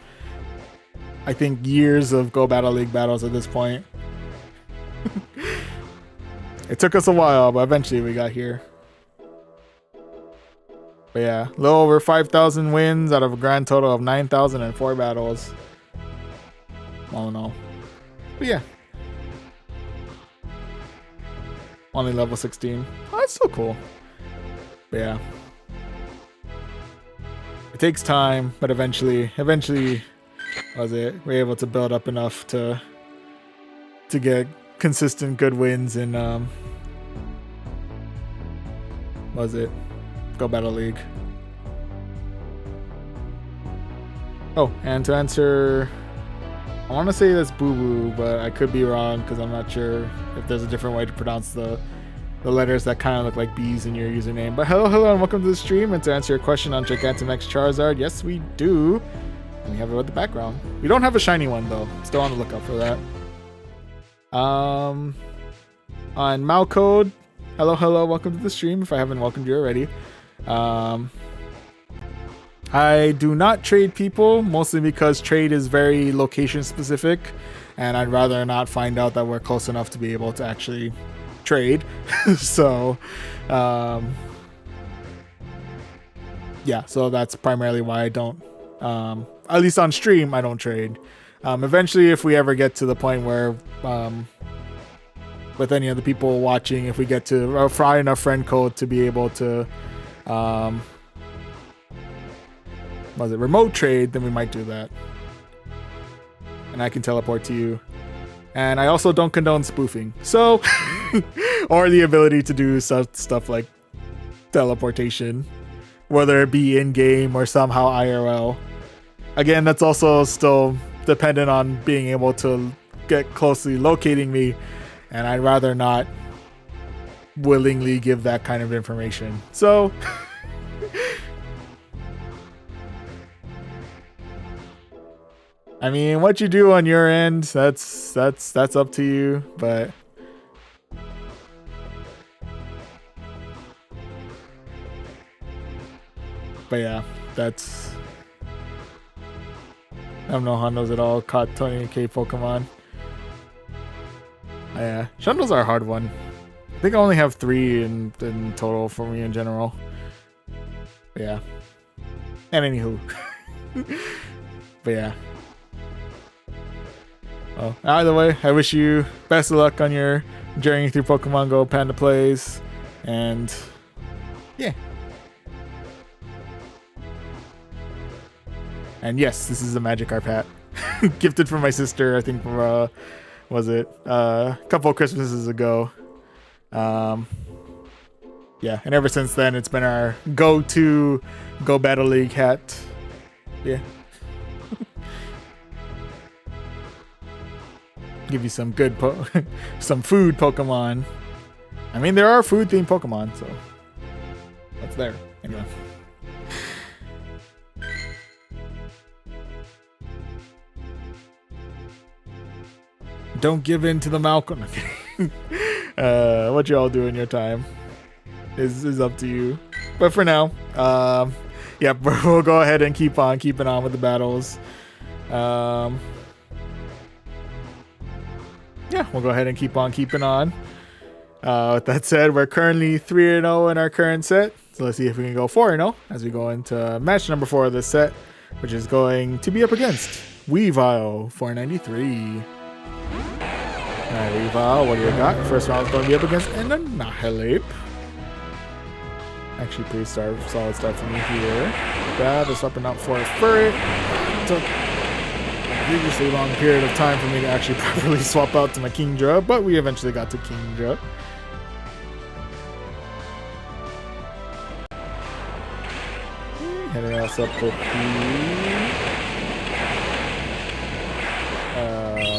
I think, years of Go Battle League battles at this point. It took us a while, but eventually we got here. But yeah, a little over 5,000 wins out of a grand total of 9,004 battles. All in all. But yeah. Only level 16. Oh, that's so cool. But yeah. It takes time, but eventually, was it? We're able to build up enough to get consistent good wins in was it? Go Battle League. Oh, and to answer, I want to say that's Boo Boo, but I could be wrong because I'm not sure if there's a different way to pronounce the letters that kind of look like B's in your username. But hello, and welcome to the stream. And to answer your question on Gigantamax Charizard, yes, we do. And we have it with the background. We don't have a shiny one, though. Still on the lookout for that. On Malcode, hello, welcome to the stream. If I haven't welcomed you already. I do not trade people, mostly because trade is very location specific. And I'd rather not find out that we're close enough to be able to actually trade. So yeah, so that's primarily why I don't, at least on stream, I don't trade. Eventually, if we ever get to the point where with any of the people watching, if we get to a high enough friend code to be able to remote trade, then we might do that, and I can teleport to you. And I also don't condone spoofing, so or the ability to do stuff like teleportation, whether it be in game or somehow IRL. Again, that's also still dependent on being able to get closely locating me, and I'd rather not willingly give that kind of information. So I mean, what you do on your end, that's up to you, but yeah, that's, I don't know Hondos at all. Caught 20k Pokemon. Yeah, Shundles are a hard one. I think I only have 3 in total for me in general. But yeah. And anywho. But yeah. Well, either way, I wish you best of luck on your journey through Pokemon Go Panda Plays. And yeah. And yes, this is a Magikarp hat. Gifted from my sister, I think, from, was it a couple of Christmases ago. Yeah, and ever since then, it's been our go-to Go Battle League hat. Yeah. Give you some good some food Pokemon. I mean, there are food-themed Pokemon, so that's there. Anyway. Don't give in to the Malcolm. What y'all do in your time is up to you. But for now, yeah, we'll go ahead and keep on keeping on with the battles. Yeah, we'll go ahead and keep on keeping on. With that said, we're currently 3-0 in our current set. So let's see if we can go 4-0 as we go into match number 4 of this set, which is going to be up against Weavile 493. Alright, Weavile, what do you got? First round is going to be up against an Annihilate. Actually, pretty solid start for me here. Bad, they're swapping out for a Furret. Took a previously long period of time for me to actually properly swap out to my Kingdra, but we eventually got to Kingdra. Heading us up with the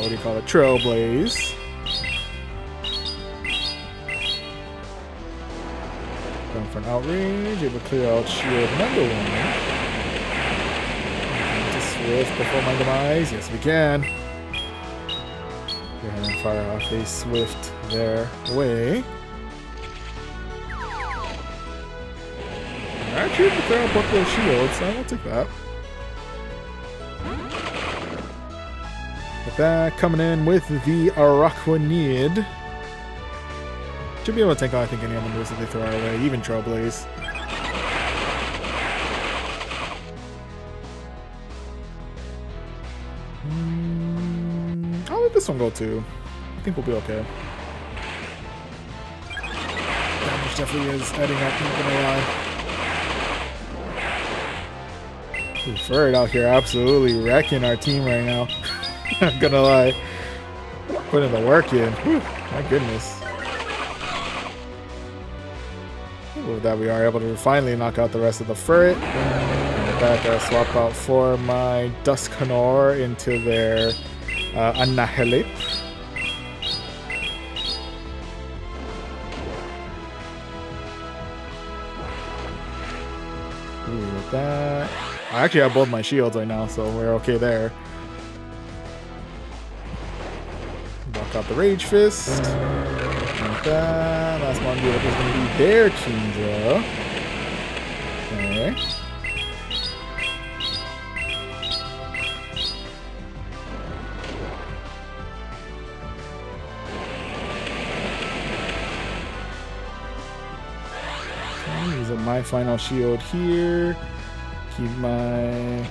what do you call it? Trailblaze. Going for an outrage, able to clear out shield number 1. To Swift before my demise. Yes, we can. Go ahead and fire off a Swift their way. Actually, able to clear out both those shields, so I'll take that. With that, coming in with the Araquanid. Should be able to take on, I think, any of the moves that they throw our way, even Trailblaze. I'll let this one go too. I think we'll be okay. Damage definitely is adding up, not gonna lie. Ooh, Furret out here absolutely wrecking our team right now. Not gonna lie. Putting the work in. Whew, my goodness. With that, we are able to finally knock out the rest of the Furret. And with that, I'll swap out for my Dusknoir into their Annihilate. Ooh, with that, I actually have both my shields right now, so we're okay there. Block out the Rage Fist. Like that. Last one is going to be their Kingdra. Okay. Use up my final shield here. Keep my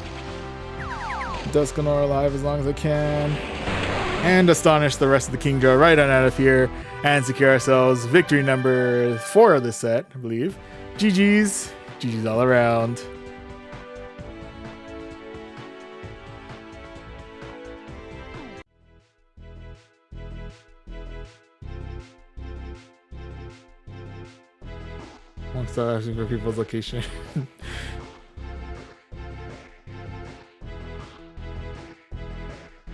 Dusknoir alive as long as I can. And astonish the rest of the Kingdra right on out of here and secure ourselves victory number 4 of this set, I believe. GG's. GG's all around. Won't start asking for people's location.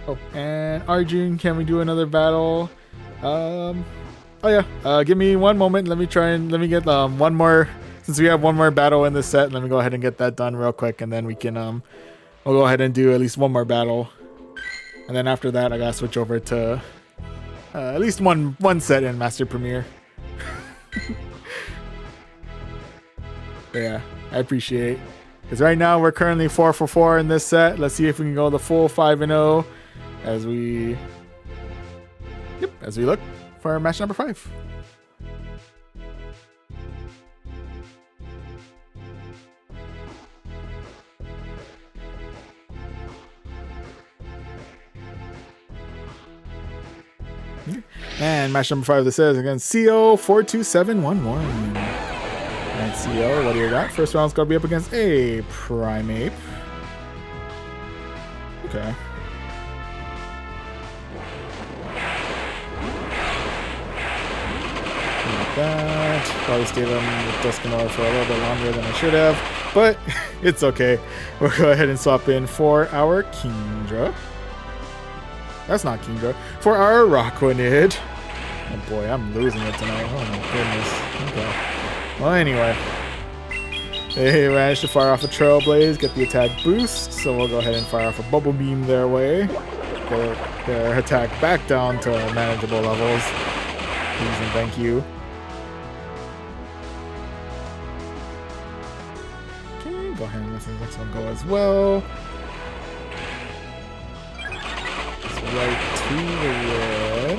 Oh, and Arjun, can we do another battle? Oh yeah, give me one moment. Let me get one more, since we have one more battle in this set. Let me go ahead and get that done real quick, and then we can we'll go ahead and do at least one more battle And then after that, I gotta switch over to at least one set in Master Premier. But yeah, I appreciate. Because right now we're currently 4 for 4 in this set. Let's see if we can go the full 5-0 as we look for match number 5. And match number 5 this is against CO 42711. And CO, what do you got? First round's gonna be up against a Primeape. Okay. Like that. Probably stayed on with Dusknoir for a little bit longer than I should have, but it's okay. We'll go ahead and swap in for our Kingdra. That's not Kingdra. For our Araquanid. Oh boy, I'm losing it tonight. Oh my goodness. Okay. Well, anyway. They managed to fire off a Trailblaze, get the attack boost, so we'll go ahead and fire off a Bubble Beam their way. Get their attack back down to manageable levels. Please and thank you. Okay, go ahead and let the next one go as well. Right to the red.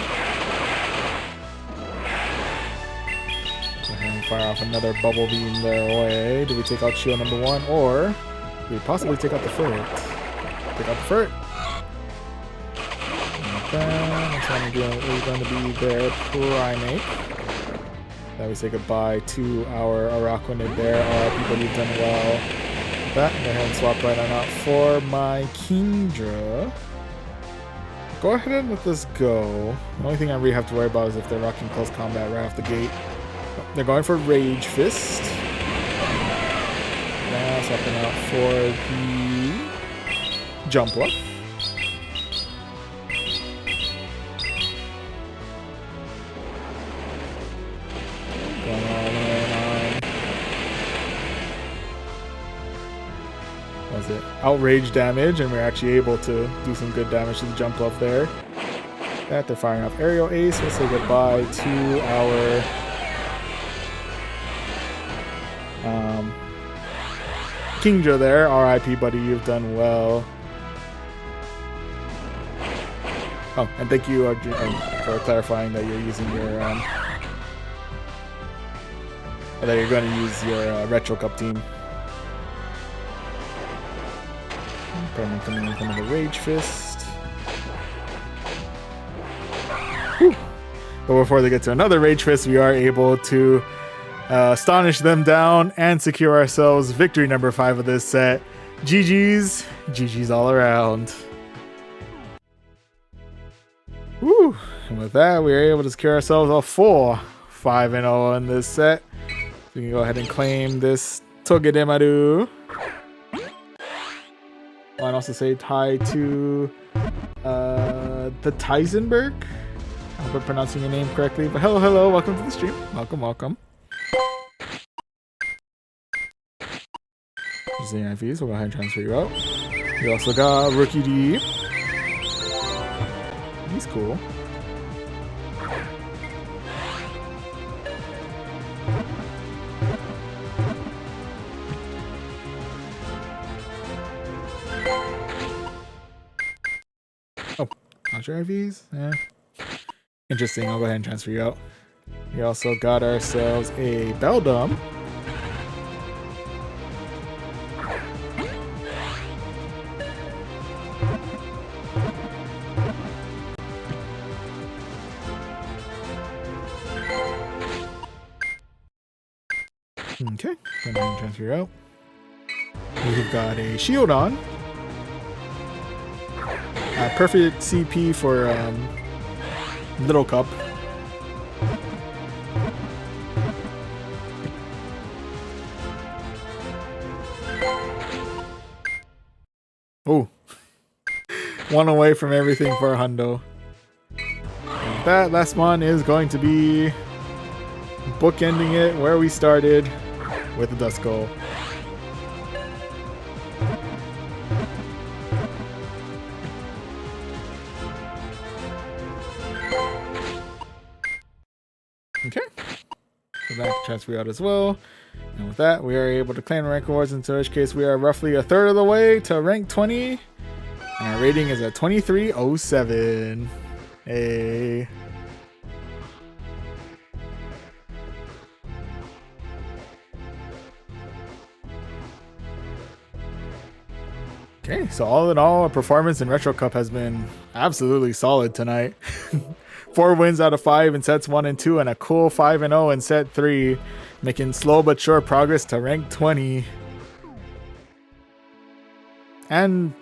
Go ahead and fire off another Bubble Beam their way. Do we take out shield number 1, or do we possibly take out the Furt? Take out the Furt. That's going to be their Primeape. Then we say goodbye to our Araquanid there. RIP, but you've done well. That, go ahead and swap right on out for my Kingdra. Go ahead and let this go. The only thing I really have to worry about is if they're rocking close combat right off the gate. They're going for Rage Fist. Now swapping out for the Jumpluff. Going all in on... Was it outrage damage, and we're actually able to do some good damage to the Jumpluff there. That they're firing off Aerial Ace. We'll say goodbye to our Kingdra there. RIP, buddy, you've done well. Oh, and thank you for clarifying that you're using your that you're going to use your Retro Cup team. Probably coming in with another Rage Fist. Whew. But before they get to another Rage Fist, we are able to astonish them down and secure ourselves victory number 5 of this set. GG's. GG's all around. Woo. And with that, we are able to secure ourselves a full 5-0 in this set. So we can go ahead and claim this Togedemaru. And also say hi to the Tysenberg. I hope I'm pronouncing your name correctly. But hello, welcome to the stream. Welcome. There's the IVs, we'll go ahead and transfer you out. We also got Rookie D. He's cool. Oh, not your IVs? Yeah. Interesting, I'll go ahead and transfer you out. We also got ourselves a Beldum. Okay, go ahead and transfer you out. We've got a Shieldon. Perfect CP for Little Cup. Oh, one away from everything for a hundo. And that last one is going to be bookending it where we started with the Duskull. So that can transfer out as well. And with that, we are able to claim rank awards, in which case we are roughly a third of the way to rank 20. And our rating is at 2307. Hey. Okay, so all in all, our performance in Retro Cup has been absolutely solid tonight. 4 wins out of 5 in sets 1 and 2, and a cool 5-0 in set 3, making slow but sure progress to rank 20. And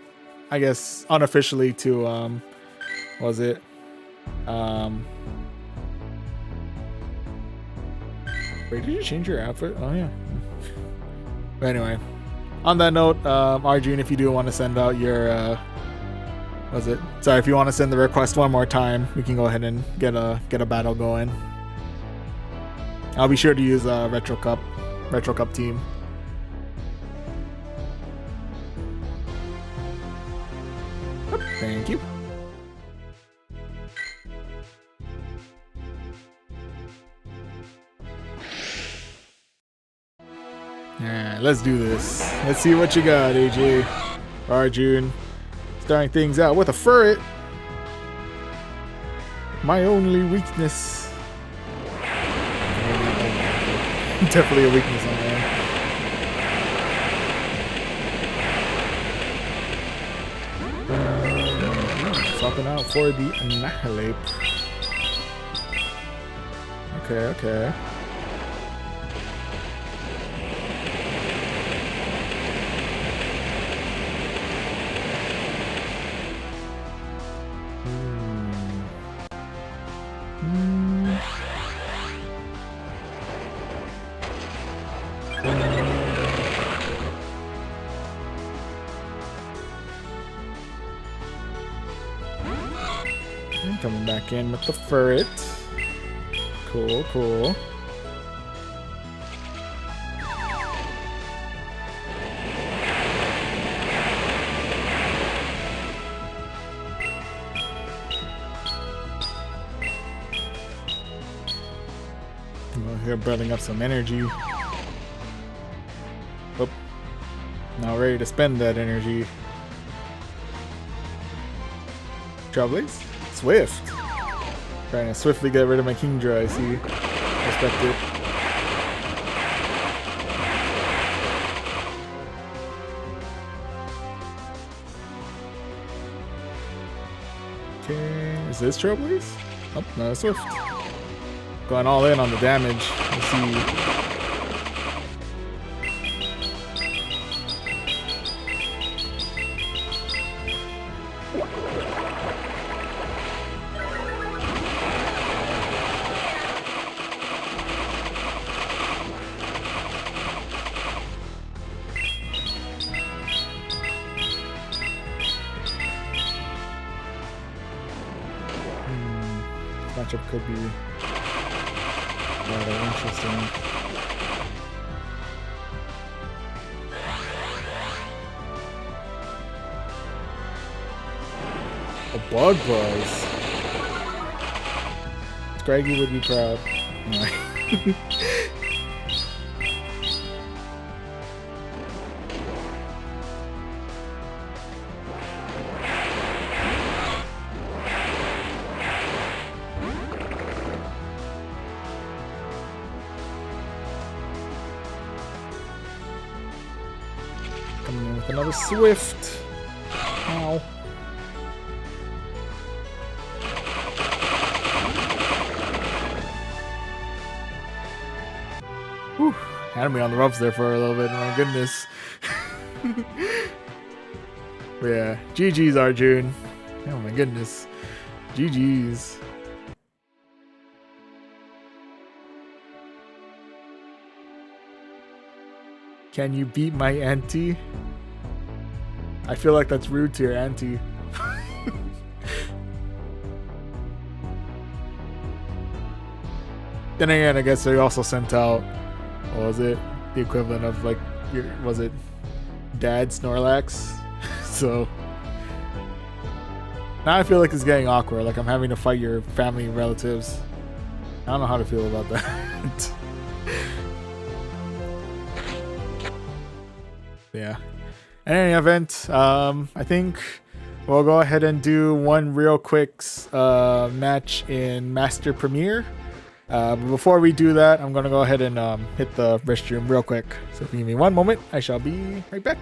I guess unofficially to what was it? Wait, did you change your outfit? Oh yeah. But anyway, on that note, Arjun, if you do want to send out your if you want to send the request one more time, we can go ahead and get a battle going. I'll be sure to use Retro Cup team. Yep, thank you. Yeah, let's do this. Let's see what you got, AJ. Arjun. Starting things out with a ferret. My only weakness. Definitely a weakness on there. Swapping out for the Annihilate. Okay. Coming back in with the ferret. Cool. Here building up some energy. Oh, now ready to spend that energy. Trailblaze? Swift. Trying to swiftly get rid of my Kingdra, I see. Respect it. Okay, is this Trailblaze? Oh, no, Swift. Going all in on the damage. Let's see. Matchup could be rather interesting. A bug buzz. Scraggy would be proud. No. Coming in with another Swift. Ow. Whew. Had me on the ropes there for a little bit. My goodness. But yeah, GG's Arjun. Oh my goodness. GG's. Can you beat my auntie? I feel like that's rude to your auntie. Then again, I guess they also sent out, what was it? The equivalent of like, was it Dad Snorlax? So now I feel like it's getting awkward. Like I'm having to fight your family and relatives. I don't know how to feel about that. Yeah. In any event, I think we'll go ahead and do one real quick match in Master Premier. But before we do that, I'm going to go ahead and hit the restroom real quick. So if you give me one moment, I shall be right back.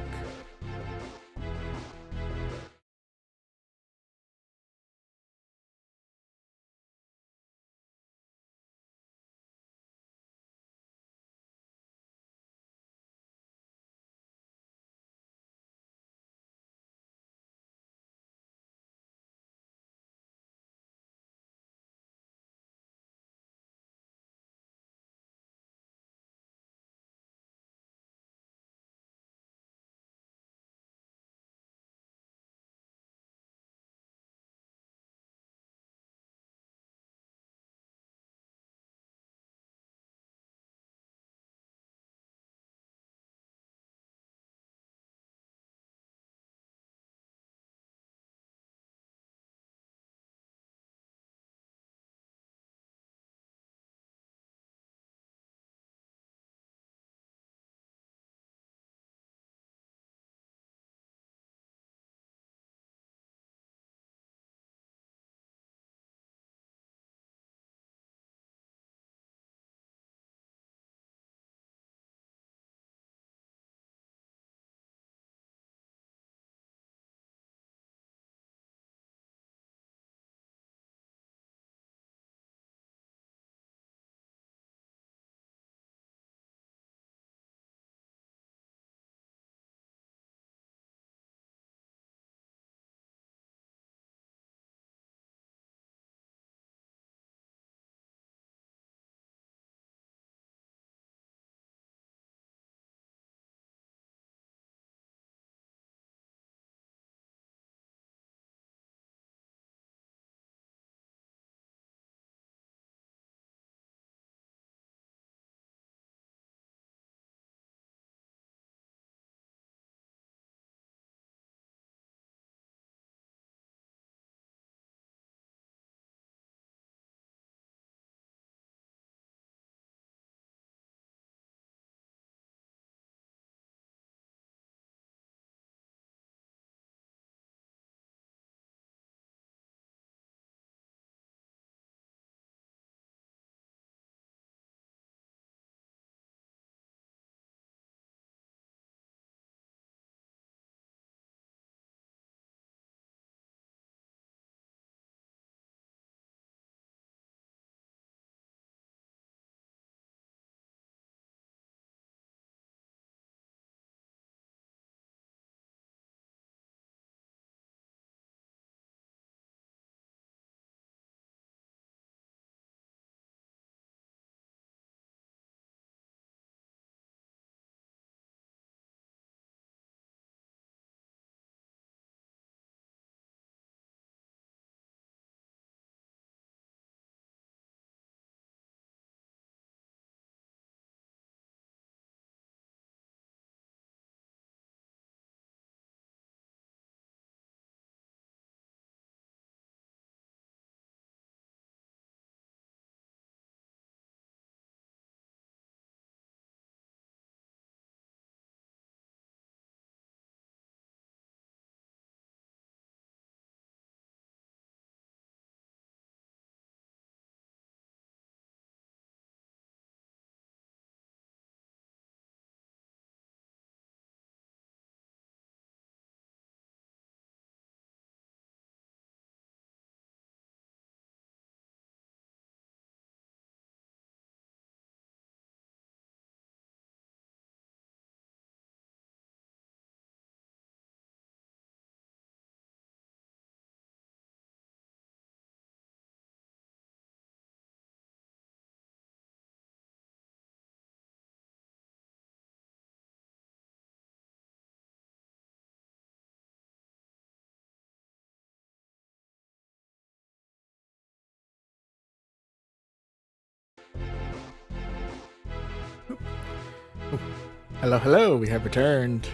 Hello, hello, we have returned.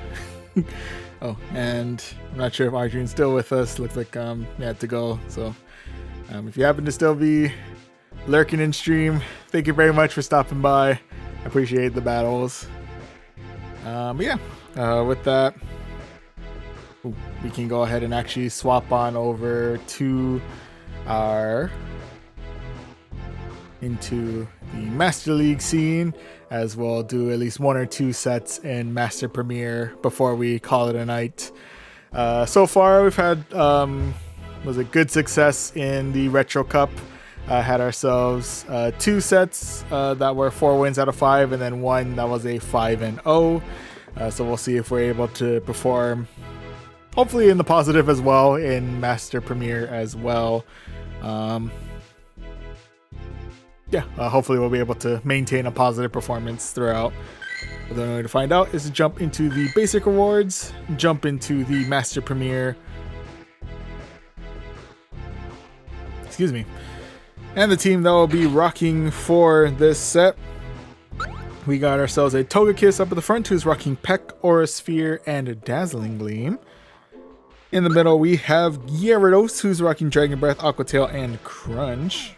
Oh, and I'm not sure if Arjune's still with us. Looks like he had to go. So if you happen to still be lurking in stream, thank you very much for stopping by. I appreciate the battles. But yeah, With that, we can go ahead and actually swap on over to into the Master League scene, as we'll do at least 1 or 2 sets in Master Premier before we call it a night. So far, we've had good success in the Retro Cup. Had ourselves 2 sets that were 4 wins out of 5, and then 1 that was a 5-0. So we'll see if we're able to perform, hopefully in the positive as well, in Master Premier as well. Hopefully we'll be able to maintain a positive performance throughout. But the only way to find out is to jump into the basic rewards, jump into the Master Premier. Excuse me. And the team that will be rocking for this set, we got ourselves a Togekiss up at the front, who's rocking Peck, Aura Sphere, and a Dazzling Gleam. In the middle, we have Gyarados, who's rocking Dragon Breath, Aqua Tail, and Crunch.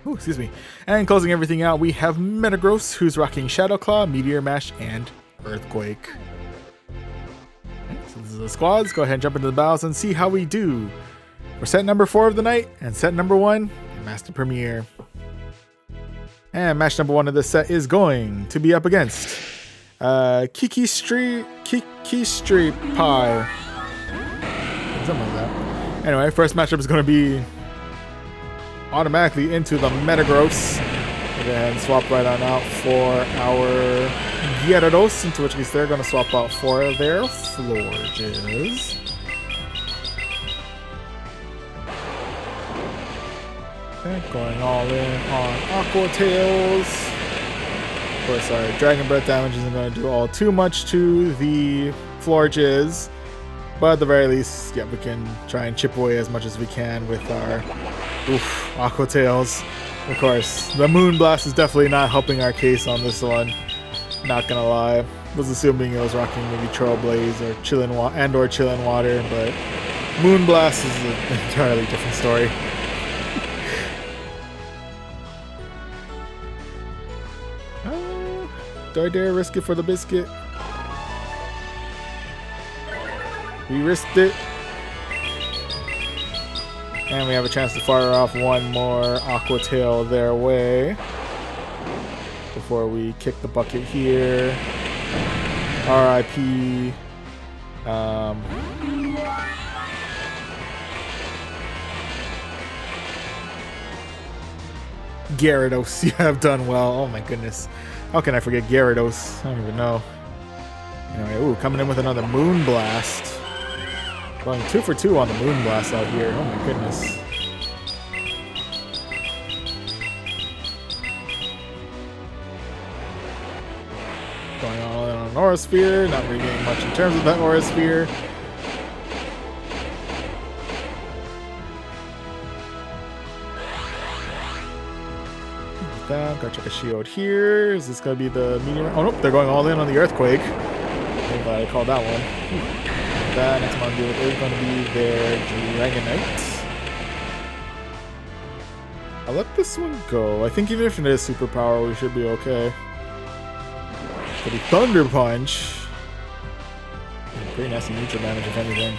Ooh, excuse me. And closing everything out, we have Metagross, who's rocking Shadow Claw, Meteor Mash, and Earthquake. Okay, so this is the squads. Go ahead and jump into the battles and see how we do. For set number 4 of the night, and set number 1, Master Premier. And match number 1 of this set is going to be up against Kiki Street Pie. Something like that. Anyway, first matchup is going to be automatically into the Metagross. Go ahead and swap right on out for our Gyarados, into which case they're going to swap out for their Florges. Okay, going all in on Aqua Tails. Of course, our Dragon Breath damage isn't going to do all too much to the Florges, but at the very least, yeah, we can try and chip away as much as we can with our Aqua Tails. Of course, the Moon Blast is definitely not helping our case on this one. Not gonna lie, was assuming it was rocking maybe Trailblaze or Chillin' Water, but Moon Blast is an entirely different story. Do I dare risk it for the biscuit? We risked it. And we have a chance to fire off one more Aqua Tail their way before we kick the bucket here. RIP. Gyarados, you have done well. Oh my goodness. How can I forget Gyarados? I don't even know. Anyway, ooh, coming in with another Moon Blast. Going 2 for 2 on the Moon Blast out here. Oh my goodness. Going all in on an Aura Sphere. Not really getting much in terms of that Aura Sphere. Go check a shield here. Is this going to be the meteor? Oh, nope. They're going all in on the Earthquake. I'm glad I called that one. That next one is going to be their Dragonite. I'll let this one go. I think even if it is superpower, we should be okay. For the Thunder Punch. Pretty nasty neutral damage, if anything.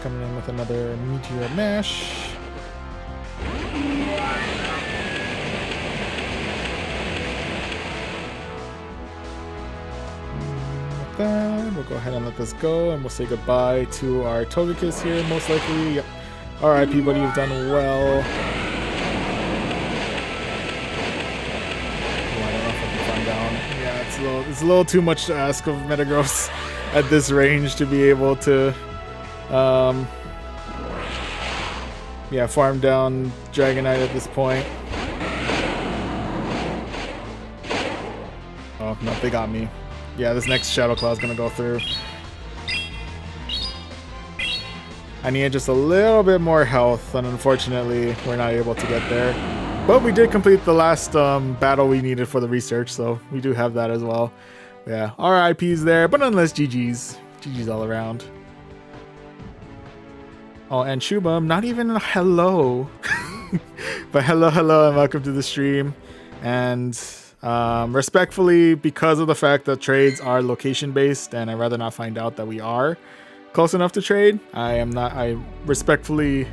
Coming in with another Meteor Mash. With that, we'll go ahead and let this go, and we'll say goodbye to our Togekiss here, most likely. Yep. RIP, buddy, you've done well. I don't know if I can find down. Yeah, it's a little too much to ask of Metagross at this range to be able to farm down Dragonite at this point. Oh, no, they got me. Yeah, this next Shadow Claw is going to go through. I need just a little bit more health, and unfortunately, we're not able to get there. But we did complete the last battle we needed for the research, so we do have that as well. Yeah, RIPs there, but nonetheless, GG's. GG's all around. Oh, and Shubham, not even a hello. But hello, and welcome to the stream. And respectfully, because of the fact that trades are location-based, and I'd rather not find out that we are close enough to trade, I respectfully,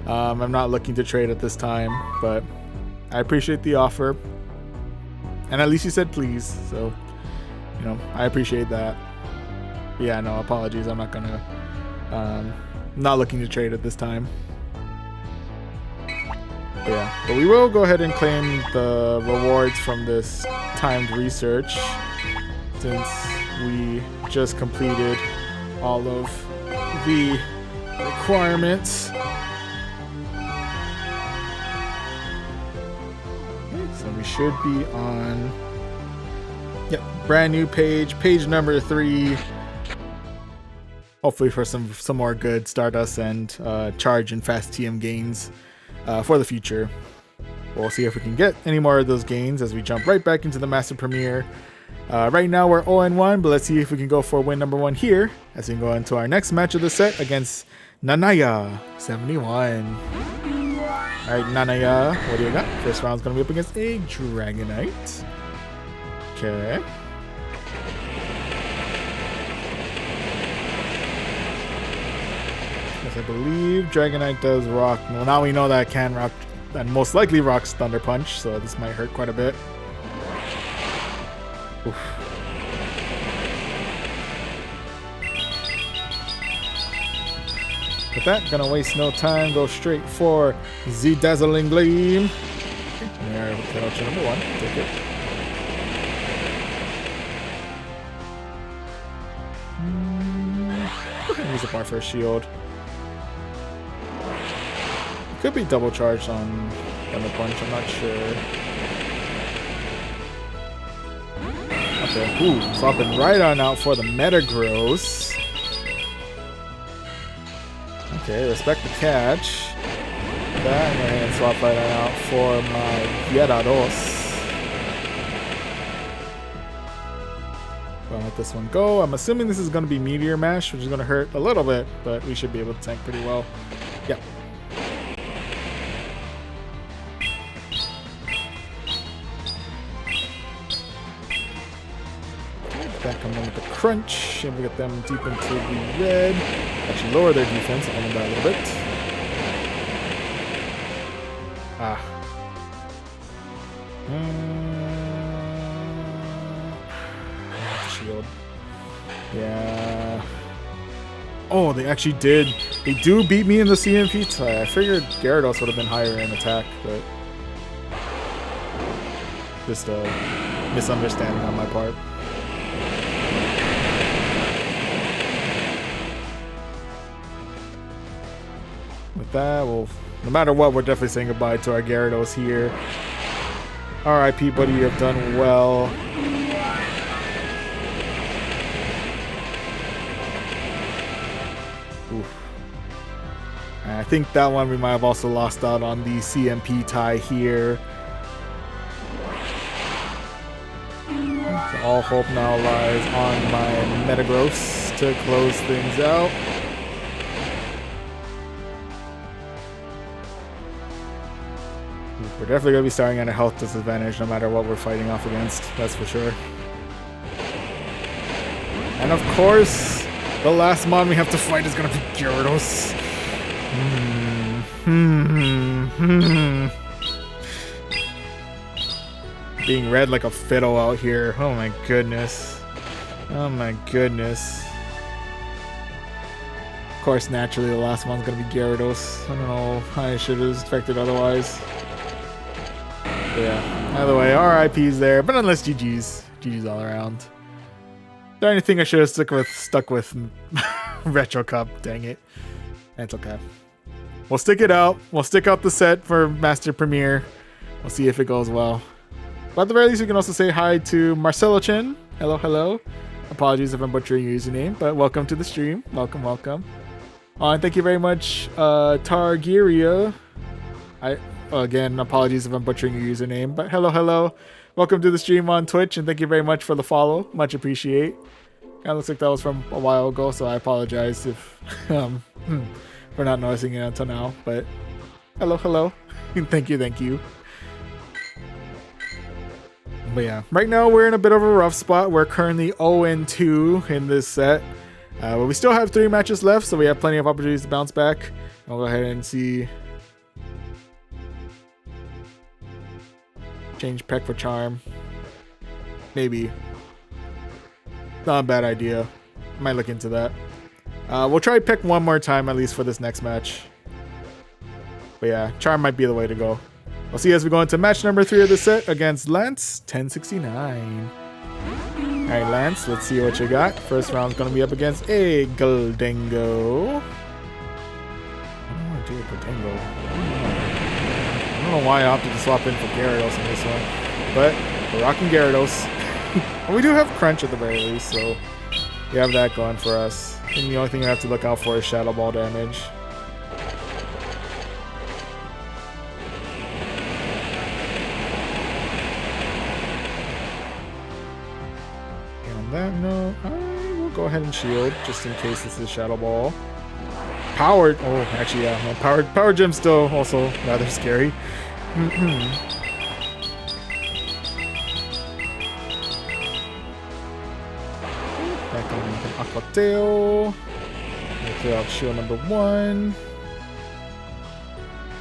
I'm not looking to trade at this time, but I appreciate the offer. And at least you said please, so, you know, I appreciate that. But yeah, no, apologies, I'm not gonna, not looking to trade at this time. Yeah, but we will go ahead and claim the rewards from this timed research, since we just completed all of the requirements. Okay, so we should be on, yep, brand new page number 3. Hopefully for some more good Stardust and charge and fast TM gains for the future. We'll see if we can get any more of those gains as we jump right back into the Master Premier. Right now we're 0-1, but let's see if we can go for win number 1 here as we go into our next match of the set against Nanaya 71. Alright, Nanaya, what do you got? First round's gonna be up against a Dragonite. Okay. I believe Dragonite does rock. Well, now we know that it can rock, and most likely rocks Thunder Punch, so this might hurt quite a bit. Oof. With that, gonna waste no time, go straight for the Dazzling Gleam. Okay, there, option number 1. Take it. Go ahead and use up our first shield. Could be double charged on Thunder Punch, I'm not sure. Okay, ooh, swapping right on out for the Metagross. Okay, respect the catch. That, and swap right on out for my Gyarados. Gonna let this one go. I'm assuming this is gonna be Meteor Mash, which is gonna hurt a little bit, but we should be able to tank pretty well. Yep. That comes in with the crunch, and we get them deep into the red. Actually lower their defense, if I'm down a little bit. Ah. Shield. Yeah. Oh, they actually did. They do beat me in the CMP tie. I figured Gyarados would have been higher in attack, but just a misunderstanding on my part. With that, well, no matter what, we're definitely saying goodbye to our Gyarados here. RIP, buddy, you have done well. Oof. And I think that one we might have also lost out on the CMP tie here. So all hope now lies on my Metagross to close things out. We're definitely going to be starting at a health disadvantage no matter what we're fighting off against, that's for sure. And of course, the last mon we have to fight is going to be Gyarados. Being red like a fiddle out here. Oh my goodness. Oh my goodness. Of course, naturally, the last one's going to be Gyarados. I don't know how I should have expected otherwise. Yeah, either way, RIP's there, but unless GG's. GG's all around. Is there anything I should have stuck with Retro Cup? Dang it. That's okay. We'll stick it out. We'll stick out the set for Master Premier. We'll see if it goes well. But at the very least, we can also say hi to Marcelo Chen. Hello, hello. Apologies if I'm butchering your username, but welcome to the stream. Welcome, welcome. And thank you very much, Targiria. Again, apologies if I'm butchering your username, but hello, hello. welcome to the stream on Twitch, and thank you very much for the follow. Much appreciate. Kind of looks like that was from a while ago, so I apologize if for not noticing it until now. But hello, hello. Thank you, thank you. But yeah, right now we're in a bit of a rough spot. We're currently 0-2 in this set. But we still have 3 matches left, so we have plenty of opportunities to bounce back. I'll go ahead and see. Change Peck for Charm. Maybe. Not a bad idea. Might look into that. We'll try Peck one more time, at least for this next match. But yeah, Charm might be the way to go. We'll see as we go into match number 3 of the set against Lance 1069. Alright, Lance, let's see what you got. First round's gonna be up against a Goldango. Oh, dear, Goldango. I don't know why I opted to swap in for Gyarados in this one. But we're rocking Gyarados. And we do have Crunch at the very least, so we have that going for us. And the only thing we have to look out for is Shadow Ball damage. That note, I will go ahead and shield just in case this is Shadow Ball. Powered, oh, actually, yeah, no, Power Gem's still also rather scary. Back on an Aqua Tail. Clear out shield number 1.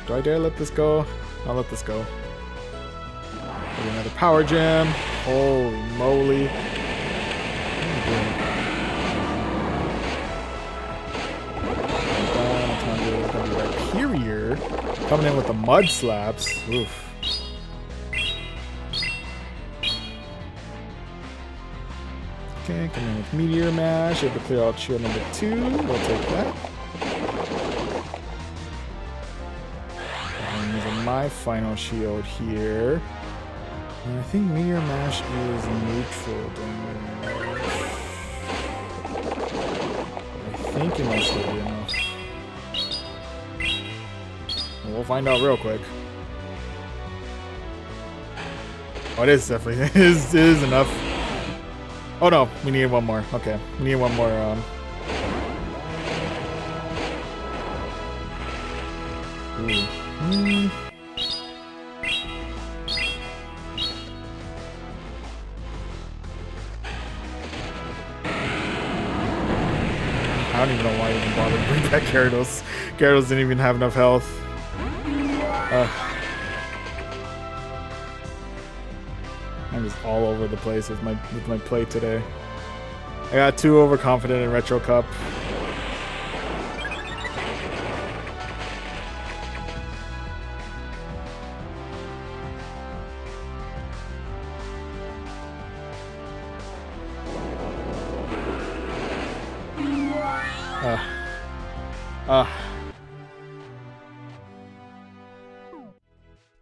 Do I dare let this go? I'll let this go. Get another Power Gem. Holy moly. Superior coming in with the Mud Slaps. Oof. Okay, coming in with Meteor Mash. Able to clear out shield number 2. We'll take that. And using my final shield here. And I think Meteor Mash is neutral damage. I think it might still be enough. We'll find out real quick. Oh, it is definitely it is enough. Oh no, we need one more. Okay, we need one more. I don't even know why I even bothered to bring back Gyarados. Gyarados didn't even have enough health. I'm just all over the place with my play today. I got too overconfident in Retro Cup.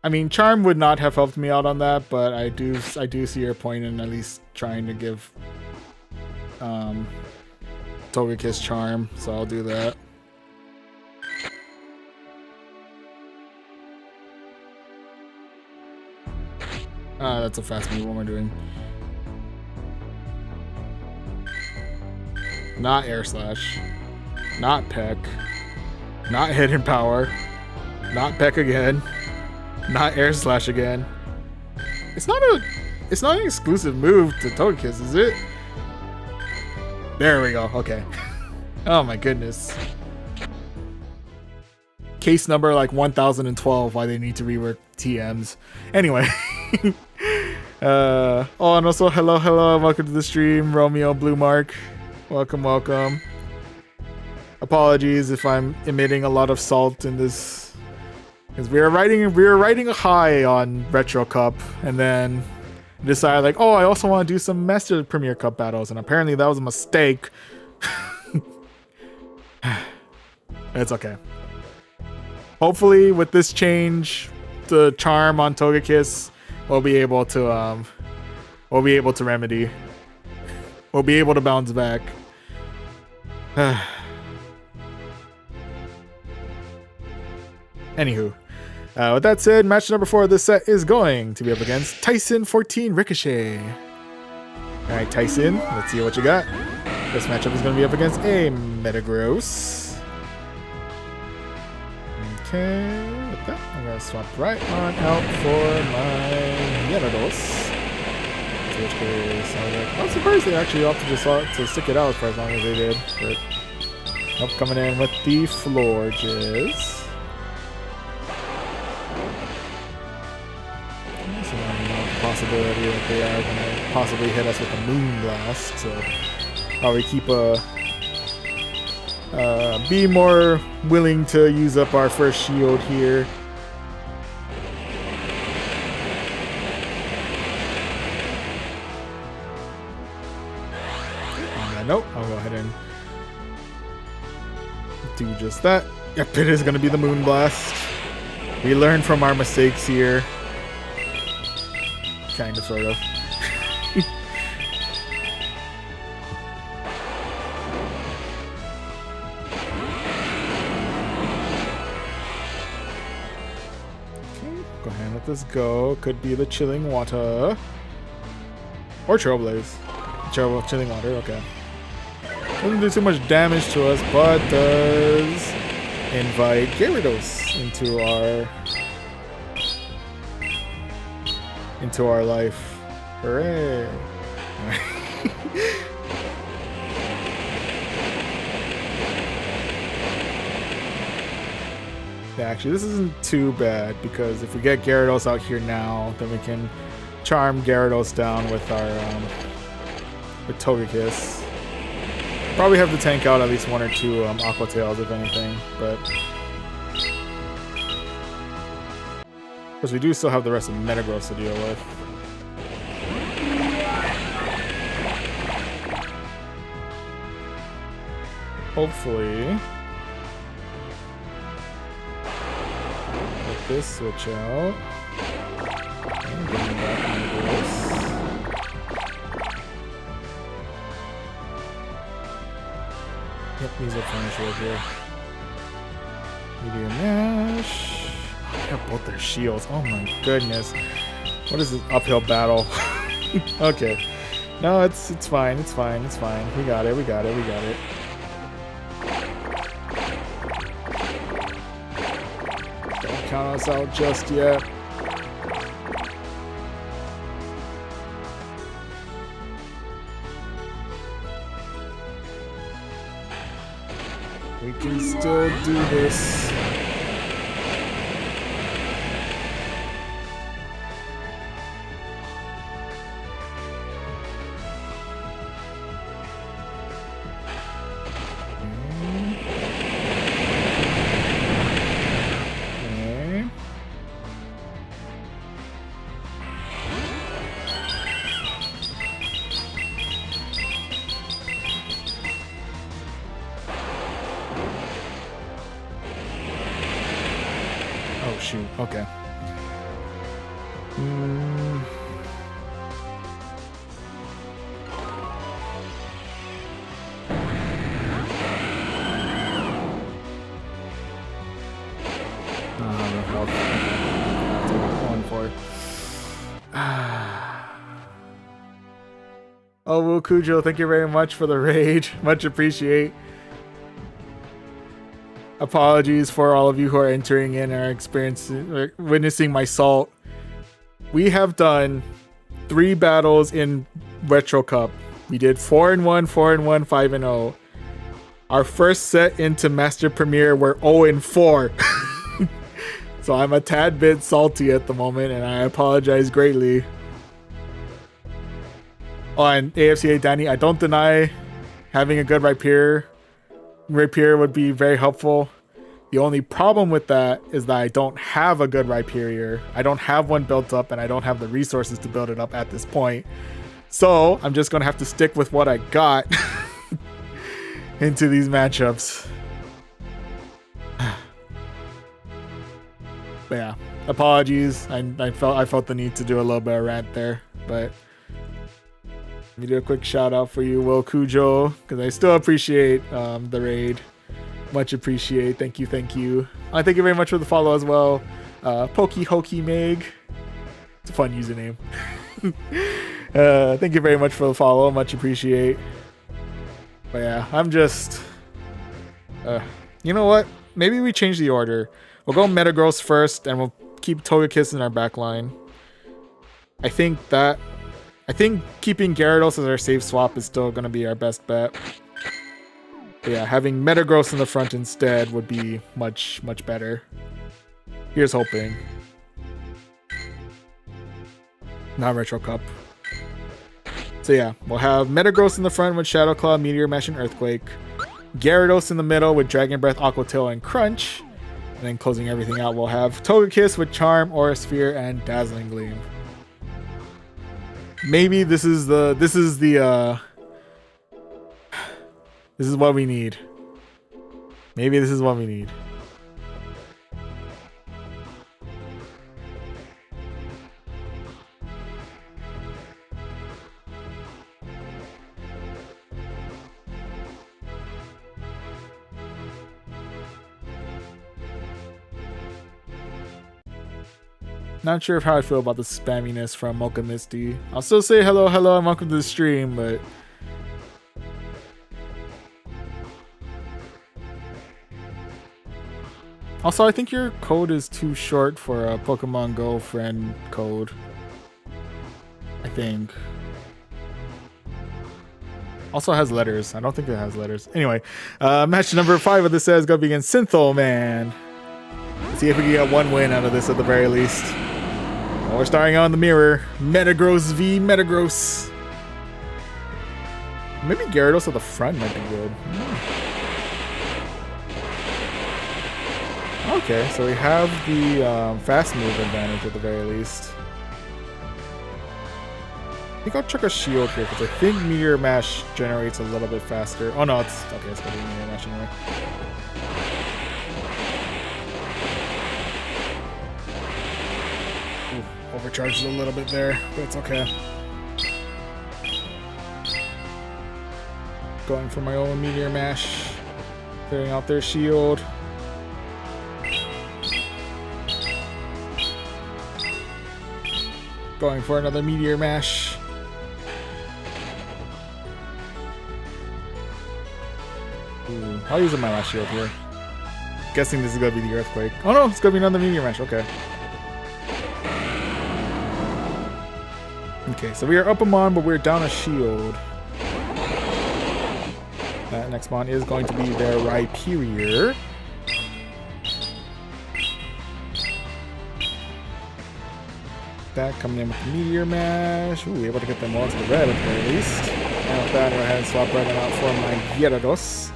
I mean, Charm would not have helped me out on that, but I do see your point in at least trying to give Togekiss Charm, so I'll do that. That's a fast move. What am I doing? Not Air Slash. Not Peck. Not Hidden Power. Not Peck again. Not Air Slash again. It's not an exclusive move to Togekiss, is it? There we go. Okay. Oh my goodness. Case number like 1012 why they need to rework TMs. Anyway. Oh, and also hello, welcome to the stream, Romeo Blue Mark. Welcome. Apologies if I'm emitting a lot of salt in this. Because we were riding a high on Retro Cup, and then decided like, oh, I also want to do some Master Premier Cup battles, and apparently that was a mistake. It's okay. Hopefully, with this change, the Charm on Togekiss, we'll be able to remedy. We'll be able to bounce back. Anywho. With that said, match number 4 of this set is going to be up against Tyson 14 Ricochet. Alright, Tyson, let's see what you got. This matchup is going to be up against a Metagross. Okay, with that, I'm going to swap right on out for my Gyarados. In which case, I'm surprised they actually opted to stick it out for as long as they did. But nope, coming in with the Florges. So now we know the possibility that they are going to possibly hit us with a Moonblast. So probably keep be more willing to use up our first shield here. Nope, I'll go ahead and do just that. Yep, it is going to be the Moonblast. We learned from our mistakes here. Kind of, sort of. Okay, go ahead and let this go. Could be the Chilling Water. Or Trailblaze. Chilling Water, okay. Doesn't do too much damage to us, but does invite Gyarados into our life. Hooray! Yeah, actually, this isn't too bad because if we get Gyarados out here now, then we can charm Gyarados down with our with Togekiss. Probably have to tank out at least 1 or 2 Aqua Tails, if anything, but because we do still have the rest of Metagross to deal with. Hopefully, let this switch out. And bring back Metagross. Yep, these are finished right here. Medium Mash. Oh, I have both their shields. Oh my goodness. What is this uphill battle? Okay. No, it's fine. It's fine. It's fine. We got it. We got it. We got it. Don't count us out just yet. We can still do this. Okay. Oh shoot, okay. Oh, Will Cujo, thank you very much for the raid. Much appreciate. Apologies for all of you who are entering in and are experiencing, witnessing my salt. We have done 3 battles in Retro Cup. We did 4-1, 4-1, 5-0. Our first set into Master Premier, we're 0-4. So I'm a tad bit salty at the moment, and I apologize greatly. Oh, and AFCA Danny, I don't deny having a good Rapier would be very helpful. The only problem with that is that I don't have a good Rhyperior. I don't have one built up, and I don't have the resources to build it up at this point. So I'm just going to have to stick with what I got into these matchups. But yeah, apologies. I felt the need to do a little bit of rant there, but let me do a quick shout out for you, Will Cujo, because I still appreciate the raid. Much appreciate. Thank you. Thank you very much for the follow as well. Pokey Hokey Meg. It's a fun username. Thank you very much for the follow. Much appreciate. But yeah, I'm just... you know what? Maybe we change the order. We'll go Metagross first, and we'll keep Togekiss in our back line. I think keeping Gyarados as our safe swap is still going to be our best bet. But yeah, having Metagross in the front instead would be much, much better. Here's hoping. Not Retro Cup. So yeah, we'll have Metagross in the front with Shadow Claw, Meteor Mash, and Earthquake. Gyarados in the middle with Dragon Breath, Aqua Tail, and Crunch. And then closing everything out, we'll have Togekiss with Charm, Aura Sphere, and Dazzling Gleam. Maybe this is what we need. Maybe this is what we need. Not sure how I feel about the spamminess from Mocha Misty. I'll still say hello, and welcome to the stream, but... Also, I think your code is too short for a Pokemon Go friend code. I think. Also has letters. I don't think it has letters. Anyway, match number 5 of this set is going to be against Syntho Man. Let's see if we can get one win out of this at the very least. Well, we're starting out in the mirror. Metagross v Metagross. Maybe Gyarados at the front might be good. Okay, so we have the fast move advantage at the very least. I think I'll check a shield here because I think Meteor Mash generates a little bit faster. Oh no, it's okay. It's gonna be Meteor Mash anyway. Ooh, overcharged a little bit there, but it's okay. Going for my own Meteor Mash, clearing out their shield. Going for another Meteor Mash. Ooh, I'll use my last shield here. Guessing this is gonna be the Earthquake. Oh no, it's gonna be another Meteor Mash. Okay. Okay, so we are up a mon, but we're down a shield. That next mon is going to be their Rhyperior. That coming in with the Meteor Mash. Ooh, able to get them all to the red at the very least. And with that, go ahead and swap right out for my Gyarados.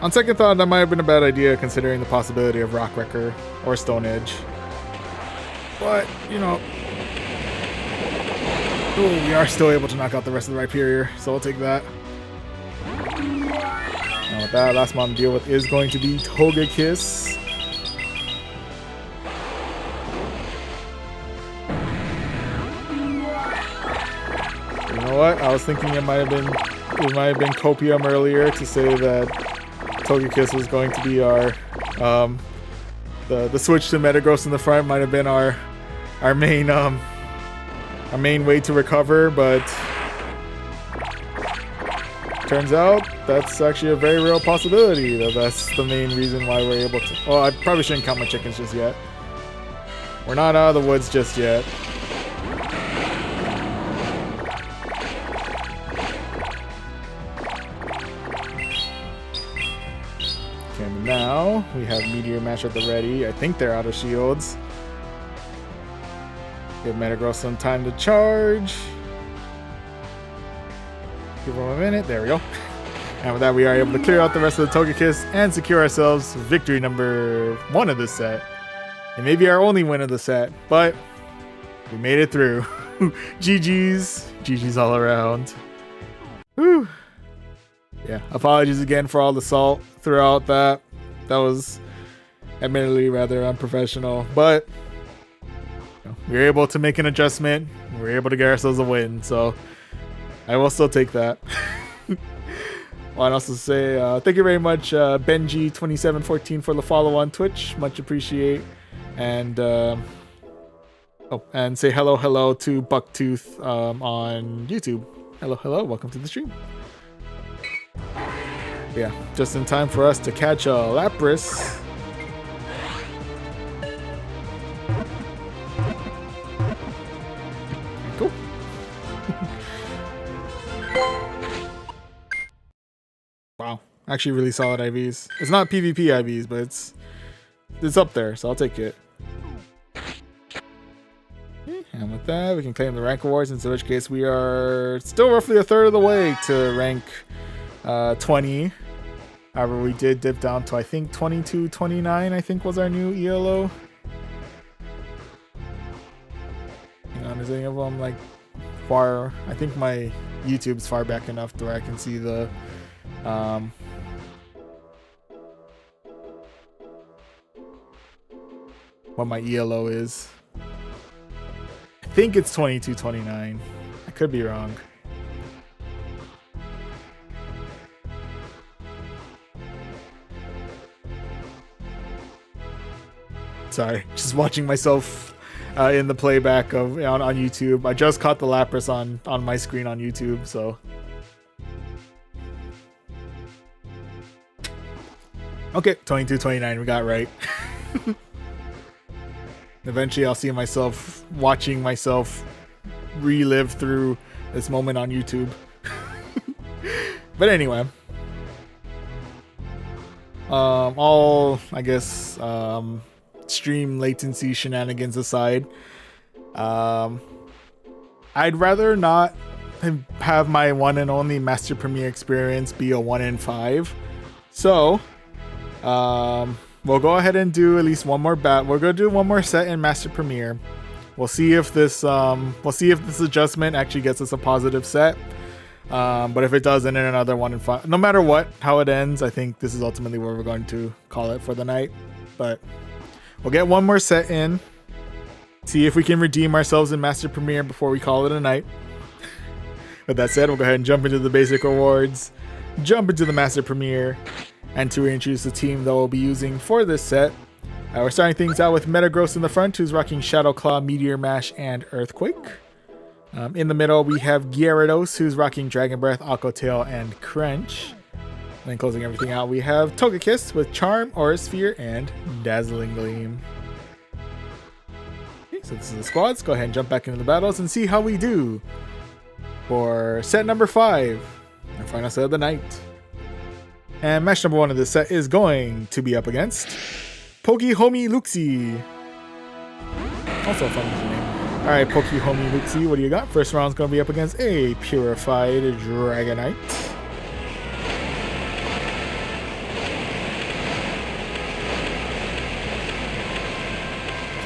On second thought, that might have been a bad idea considering the possibility of Rock Wrecker or Stone Edge. But, you know. Ooh, we are still able to knock out the rest of the Rhyperior, so we'll take that. And with that, last mon to deal with is going to be Togekiss. You know what? I was thinking it might have been copium earlier to say that Togekiss was going to be our the switch to Metagross in the front might have been our main way to recover, but turns out that's actually a very real possibility. That's the main reason why we're able to. Oh, I probably shouldn't count my chickens just yet. We're not out of the woods just yet. Now we have Meteor Mash at the ready. I think they're out of shields. Give Metagross some time to charge. Give him a minute. There we go. And with that, we are able to clear out the rest of the Togekiss and secure ourselves victory number 1 of this set. It may be our only win of the set, but we made it through. GG's. GG's all around. Whew. Yeah, apologies again for all the salt throughout that. That was admittedly rather unprofessional, but you know, we were able to make an adjustment. We were able to get ourselves a win, so I will still take that. Well, I'd also say thank you very much, Benji2714 for the follow on Twitch. Much appreciate. And and say hello to Bucktooth on YouTube. Hello, welcome to the stream. Yeah, just in time for us to catch a Lapras. Cool. Wow, actually really solid IVs. It's not PvP IVs, but it's up there, so I'll take it. And with that, we can claim the rank awards, in which case we are still roughly a third of the way to rank 20. However, we did dip down to, I think, 22, 29, I think was our new ELO. Hang on, is any of them like far? I think my YouTube's far back enough to where I can see the what my ELO is. I think it's 2229. I could be wrong. Sorry, just watching myself in the playback of on YouTube. I just caught the Lapras on my screen on YouTube, so. Okay, 2229, we got it right. Eventually I'll see myself watching myself relive through this moment on YouTube. But anyway. All, I guess, stream latency shenanigans aside, I'd rather not have my one and only Master Premiere experience be a 1 in 5. So, we'll go ahead and do at least one more We're gonna do one more set in Master Premiere. We'll see if this adjustment actually gets us a positive set. But if it doesn't, then another 1 in 5. No matter how it ends, I think this is ultimately where we're going to call it for the night. But we'll get one more set in. See if we can redeem ourselves in Master Premiere before we call it a night. With that said, we'll go ahead and jump into the basic rewards, jump into the Master Premiere, and to reintroduce the team that we'll be using for this set. We're starting things out with Metagross in the front, who's rocking Shadow Claw, Meteor Mash, and Earthquake. In the middle, we have Gyarados, who's rocking Dragon Breath, Aqua Tail, and Crunch. And then closing everything out, we have Togekiss with Charm, Aura Sphere, and Dazzling Gleam. Okay, so this is the squads. Go ahead and jump back into the battles and see how we do for set number 5, our final set of the night. And match number 1 of this set is going to be up against Pokehomi Luxie. Also a fun name. Alright, Pokehomi Luxie, what do you got? First round's going to be up against a Purified Dragonite.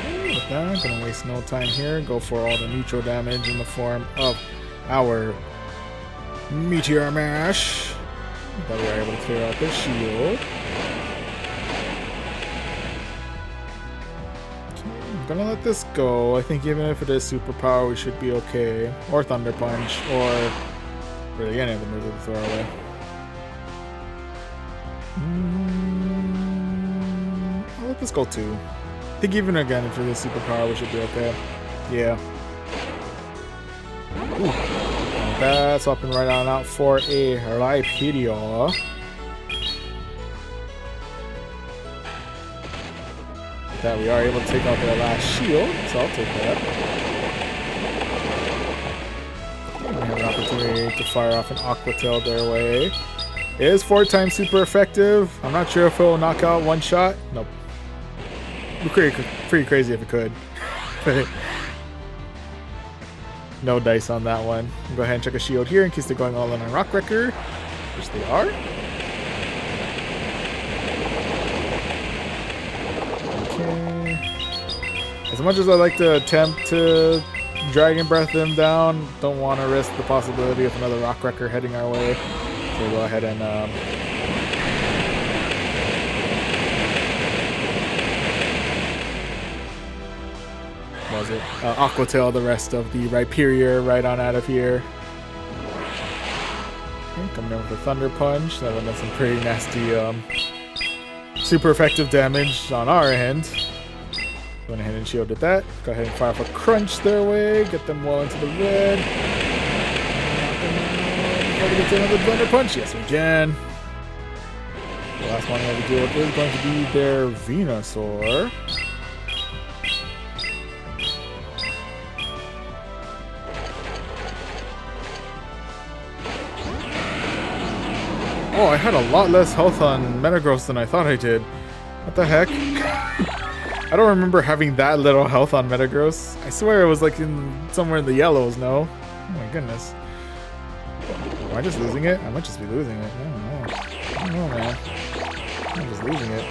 Okay, with that, gonna waste no time here. Go for all the neutral damage in the form of our Meteor Mash. That we are able to clear out the shield. Gonna let this go. I think even if it is superpower, we should be okay. Or Thunder Punch, or really any of the moves that throw away. I'll let this go too. I think even again, if it is superpower, we should be okay. Yeah. Ooh. That's swapping right on out for a Rhyperior. That we are able to take out their last shield, so I'll take that. And we have an opportunity to fire off an Aqua Tail their way. It is 4 times super effective. I'm not sure if it will knock out one shot. Nope. It'd be pretty crazy if it could. No dice on that one. Go ahead and check a shield here in case they're going all in on Rock Wrecker, which they are. As much as I like to attempt to Dragon Breath them down, don't want to risk the possibility of another Rock Wrecker heading our way. So we'll go ahead and what was it? Aqua Tail the rest of the Rhyperior right on out of here. Okay, coming in with a Thunder Punch. That one does some pretty nasty super effective damage on our end. Went ahead and shielded that. Go ahead and fire off a crunch their way. Get them well into the red. Knock them out. Try to get to another Thunder Punch. Yes, we can. The last one we have to deal with is going to be their Venusaur. Oh, I had a lot less health on Metagross than I thought I did. What the heck? I don't remember having that little health on Metagross. I swear it was like somewhere in the yellows, no? Oh my goodness. Am I just losing it? I might just be losing it. I don't know. I don't know, man. I'm just losing it.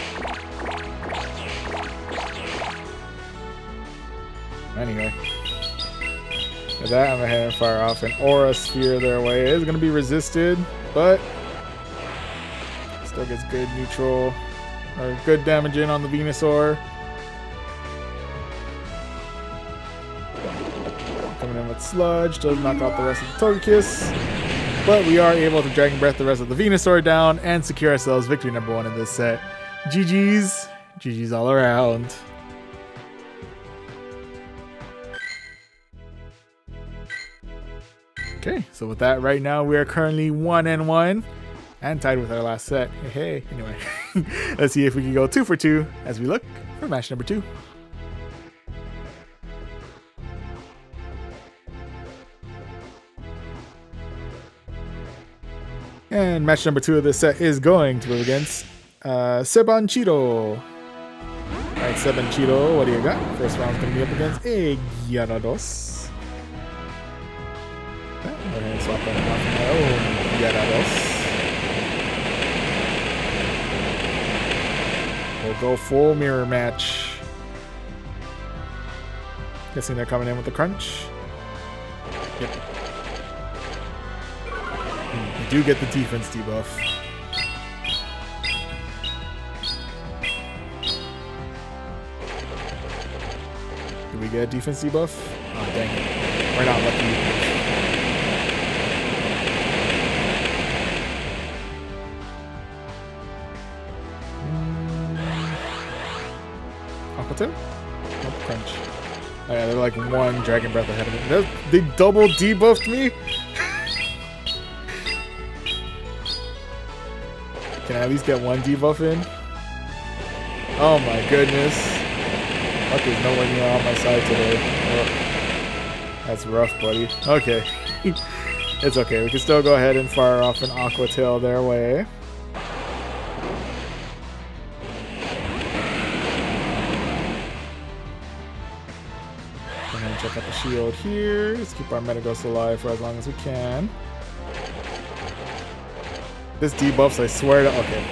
Anyway. With that, I'm going to head and fire off an Aura Sphere their way. It is going to be resisted, but still gets good neutral, or good damage in on the Venusaur. Coming in with Sludge, does knock out the rest of the Togekiss. But we are able to Dragon Breath the rest of the Venusaur down and secure ourselves victory number 1 in this set. GG's. GG's all around. Okay, so with that, right now we are currently 1-1 and tied with our last set. Hey, anyway, let's see if we can go 2 for 2 as we look for match number 2. And match number 2 of this set is going to be against Sebanchito. Alright, Sebanchito, what do you got? First round's going to be up against a Gyarados. Go ahead and swap that off my own Gyarados. We'll go full mirror match. Guessing they're coming in with the crunch. Yep. We do get the defense debuff. Do we get a defense debuff? Oh, dang it. We're not lucky. Aquatin? Nope, crunch. Oh yeah, they're like 1 Dragon Breath ahead of me. They double debuffed me? Can I at least get 1 debuff in? Oh my goodness. Luck is nowhere near on my side today. Oh, that's rough, buddy. Okay. It's okay. We can still go ahead and fire off an Aqua Tail their way. Go ahead and check out the shield here. Let's keep our Metagross alive for as long as we can. This debuffs, I swear to... Okay.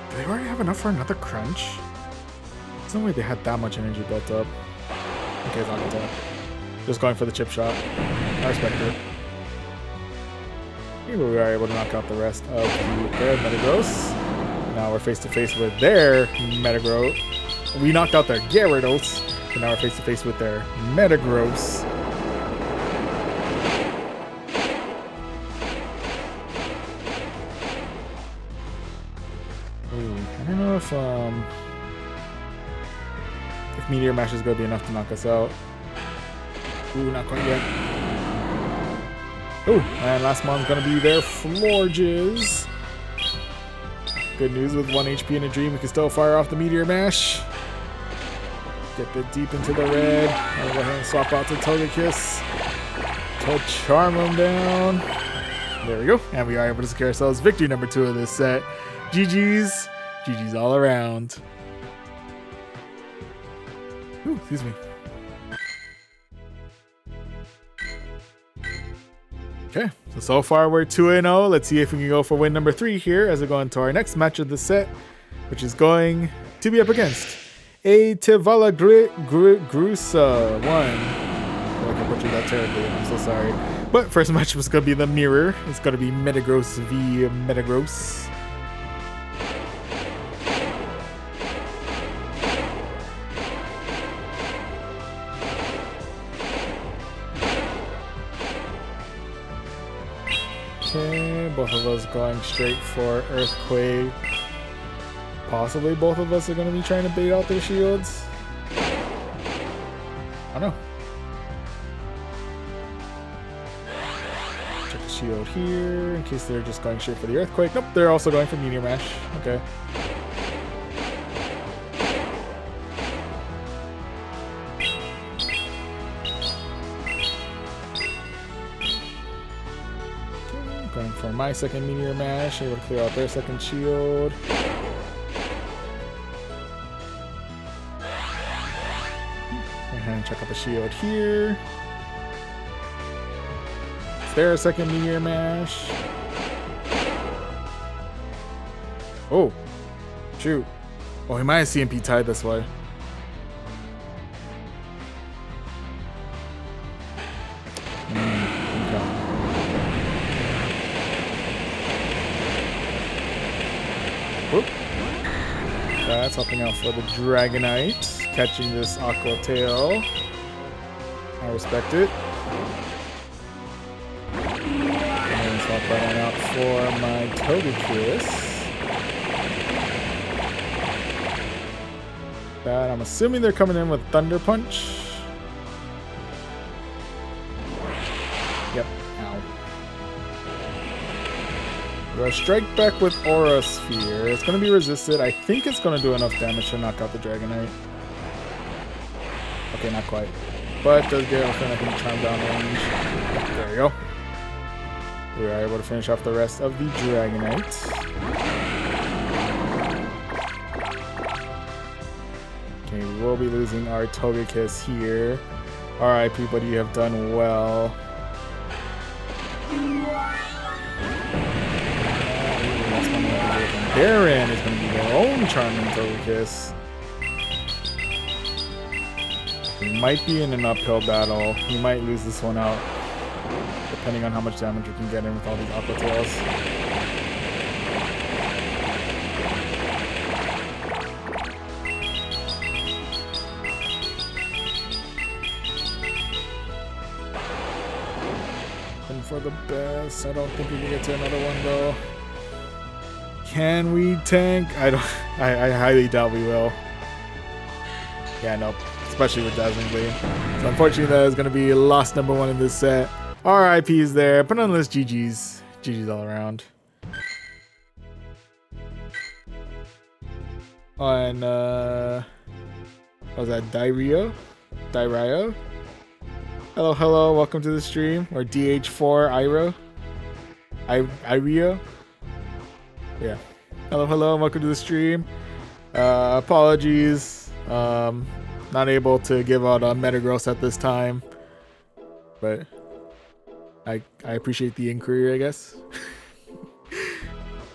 Do they already have enough for another crunch? There's no way they had that much energy built up. Okay, it's not gonna. Just going for the chip shot. I respect it. Here we are able to knock out the rest of their Metagross. Now we're face to face with their Metagross. We knocked out their Gyarados, but now we're face to face with their Metagross. I don't know if Meteor Mash is going to be enough to knock us out. Ooh, not quite yet. Ooh, and last one's going to be their Florges. Good news, with 1 HP in a dream, we can still fire off the Meteor Mash. Get the deep into the red. I'll go ahead and swap out to Togekiss to charm him down. There we go. And we are able to secure ourselves victory number 2 of this set. GG's. GG's all around. Ooh, excuse me. Okay, so far we're 2-0. Let's see if we can go for win number 3 here as we go into our next match of the set, which is going to be up against a Tivala Grusa 1. I feel like I butchered that terribly, I'm so sorry. But first match was going to be the mirror. It's going to be Metagross v Metagross. Okay, both of us going straight for Earthquake. possibly both of us are going to be trying to bait out their shields. I don't know. Check the shield here in case they're just going straight for the earthquake. Nope, they're also going for meteor mash. Okay. Going for my second meteor mash, able to clear out their second shield. And check out the shield here. Is there a second meteor mash? Oh, shoot. Oh, he might have CMP tied this way. That's helping out for the Dragonite, catching this Aqua Tail. I respect it. And swap that one out for my Togekiss. That I'm assuming they're coming in with Thunder Punch. Yep. Ow. We'll strike back with Aura Sphere. It's going to be resisted. I think it's going to do enough damage to knock out the Dragonite. Okay, not quite. But does get within, I think, Charm down range. There we go. We are able to finish off the rest of the Dragonite. Okay, we will be losing our Togekiss here. RIP, buddy, you have done well. Baron is going to be their own Charming Togekiss. We might be in an uphill battle. We might lose this one out, depending on how much damage we can get in with all these Aqua Tails. And for the best, I don't think we can get to another one though. Can we tank? I highly doubt we will. Yeah, nope. Especially with Dazzling Gleam. So unfortunately that is going to be loss number 1 in this set. RIP's there, but nonetheless GG's. GG's all around. On, what was that? Diarrhea? Hello, hello, welcome to the stream. Or DH4 Ira? Iria? Yeah. Hello, hello, welcome to the stream. Apologies. Not able to give out a Metagross at this time. But I appreciate the inquiry, I guess.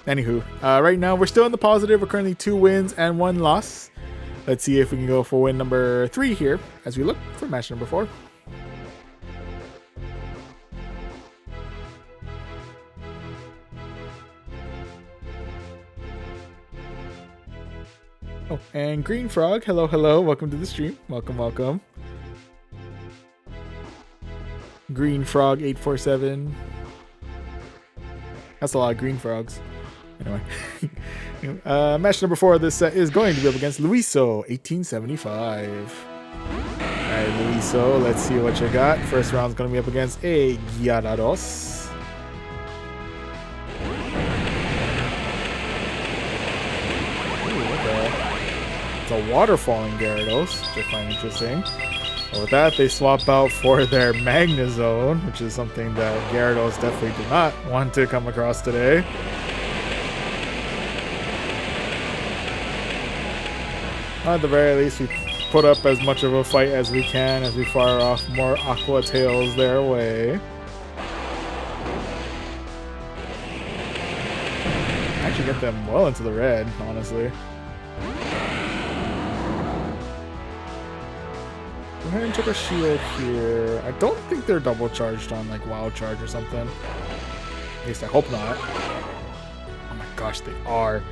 Anywho, right now we're still in the positive. We're currently 2 wins and 1 loss. Let's see if we can go for win number 3 here as we look for match number 4. Oh, and Green Frog, hello, hello, welcome to the stream. Welcome, welcome. Green Frog 847. That's a lot of green frogs. Anyway, match number 4 of this set is going to be up against Luiso 1875. Alright, Luiso, let's see what you got. First round's going to be up against a Gyarados. It's a waterfalling Gyarados, which I find interesting. And with that, they swap out for their Magnezone, which is something that Gyarados definitely did not want to come across today. At the very least, we put up as much of a fight as we can as we fire off more Aqua Tails their way. Actually get them well into the red, honestly. Go ahead and check a shield here. I don't think they're double charged on like Wild Charge or something. At least I hope not. Oh my gosh, they are.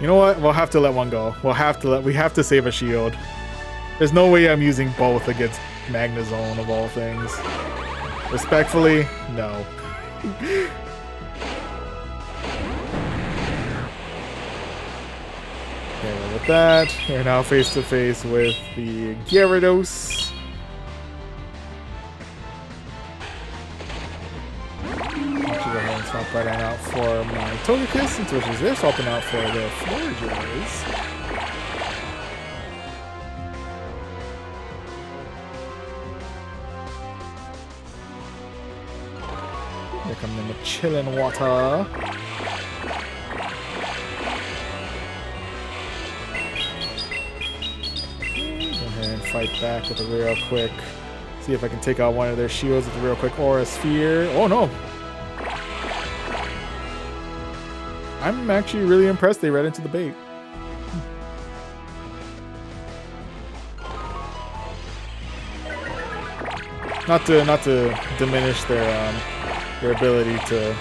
You know what? We'll have to let one go. We have to save a shield. There's no way I'm using both against Magnezone of all things. Respectfully, no. Okay, well, with that, we're now face to face with the Gyarados. Go ahead and swap right on out for my Togekiss, since which is they're swapping out for the Florges. They're coming in with chillin' water. Go ahead and fight back with a real quick. See if I can take out one of their shields with a real quick Aura Sphere. Oh no! I'm actually really impressed they read into the bait. Not to diminish their ability to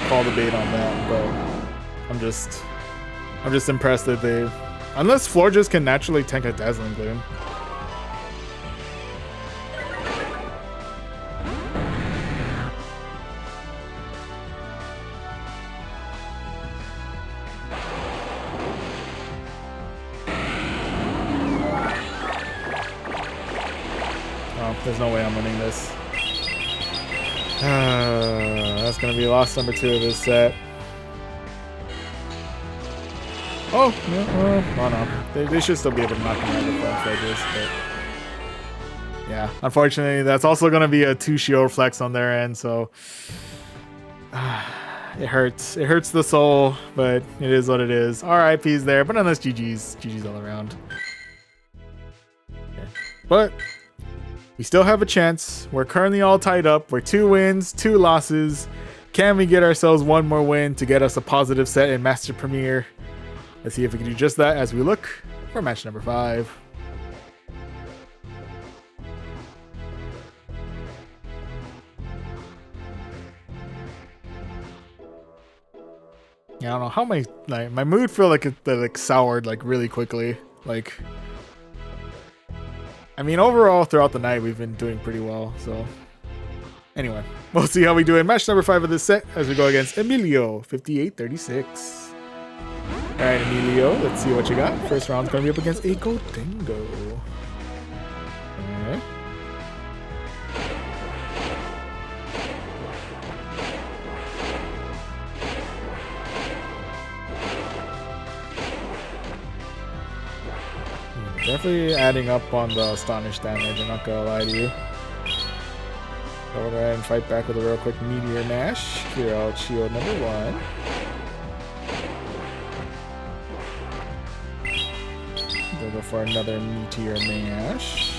call the bait on that, but I'm just impressed that they, unless Florges can naturally tank a Dazzling Gleam. There's no way I'm winning this. That's going to be loss number 2 of this set. Oh, no. They should still be able to knock me out of the front edges, but yeah, unfortunately, that's also going to be a 2 shield flex on their end, so it hurts. It hurts the soul, but it is what it is. RIP's there, but unless GG's all around. Okay. But we still have a chance. We're currently all tied up. We're 2 wins, 2 losses. Can we get ourselves one more win to get us a positive set in Master Premier? Let's see if we can do just that as we look for match number 5. Yeah, I don't know how my mood feel like it soured really quickly. I mean, overall, throughout the night, we've been doing pretty well, so anyway, we'll see how we do in match number 5 of this set as we go against Emilio, 58-36. All right, Emilio, let's see what you got. First round's going to be up against a Gholdengo. Okay. Definitely adding up on the Astonish damage, I'm not gonna lie to you. So we'll go ahead and fight back with a real quick Meteor Mash. Clear out shield number 1. We'll go for another Meteor Mash.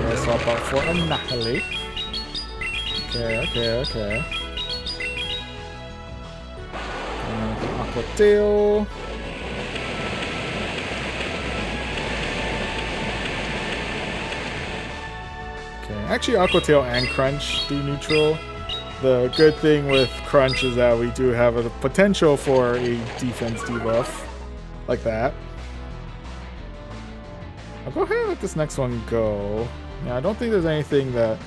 We'll swap out for Annihilate. Okay. And with an Aqua Tail. Okay, actually Aqua Tail and Crunch do neutral. The good thing with Crunch is that we do have a potential for a defense debuff like that. I'll go ahead and let this next one go. Yeah, I don't think there's anything that...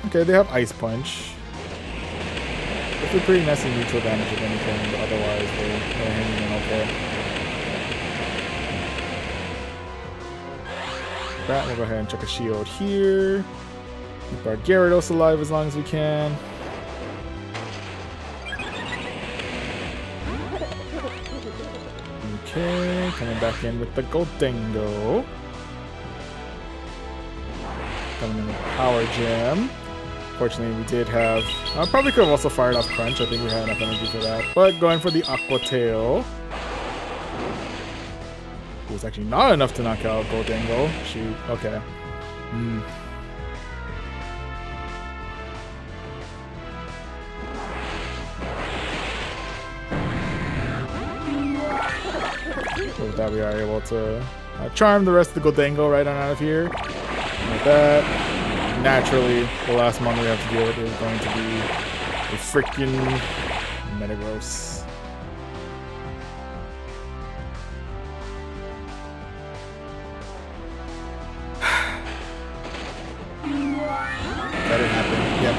okay, they have Ice Punch. It's a pretty nasty neutral damage if anything, but otherwise they're hanging in okay. That, we'll go ahead and chuck a shield here. Keep our Gyarados alive as long as we can. Okay, coming back in with the Gholdengo. Coming in with Power Gem. Fortunately, we did have... I probably could have also fired off Crunch. I think we had enough energy for that. But going for the Aqua Tail. It was actually not enough to knock out Gholdengo. Shoot. Okay. So with that, we are able to charm the rest of the Gholdengo right on out of here. And with that... naturally, the last one we have to deal with is going to be a freaking Metagross.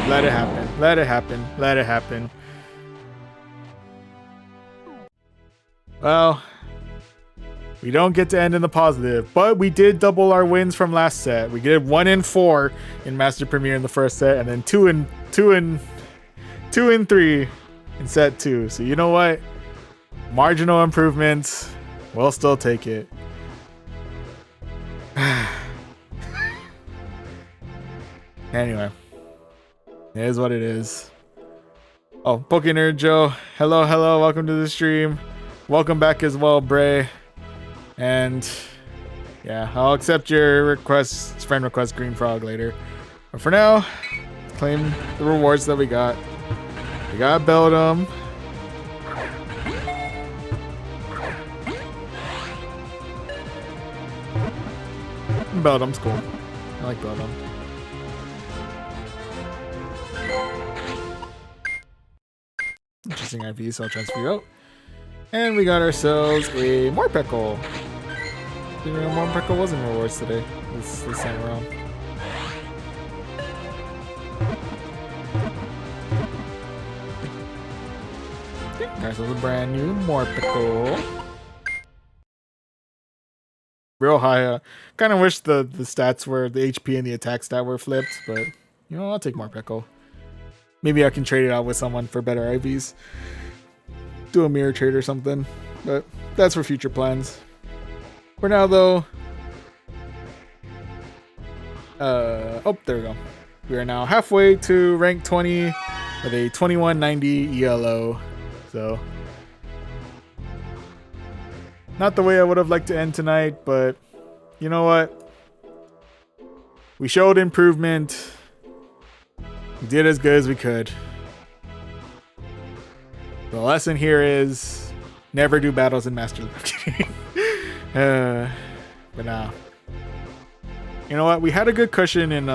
Let it happen. Let it happen. Let it happen. Well, we don't get to end in the positive, but we did double our wins from last set. We did 1 in 4 in Master Premier in the first set, and then 2 in 3 in set 2. So you know what? Marginal improvements. We'll still take it. Anyway, it is what it is. Oh, Pokenerd Joe. Hello, hello. Welcome to the stream. Welcome back as well, Bray. And yeah, I'll accept your request, friend request, Green Frog later. But for now, let's claim the rewards that we got. We got Beldum. Beldum's cool. I like Beldum. Interesting IV, so I'll transfer you out. And we got ourselves a Morpeko. Didn't know Morpeko was in rewards today. This time around. Okay, got ourselves a brand new Morpeko. Real high. Kind of wish the stats were, the HP and the attack stat were flipped, but you know, I'll take Morpeko. Maybe I can trade it out with someone for better IVs. Do a mirror trade or something, but that's for future plans. For now, though, oh, there we go. We are now halfway to rank 20 with a 2190 ELO. So, not the way I would have liked to end tonight, but you know what? We showed improvement. We did as good as we could. The lesson here is never do battles in Master League. I'm kidding. But nah. You know what? We had a good cushion in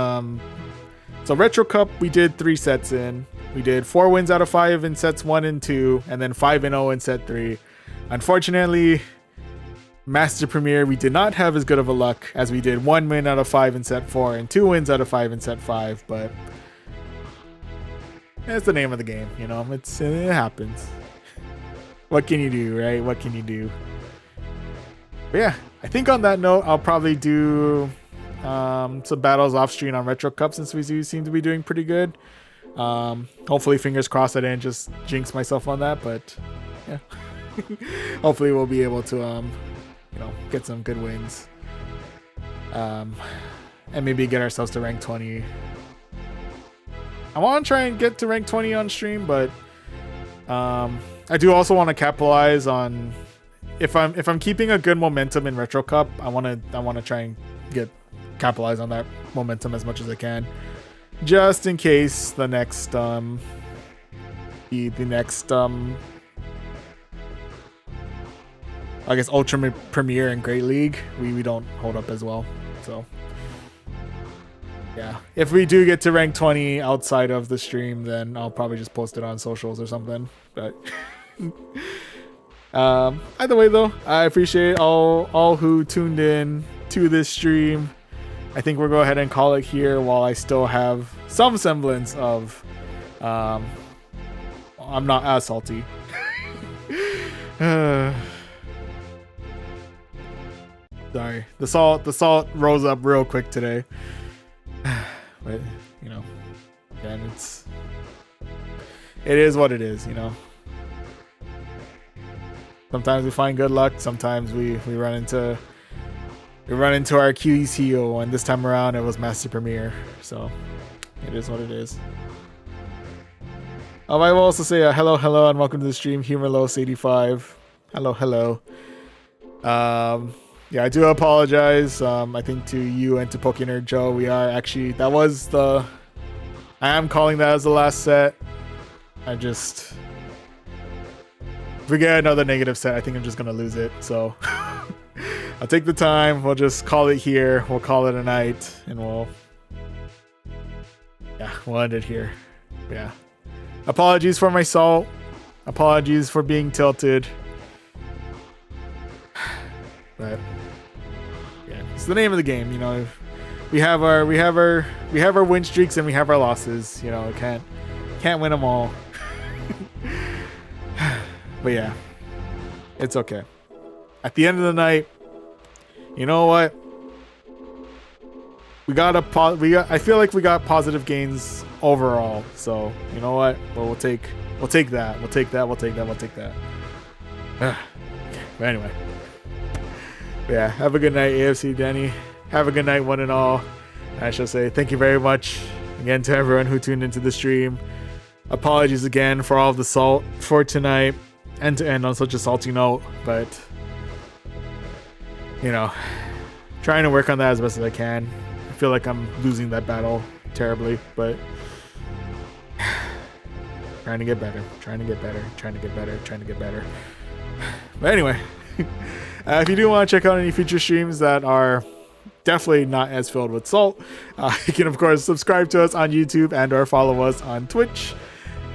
so Retro Cup we did 3 sets in. We did 4 wins out of 5 in sets 1 and 2, and then 5-0 in set 3. Unfortunately, Master Premier we did not have as good of a luck as we did 1 win out of 5 in set 4 and 2 wins out of 5 in set 5, but that's the name of the game, you know. It happens. What can you do, right? What can you do? But yeah, I think on that note, I'll probably do some battles off stream on Retro Cup since we seem to be doing pretty good. Hopefully, fingers crossed, I didn't just jinx myself on that, but yeah. Hopefully, we'll be able to, you know, get some good wins. And maybe get ourselves to rank 20. I want to try and get to rank 20 on stream, but I do also want to capitalize on if I'm keeping a good momentum in Retro Cup. I want to try and capitalize on that momentum as much as I can, just in case the next the next I guess Ultra Premier and Great League we don't hold up as well. So. Yeah, if we do get to rank 20 outside of the stream, then I'll probably just post it on socials or something. But either way, though, I appreciate all who tuned in to this stream. I think we'll go ahead and call it here while I still have some semblance of I'm not as salty. Sorry, the salt rose up real quick today. But you know, again, it is what it is, you know. Sometimes we find good luck, sometimes we run into our QECO, and this time around it was Master Premier, so it is what it is. I will also say hello and welcome to the stream, Humorlos85. Hello. Yeah, I do apologize. I think to you and to Pokenerd Joe, we are actually, I am calling that as the last set. If we get another negative set, I think I'm just going to lose it. So I'll take the time. We'll just call it here. We'll call it a night and we'll end it here. Yeah. Apologies for my salt. Apologies for being tilted. But yeah, it's the name of the game, you know. we have our win streaks and we have our losses. You know, can't win them all. But yeah, it's okay. At the end of the night, you know what? I feel like we got positive gains overall. So you know what? Well, we'll take that. We'll take that. But anyway, yeah. Have a good night, AFC Danny. Have a good night, one and all. I shall say thank you very much again to everyone who tuned into the stream. Apologies again for all of the salt for tonight, end to end on such a salty note, but you know, trying to work on that as best as I can. I feel like I'm losing that battle terribly, but trying to get better. But anyway, if you do want to check out any future streams that are definitely not as filled with salt, you can of course subscribe to us on YouTube and or follow us on Twitch.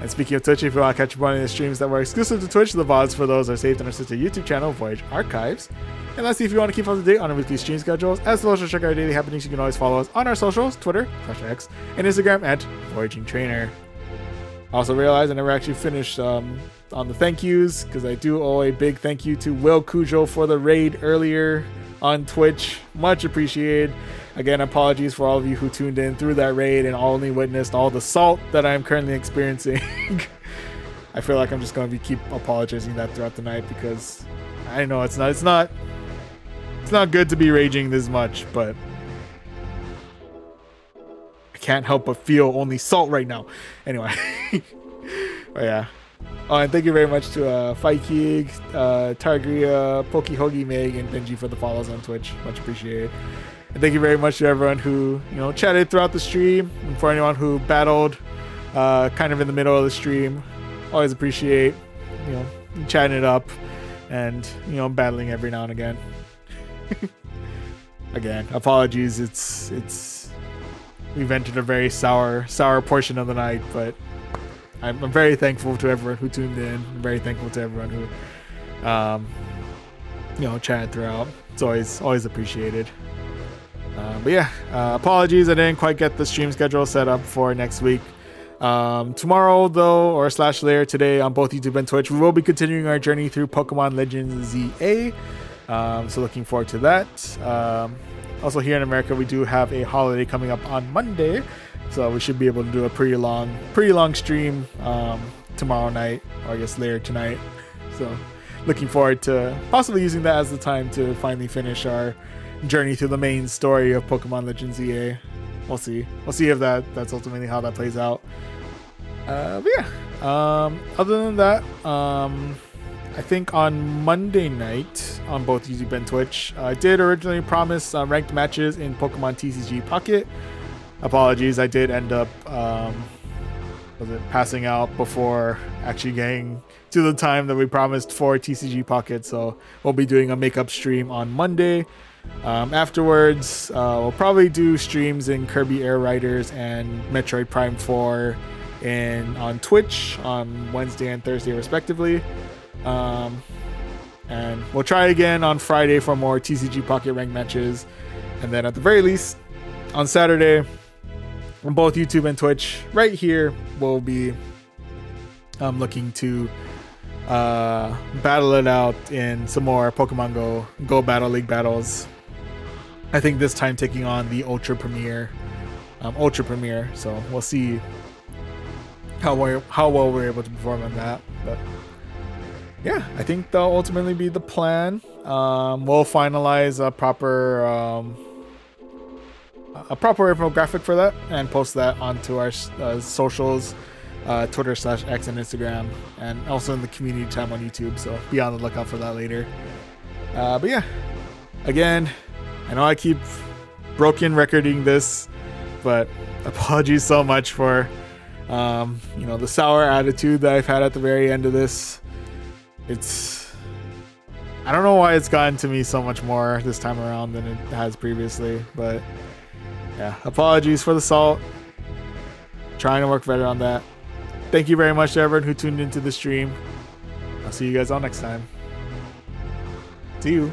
And speaking of Twitch, if you want to catch up on any of the streams that were exclusive to Twitch, the VODs for those are saved on our sister YouTube channel, Voyage Archives. And lastly, if you want to keep up to date on our weekly stream schedules, as well as check out our daily happenings, you can always follow us on our socials, Twitter/X, and Instagram at Voyaging Trainer. Also realized I never actually finished on the thank yous, because I do owe a big thank you to Will Cujo for the raid earlier on Twitch. Much appreciated. Again, apologies for all of you who tuned in through that raid and only witnessed all the salt that I'm currently experiencing. I feel like I'm just going to keep apologizing that throughout the night, because I know it's not good to be raging this much, but I can't help but feel only salt right now. Anyway, but yeah. Oh, and thank you very much to Fikig, Targria, Pokehogi, Meg, and Benji for the follows on Twitch. Much appreciated. And thank you very much to everyone who chatted throughout the stream, and for anyone who battled kind of in the middle of the stream. Always appreciate chatting it up and battling every now and again. Again, apologies. It's we've entered a very sour portion of the night, but I'm very thankful to everyone who tuned in. I'm very thankful to everyone who chatted throughout. It's always appreciated. But yeah, apologies I didn't quite get the stream schedule set up for next week. Tomorrow though, or / later today on both YouTube and Twitch, we will be continuing our journey through Pokemon Legends ZA. So looking forward to that. Also here in America, we do have a holiday coming up on Monday, so we should be able to do a pretty long stream tomorrow night, or I guess later tonight. So looking forward to possibly using that as the time to finally finish our journey through the main story of Pokemon Legends ZA. We'll see if that's ultimately how that plays out. But yeah, other than that, I think on Monday night on both YouTube and Twitch, I did originally promise ranked matches in Pokemon TCG Pocket. Apologies, I did end up passing out before actually getting to the time that we promised for TCG Pocket, so we'll be doing a makeup stream on Monday. Afterwards, we'll probably do streams in Kirby Air Riders and Metroid Prime 4 on Twitch on Wednesday and Thursday respectively. And we'll try again on Friday for more TCG Pocket ranked matches, and then at the very least on Saturday on both YouTube and Twitch right here we'll be looking to battle it out in some more Pokemon Go Battle League battles. I think this time taking on the Ultra Premier. So we'll see how well we're able to perform on that. But yeah, I think that'll ultimately be the plan. We'll finalize a proper infographic for that and post that onto our socials, Twitter/X and Instagram, and also in the community tab on YouTube. So be on the lookout for that later. But yeah, again, I know I keep broken recording this, but apologies so much for the sour attitude that I've had at the very end of this. I don't know why it's gotten to me so much more this time around than it has previously, but yeah, apologies for the salt. Trying to work better on that. Thank you very much to everyone who tuned into the stream. I'll see you guys all next time. See you.